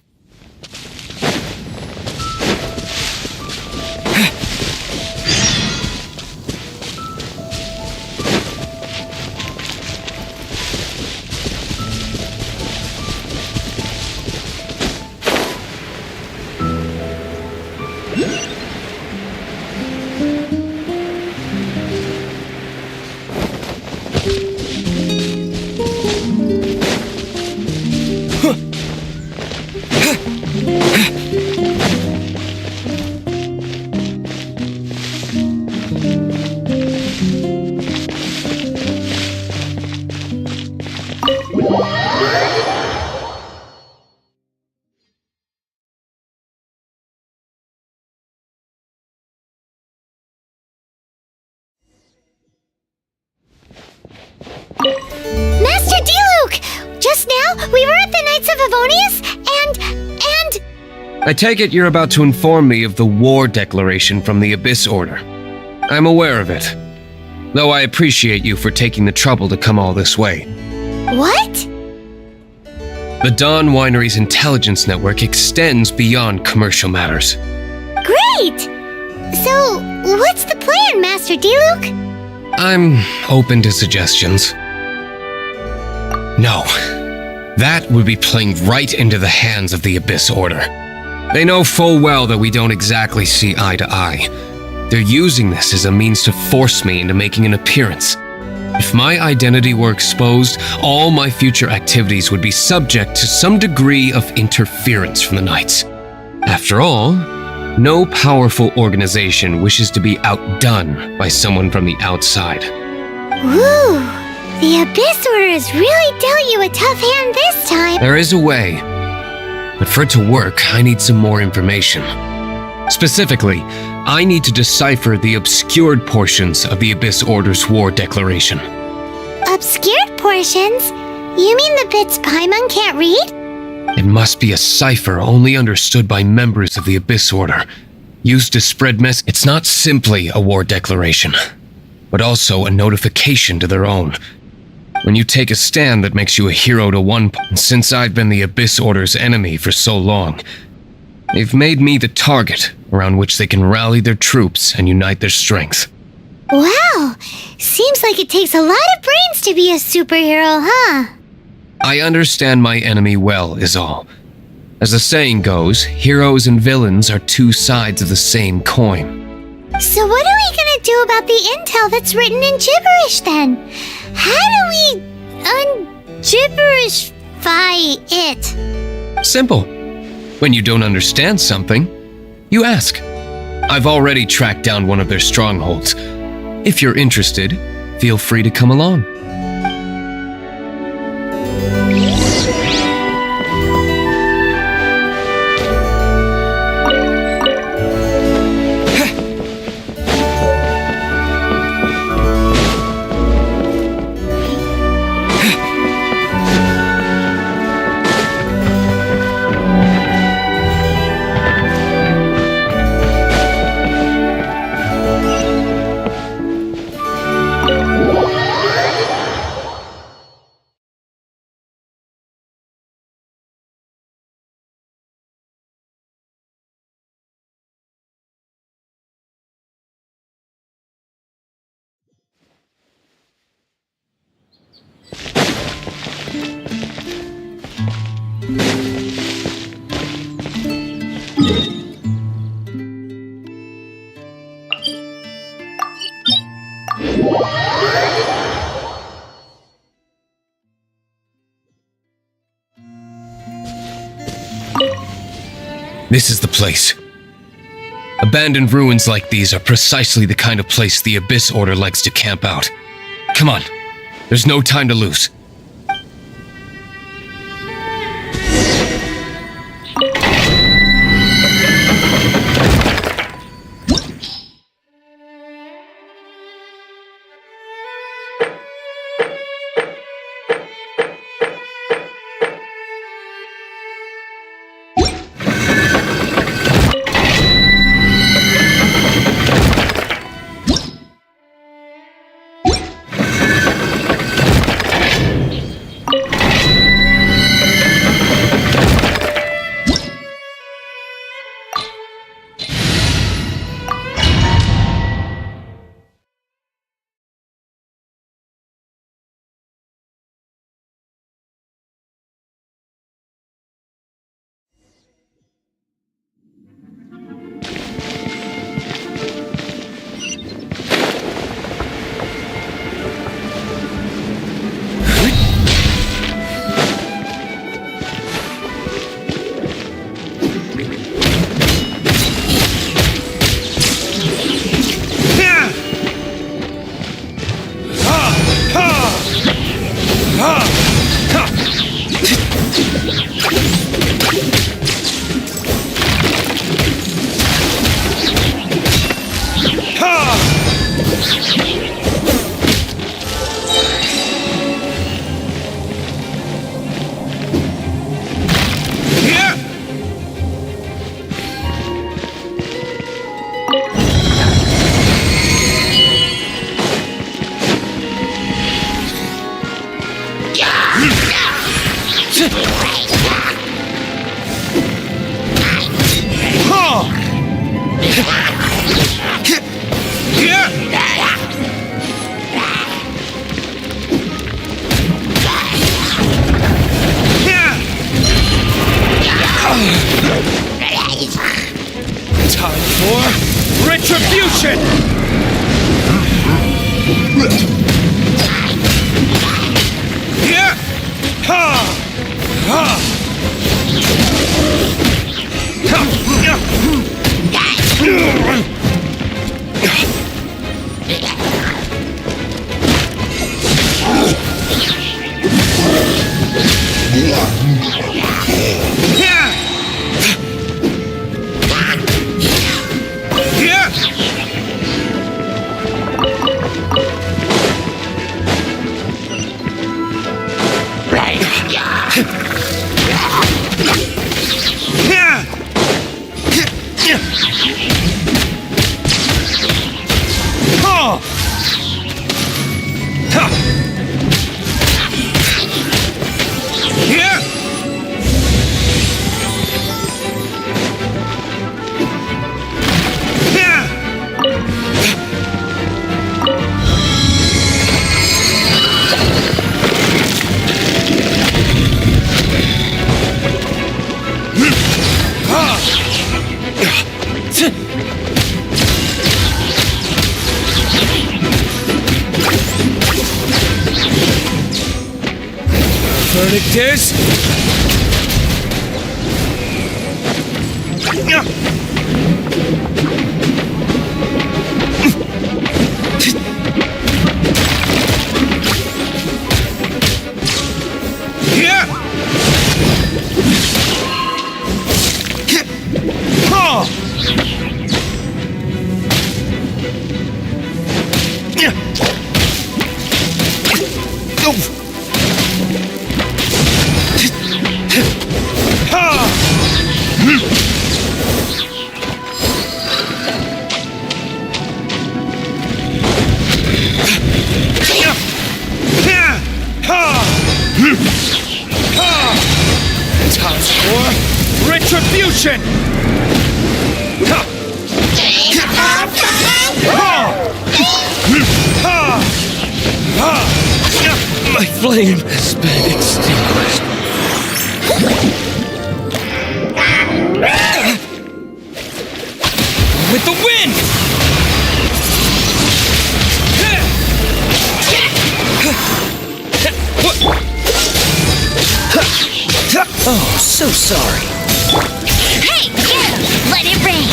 Master Diluc! Just now, we were at the Knights of Favonius, and... I take it you're about to inform me of the war declaration from the Abyss Order. I'm aware of it, though I appreciate you for taking the trouble to come all this way. What? The Dawn Winery's intelligence network extends beyond commercial matters. Great! So, what's the plan, Master Diluc? I'm open to suggestions. No. That would be playing right into the hands of the Abyss Order. They know full well that we don't exactly see eye to eye. They're using this as a means to force me into making an appearance. If my identity were exposed, all my future activities would be subject to some degree of interference from the Knights. After all, no powerful organization wishes to be outdone by someone from the outside. Ooh, the Abyss Order has really dealt you a tough hand this time. There is a way, but for it to work, I need some more information. Specifically, I need to decipher the obscured portions of the Abyss Order's war declaration. Obscured portions? You mean the bits Paimon can't read? It must be a cipher only understood by members of the Abyss Order. Used to spread It's not simply a war declaration, but also a notification to their own. When you take a stand that makes you a hero to one... Since I've been the Abyss Order's enemy for so long, they've made me the target around which they can rally their troops and unite their strength. Wow, seems like it takes a lot of brains to be a superhero, huh? I understand my enemy well, is all. As the saying goes, heroes and villains are two sides of the same coin. So what are we gonna do about the intel that's written in gibberish then? How do we un-gibberishify it? Simple. When you don't understand something, you ask. I've already tracked down one of their strongholds. If you're interested, feel free to come along. This is the place. Abandoned ruins like these are precisely the kind of place the Abyss Order likes to camp out. Come on, there's no time to lose. Retribution! Yeah! Ha! Ha! Verdict is... Time for retribution! My flame has been extinguished. With the wind! Oh, so sorry. Hey, get him! Let it rain!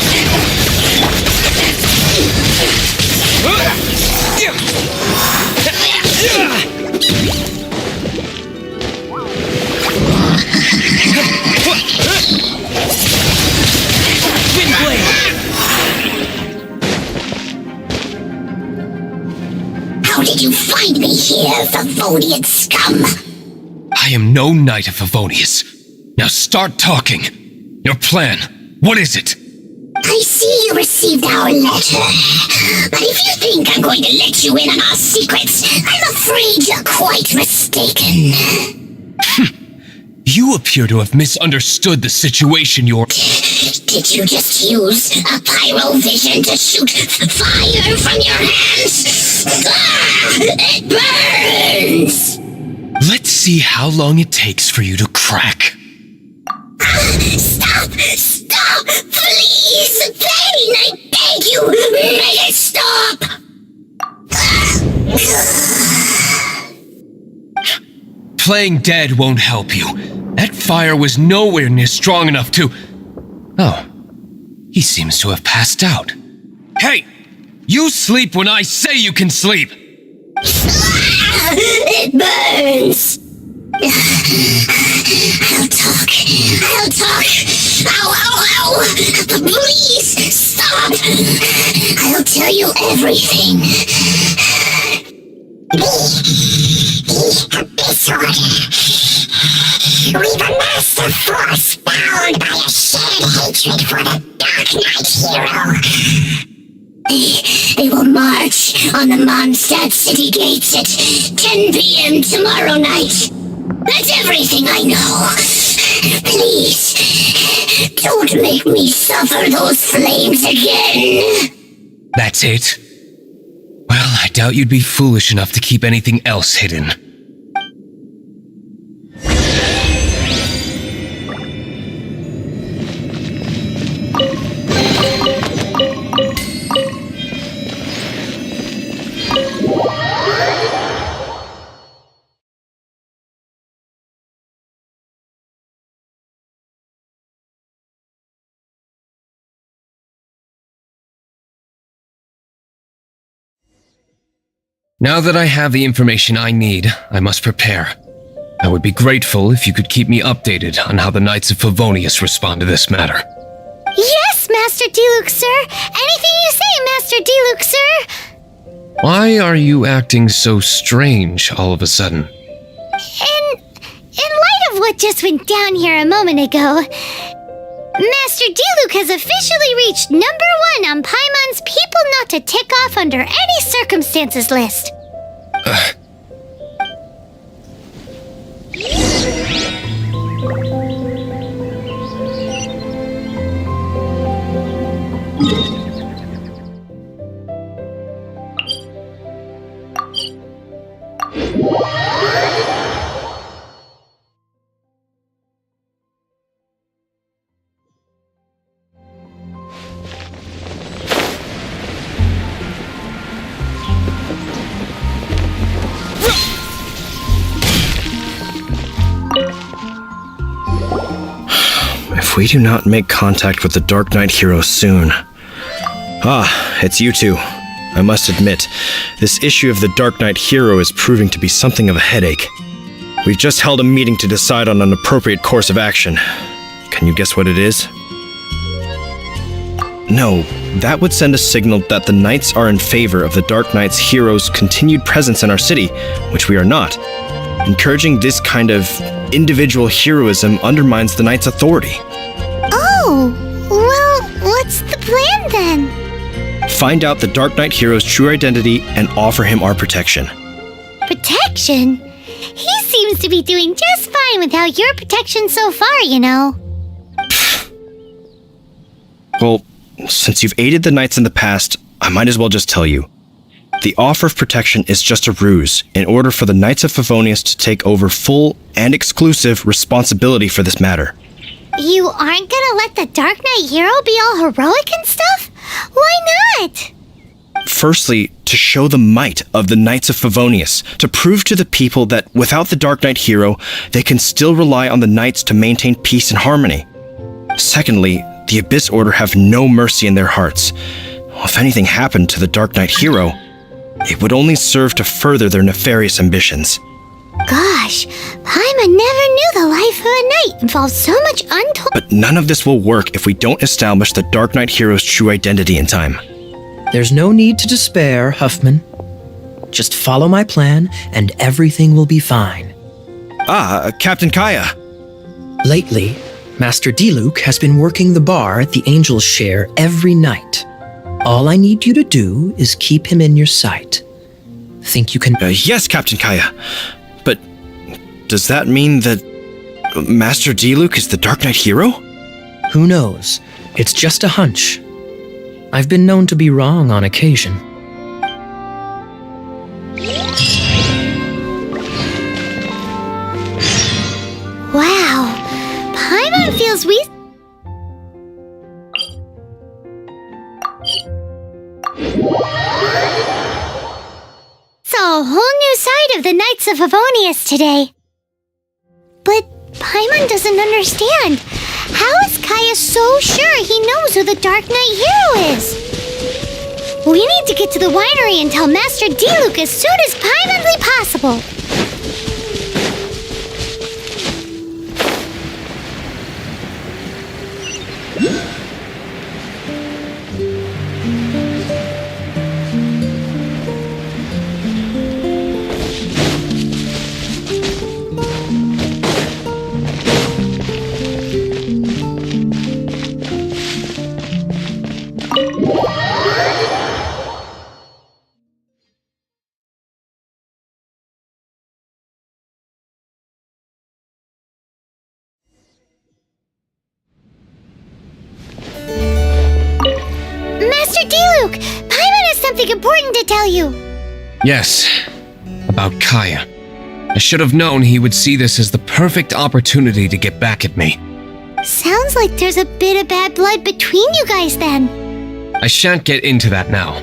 How did you find me here, Favonian scum? I am no knight of Favonius. Now start talking. Your plan. What is it? I see you received our letter. But if you think I'm going to let you in on our secrets, I'm afraid you're quite mistaken. You appear to have misunderstood the situation you're... Did you just use a pyro vision to shoot fire from your hands? It burns! Let's see how long it takes for you to crack. Stop! Stop! Please! Pain! I beg you! Make it stop! Playing dead won't help you. That fire was nowhere near strong enough to... Oh. He seems to have passed out. Hey! You sleep when I say you can sleep! It burns! I'll talk. I'll talk. Ow, ow, ow! Please, stop! I'll tell you everything. Disorder. We've amassed a force bound by a shared hatred for the Dark Knight hero. They will march on the Mondstadt city gates at 10 p.m. tomorrow night. That's everything I know. Please, don't make me suffer those flames again. That's it? Well, I doubt you'd be foolish enough to keep anything else hidden. Now that I have the information I need, I must prepare. I would be grateful if you could keep me updated on how the Knights of Favonius respond to this matter. Yes, Master Diluc, sir! Anything you say, Master Diluc, sir! Why are you acting so strange all of a sudden? In light of what just went down here a moment ago, Master Diluc has officially reached #1 on Paimon's people not to tick off under any circumstances list. If we do not make contact with the Dark Knight hero soon... Ah, it's you two. I must admit, this issue of the Dark Knight hero is proving to be something of a headache. We've just held a meeting to decide on an appropriate course of action. Can you guess what it is? No, that would send a signal that the Knights are in favor of the Dark Knight's hero's continued presence in our city, which we are not. Encouraging this kind of individual heroism undermines the Knight's authority. Oh, well, what's the plan then? Find out the Dark Knight hero's true identity and offer him our protection. Protection? He seems to be doing just fine without your protection so far, you know. Well, since you've aided the Knights in the past, I might as well just tell you. The offer of protection is just a ruse in order for the Knights of Favonius to take over full and exclusive responsibility for this matter. You aren't gonna let the Dark Knight hero be all heroic and stuff? Why not? Firstly, to show the might of the Knights of Favonius, to prove to the people that without the Dark Knight hero, they can still rely on the Knights to maintain peace and harmony. Secondly, the Abyss Order have no mercy in their hearts. If anything happened to the Dark Knight hero, it would only serve to further their nefarious ambitions. Gosh, Paimon never knew the life of a knight involved so much untold... But none of this will work if we don't establish the Dark Knight hero's true identity in time. There's no need to despair, Huffman. Just follow my plan, and everything will be fine. Ah, Captain Kaya. Lately, Master Diluc has been working the bar at the Angel's Share every night. All I need you to do is keep him in your sight. Think you can... Yes, Captain Kaya. But does that mean that Master Diluc is the Dark Knight hero? Who knows? It's just a hunch. I've been known to be wrong on occasion. Wow, Paimon feels Saw a whole new side of the Knights of Favonius today. But Paimon doesn't understand. How is Kaya so sure he knows who the Dark Knight hero is? We need to get to the winery and tell Master Diluc as soon as Paimonly possible. Master Diluc! Paimon has something important to tell you! Yes, about Kaya. I should have known he would see this as the perfect opportunity to get back at me. Sounds like there's a bit of bad blood between you guys then. I shan't get into that now.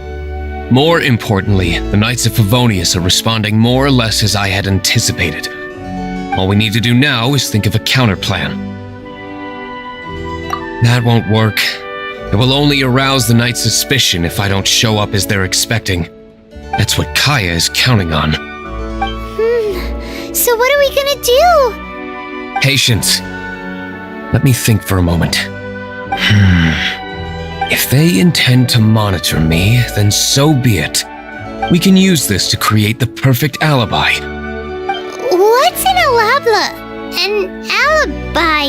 More importantly, the Knights of Favonius are responding more or less as I had anticipated. All we need to do now is think of a counterplan. That won't work. It will only arouse the Knight's suspicion if I don't show up as they're expecting. That's what Kaya is counting on. So what are we gonna do? Patience. Let me think for a moment. If they intend to monitor me, then so be it. We can use this to create the perfect alibi. What's an alabla? An alibi?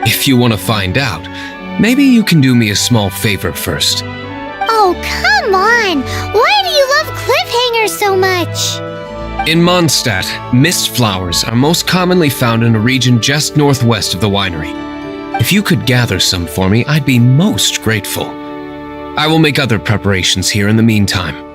If you want to find out, maybe you can do me a small favor first. Oh, come on! Why do you love cliffhangers so much? In Mondstadt, mist flowers are most commonly found in a region just northwest of the winery. If you could gather some for me, I'd be most grateful. I will make other preparations here in the meantime.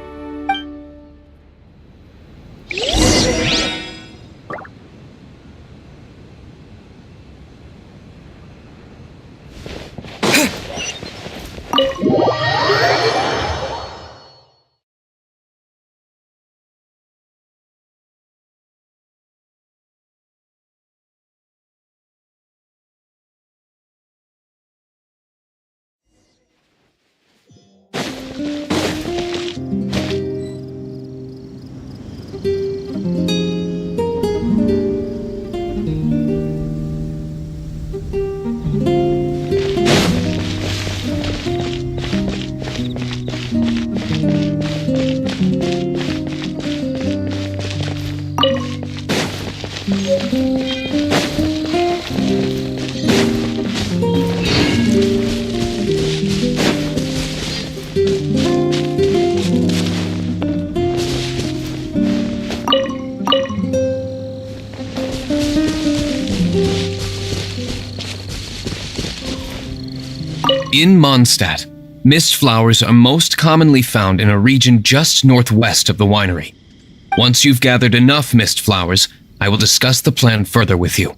In Mondstadt, mist flowers are most commonly found in a region just northwest of the winery. Once you've gathered enough mist flowers, I will discuss the plan further with you.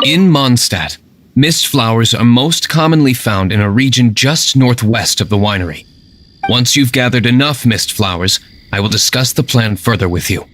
In Mondstadt, mist flowers are most commonly found in a region just northwest of the winery. Once you've gathered enough mist flowers, I will discuss the plan further with you.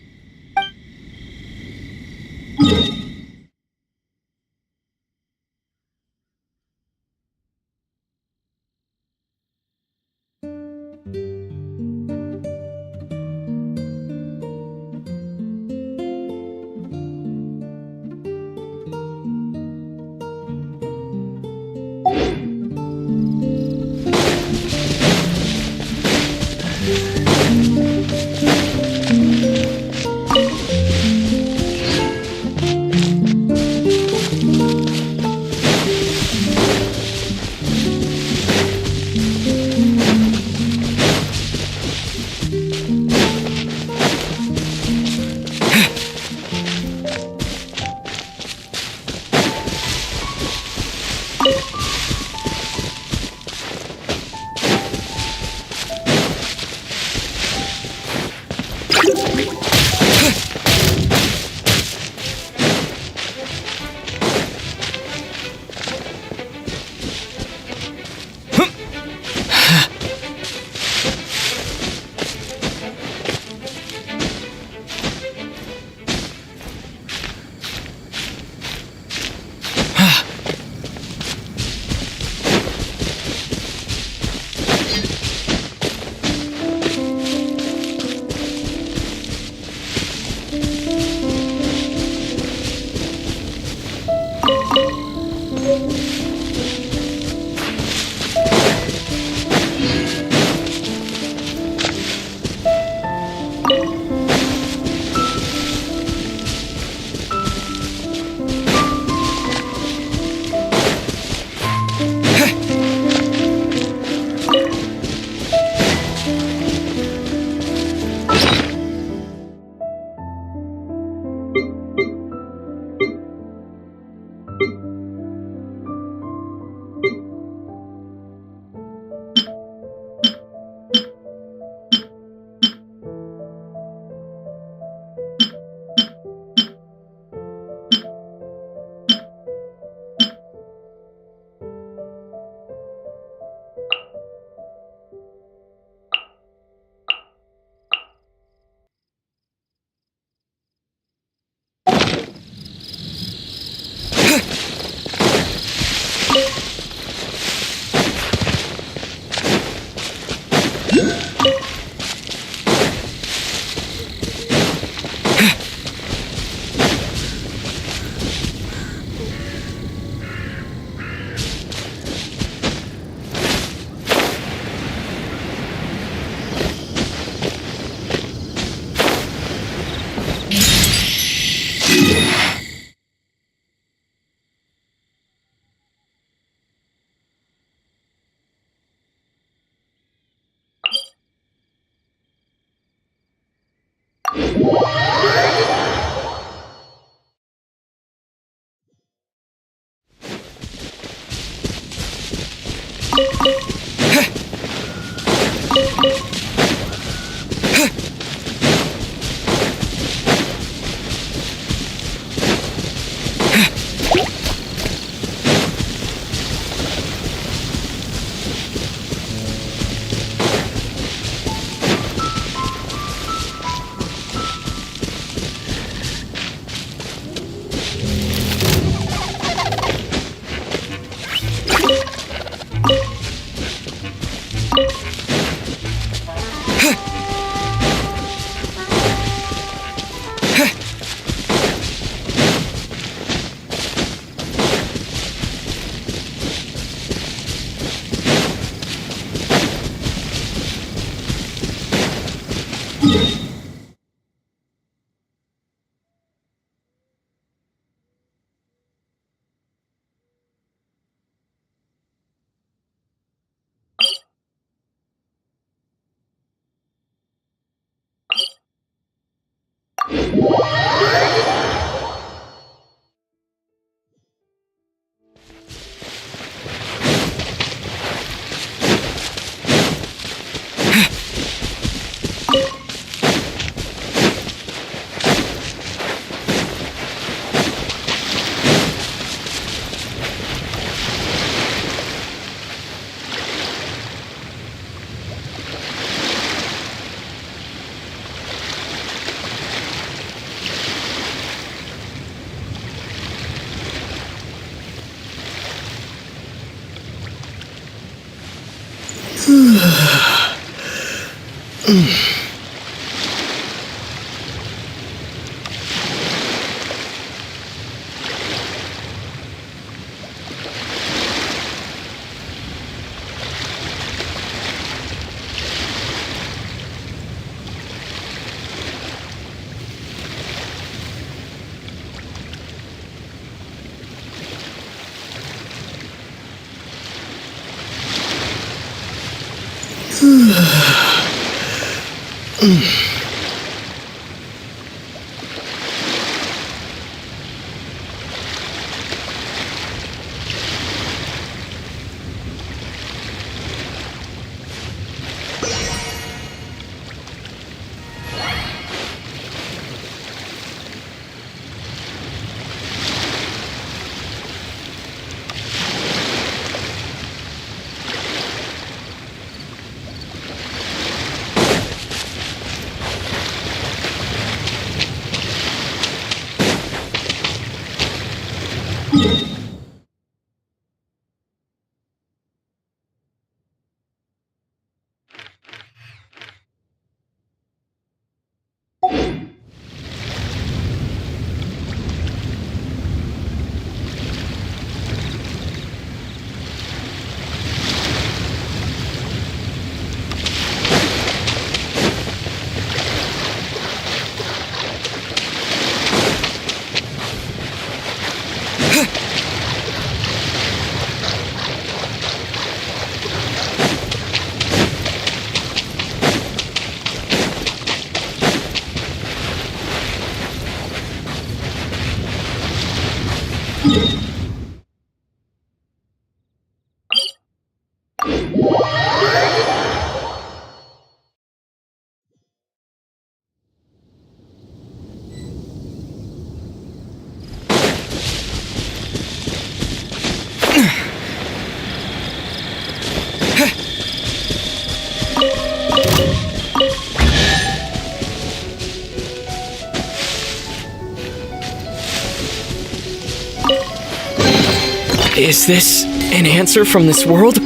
Is this an answer from this world?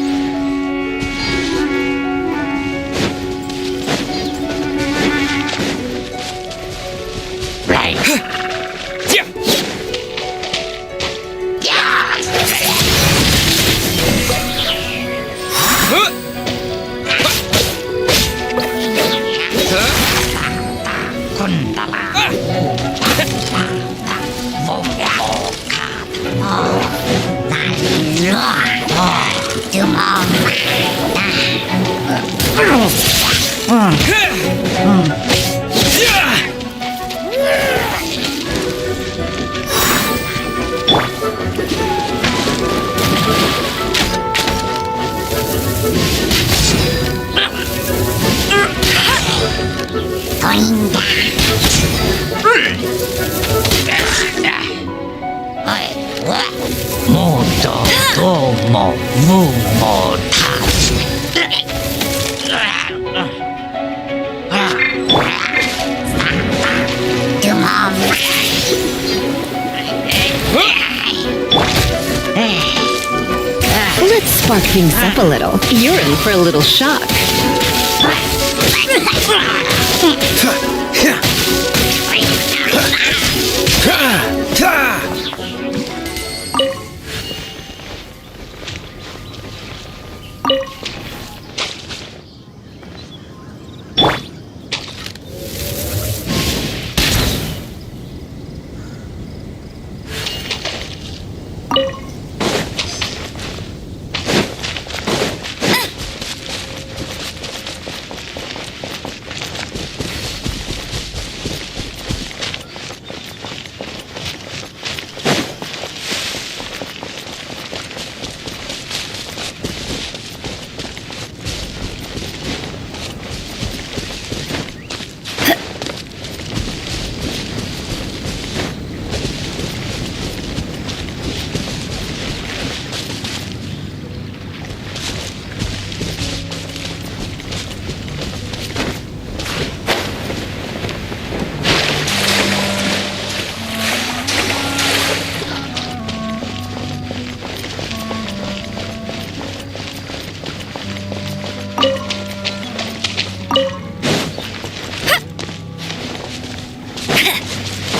Let's spark things up a little. You're in for a little shock.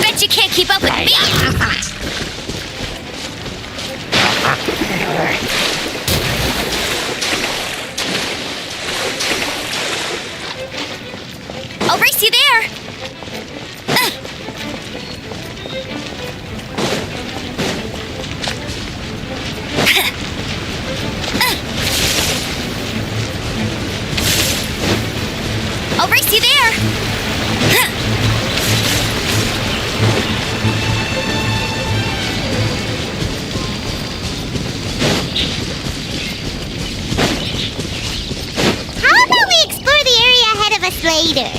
Bet you can't keep up with me! I'll race you there! I'll race you there! How about we explore the area ahead of us later?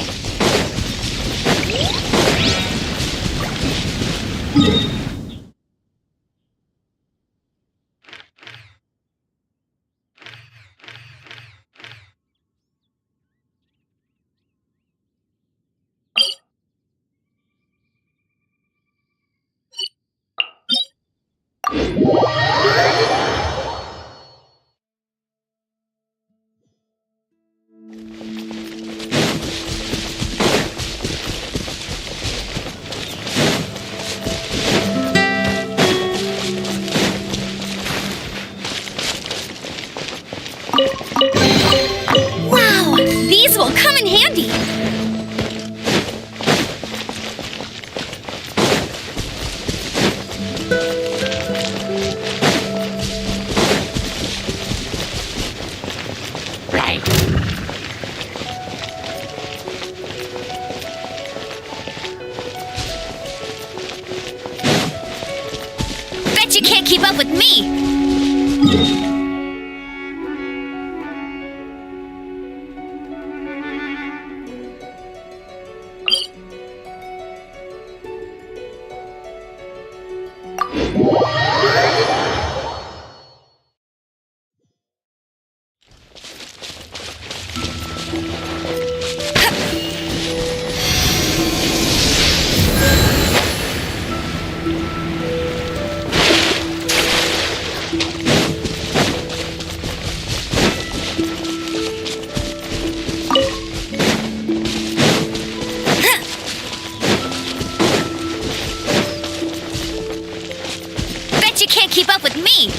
Wow! These will come in handy! Right. Bet you can't keep up with me! Bet you can't keep up with me!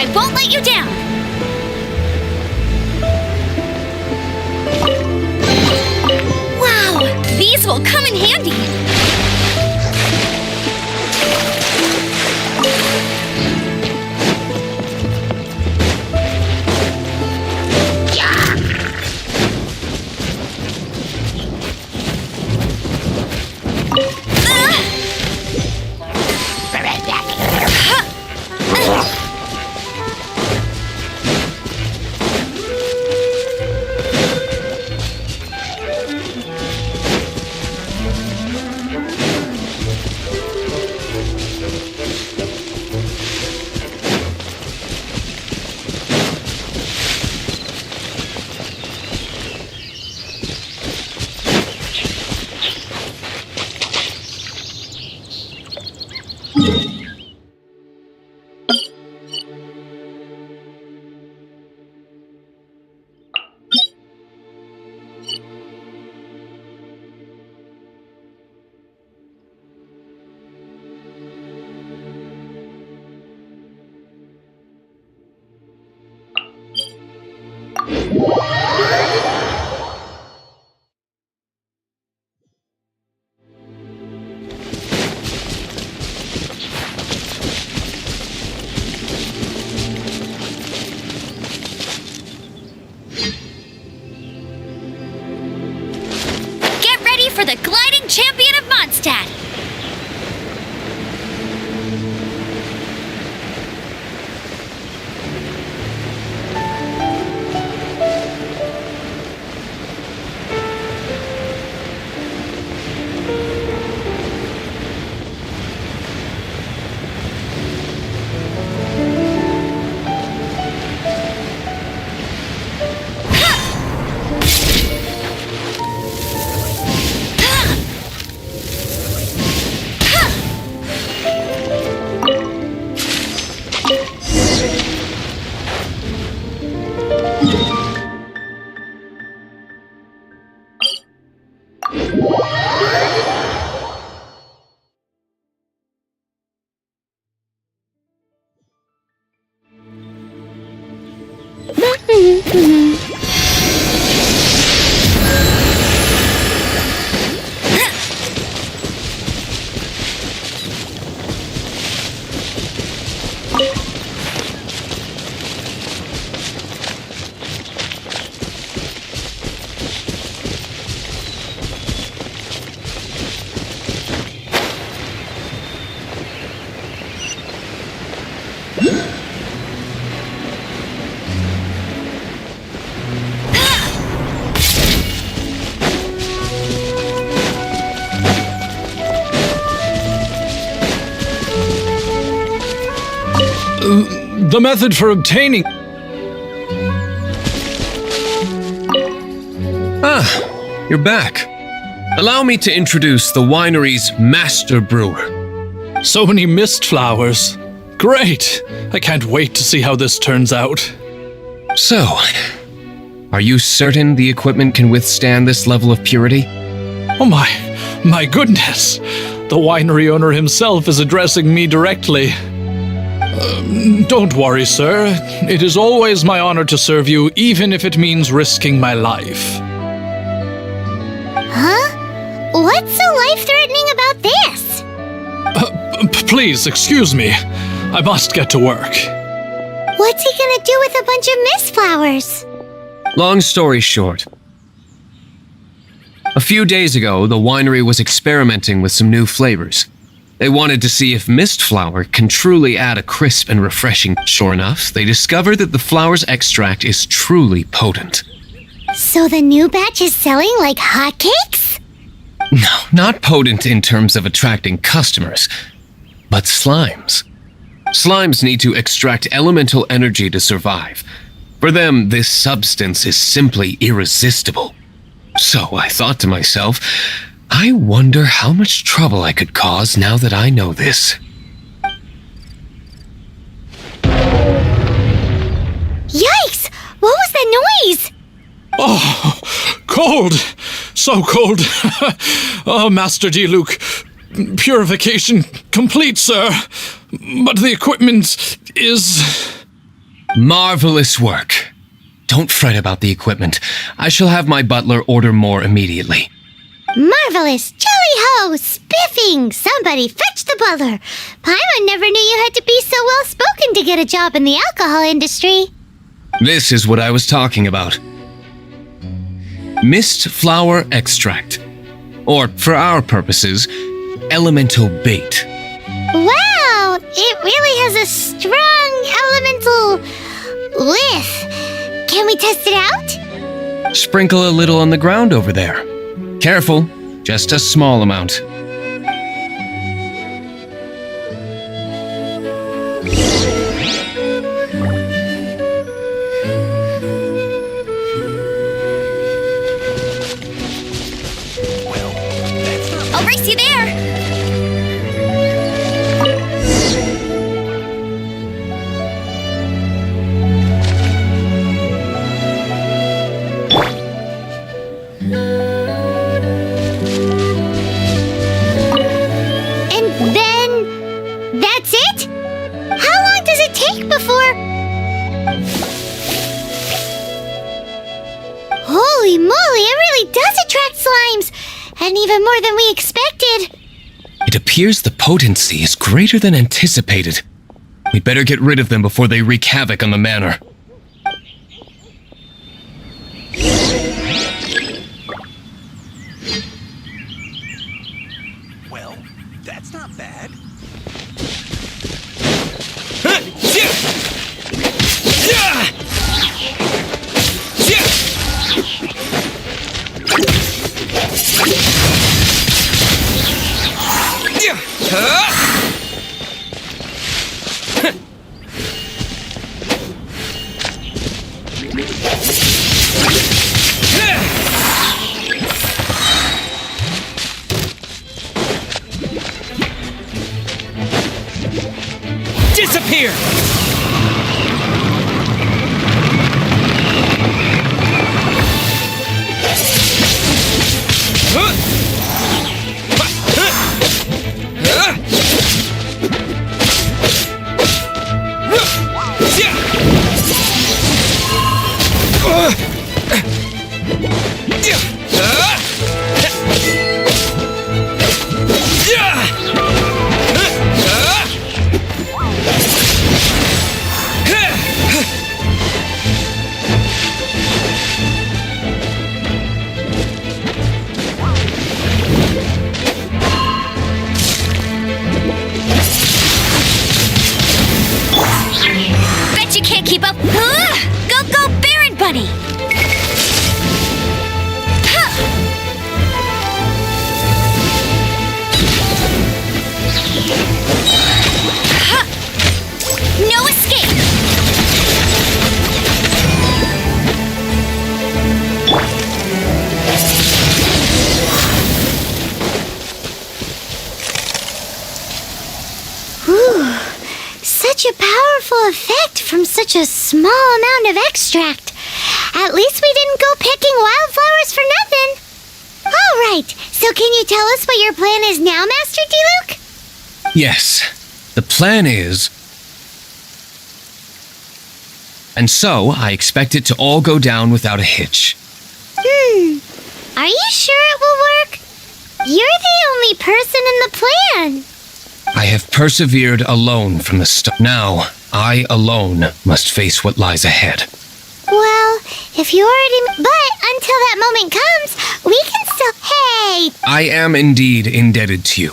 I won't let you down! Wow! These will come in handy! Get ready for the gliding champion of Mondstadt! The method for obtaining... Ah, you're back. Allow me to introduce the winery's master brewer. So many mist flowers. Great! I can't wait to see how this turns out. So, are you certain the equipment can withstand this level of purity? Oh my goodness! The winery owner himself is addressing me directly. Don't worry, sir. It is always my honor to serve you, even if it means risking my life. Huh? What's so life-threatening about this? Please, excuse me. I must get to work. What's he gonna do with a bunch of mist flowers? Long story short. A few days ago, the winery was experimenting with some new flavors. They wanted to see if mist flower can truly add a crisp and refreshing. Sure enough, they discovered that the flower's extract is truly potent. So the new batch is selling like hotcakes? No, not potent in terms of attracting customers, but slimes. Slimes need to extract elemental energy to survive. For them, this substance is simply irresistible. So I thought to myself, I wonder how much trouble I could cause now that I know this. Yikes! What was that noise? Oh, cold! So cold! Oh, Master D-Luke, purification complete, sir. But the equipment is... Marvelous work. Don't fret about the equipment. I shall have my butler order more immediately. Marvelous! Jolly-ho! Spiffing! Somebody fetch the butler! Paimon never knew you had to be so well-spoken to get a job in the alcohol industry. This is what I was talking about. Mist flower extract. Or, for our purposes, elemental bait. Wow! It really has a strong elemental whiff. Can we test it out? Sprinkle a little on the ground over there. Careful, just a small amount. I'll race you there! And then... that's it? How long does it take before... does attract slimes, and even more than we expected. It appears the potency is greater than anticipated. We'd better get rid of them before they wreak havoc on the manor. Well, that's not bad. Disappear! Bet you can't keep up. Go, go, Baron Buddy! No escape! Whew. Such a powerful effect from such a small amount of extract. At least we didn't go picking wildflowers for nothing. All right, so can you tell us what your plan is now, Master D-Luke? Yes, the plan is... And so, I expect it to all go down without a hitch. Are you sure it will work? You're the only person in the plan. I have persevered alone from the start. Now, I alone must face what lies ahead. Well, if you already... But until that moment comes, we can still... Hey! I am indeed indebted to you.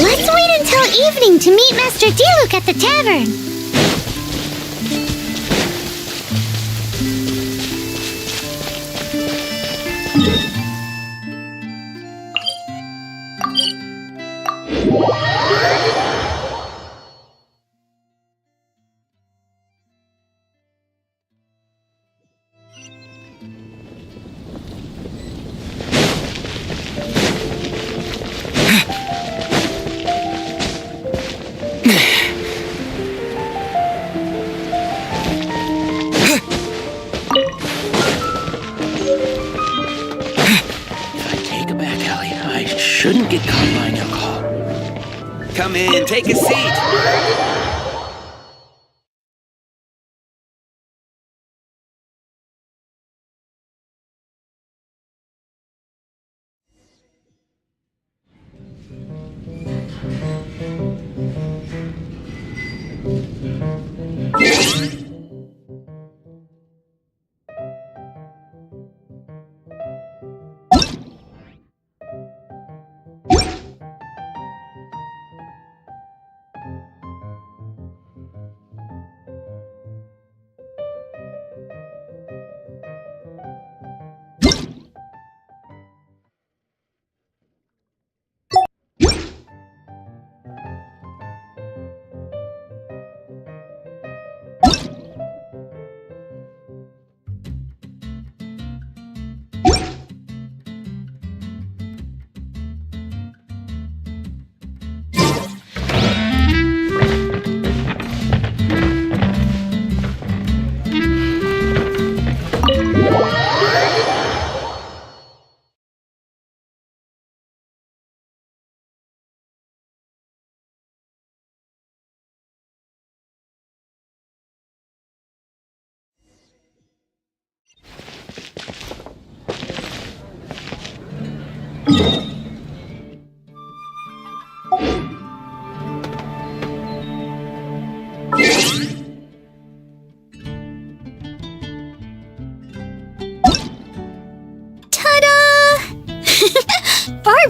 Let's wait until evening to meet Master D-Luke at the tavern. Shouldn't get caught behind alcohol. Come in, take a seat.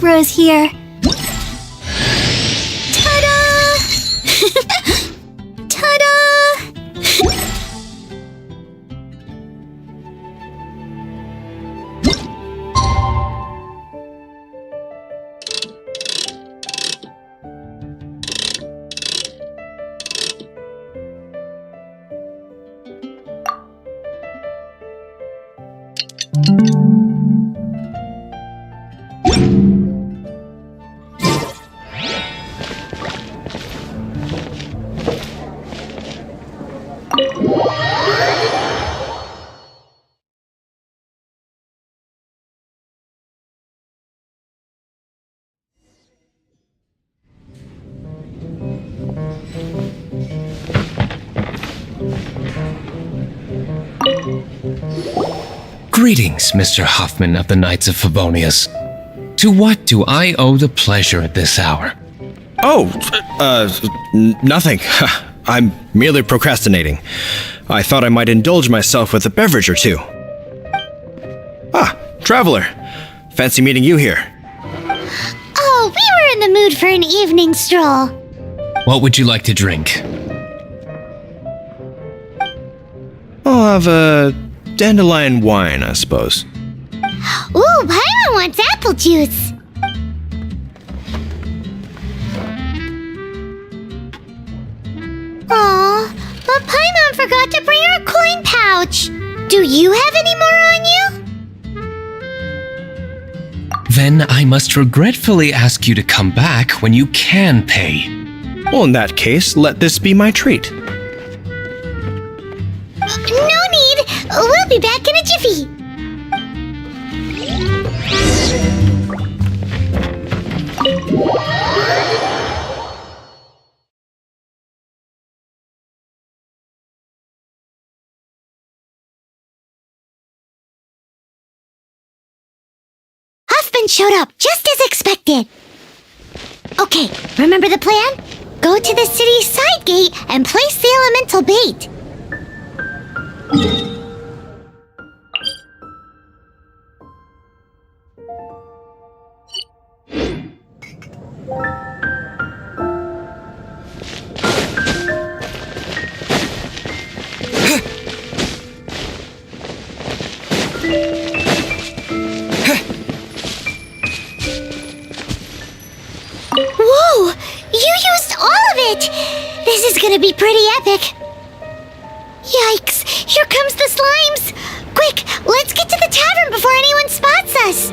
hero is here. Ta-da! Ta-da! Greetings, Mr. Hoffman of the Knights of Favonius. To what do I owe the pleasure at this hour? Oh, nothing. I'm merely procrastinating. I thought I might indulge myself with a beverage or two. Ah, traveler. Fancy meeting you here. Oh, we were in the mood for an evening stroll. What would you like to drink? I'll have a dandelion wine, I suppose. Ooh, Paimon wants apple juice. Aw, but Paimon forgot to bring her coin pouch. Do you have any more on you? Then I must regretfully ask you to come back when you can pay. Well, in that case, let this be my treat. No need. We'll be back in a jiffy. Huffman showed up just as expected. Okay, remember the plan? Go to the city side gate and place the elemental bait. Whoa! You used all of it! This is gonna be pretty epic. Yikes! Here comes the slimes! Quick, let's get to the tavern before anyone spots us!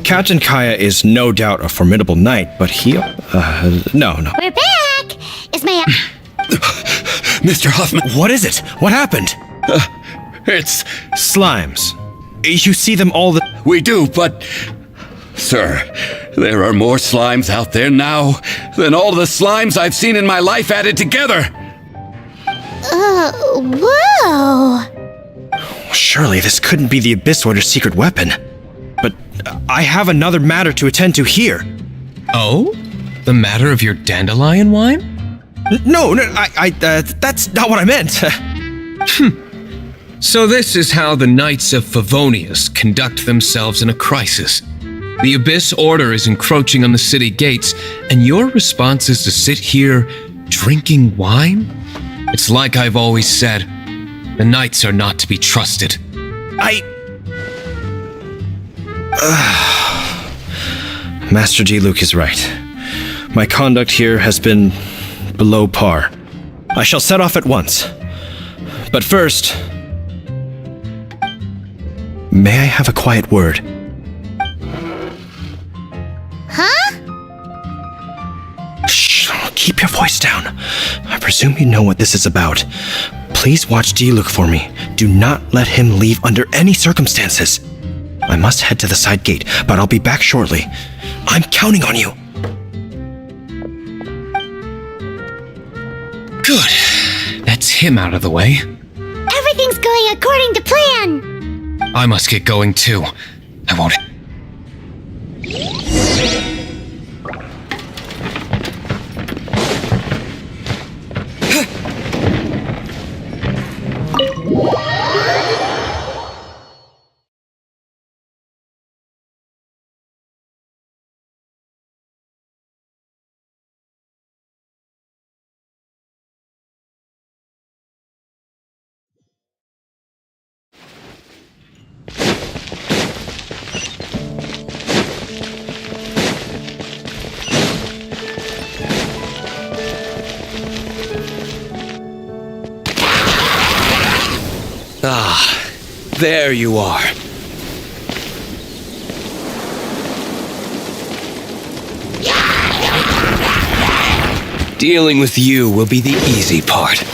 Captain Kaya is no doubt a formidable knight, but he... no. We're back! Is my... Mr. Hoffman! What is it? What happened? It's... Slimes. You see them all the... We do, but... Sir, there are more slimes out there now than all the slimes I've seen in my life added together! Whoa! Surely this couldn't be the Abyss Order's secret weapon. But I have another matter to attend to here. Oh? The matter of your dandelion wine? No, that's not what I meant. So this is how the Knights of Favonius conduct themselves in a crisis. The Abyss Order is encroaching on the city gates, and your response is to sit here drinking wine? It's like I've always said, the Knights are not to be trusted. Master D-Luke is right. My conduct here has been below par. I shall set off at once. But first, may I have a quiet word? Huh? Shh, keep your voice down. I presume you know what this is about. Please watch D-Luke for me. Do not let him leave under any circumstances. I must head to the side gate, but I'll be back shortly. I'm counting on you. Good. That's him out of the way. Everything's going according to plan. I must get going too. I won't. Ah, there you are. Dealing with you will be the easy part.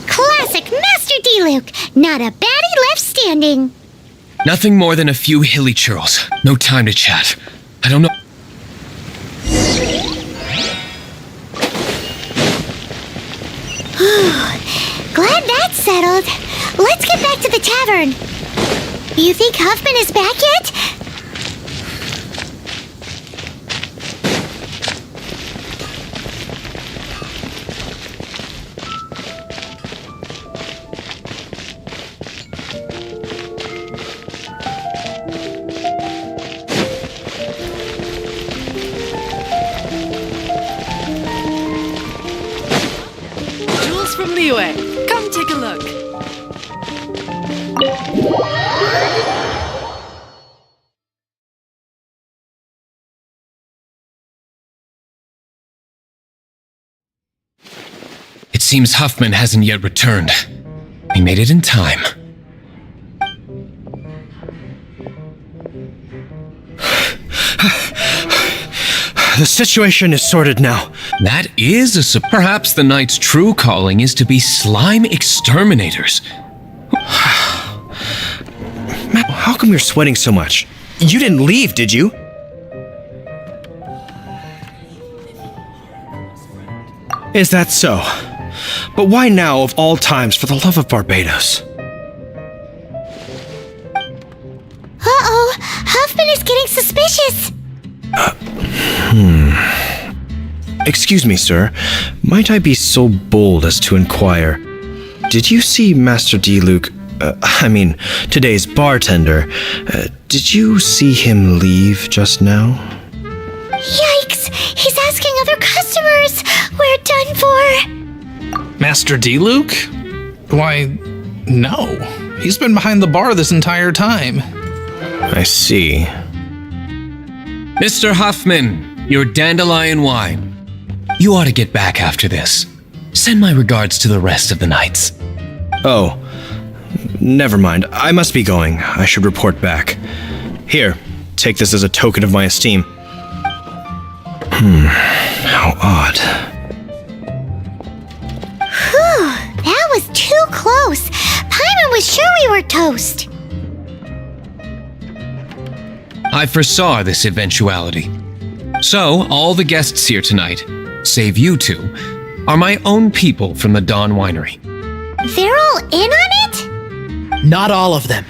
Classic Master D-Luke. Not a baddie left standing. Nothing more than a few hilly churls. No time to chat. I don't know. Glad that's settled. Let's get back to the tavern. You think Huffman is back yet? Jules from Liyue. Come take a look. It seems Huffman hasn't yet returned. We made it in time. The situation is sorted now. That is perhaps the knight's true calling is to be slime exterminators. Matt, how come you're sweating so much? You didn't leave, did you? Is that so? But why now of all times, for the love of Barbados? Uh-oh, Huffman is getting suspicious. Excuse me, sir. Might I be so bold as to inquire? Did you see Master D-Luke, today's bartender? Did you see him leave just now? Yikes! He's asking other customers! We're done for! Master D-Luke? Why, no. He's been behind the bar this entire time. I see. Mr. Huffman, your dandelion wine. You ought to get back after this. Send my regards to the rest of the knights. Oh, never mind. I must be going. I should report back. Here, take this as a token of my esteem. How odd. Whew, that was too close. Paimon was sure we were toast. I foresaw this eventuality. So, all the guests here tonight, save you two, are my own people from the Dawn Winery. They're all in on it? Not all of them.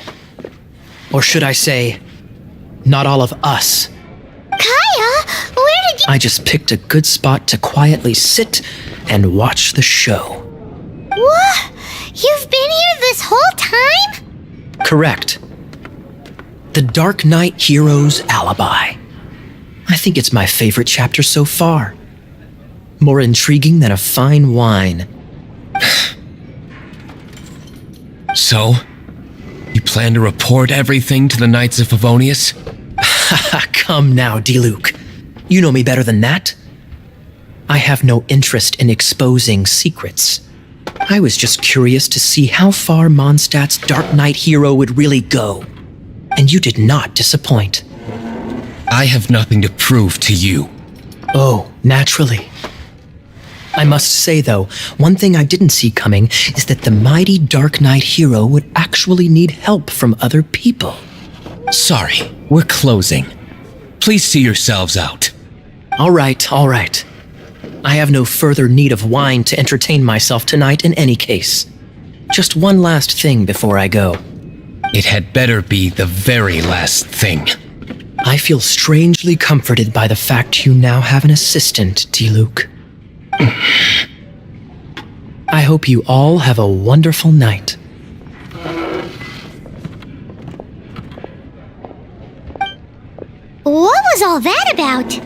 Or should I say, not all of us. Kaya, where did you— I just picked a good spot to quietly sit and watch the show. What? You've been here this whole time? Correct. The Dark Knight Hero's Alibi. I think it's my favorite chapter so far. More intriguing than a fine wine. So, you plan to report everything to the Knights of Favonius? Come now, D-Luke. You know me better than that. I have no interest in exposing secrets. I was just curious to see how far Mondstadt's Dark Knight hero would really go. And you did not disappoint. I have nothing to prove to you. Oh, naturally. I must say, though, one thing I didn't see coming is that the mighty Dark Knight hero would actually need help from other people. Sorry, we're closing. Please see yourselves out. All right. I have no further need of wine to entertain myself tonight in any case. Just one last thing before I go. It had better be the very last thing. I feel strangely comforted by the fact you now have an assistant, D-Luke. I hope you all have a wonderful night. What was all that about?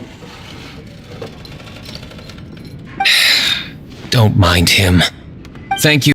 Don't mind him. Thank you.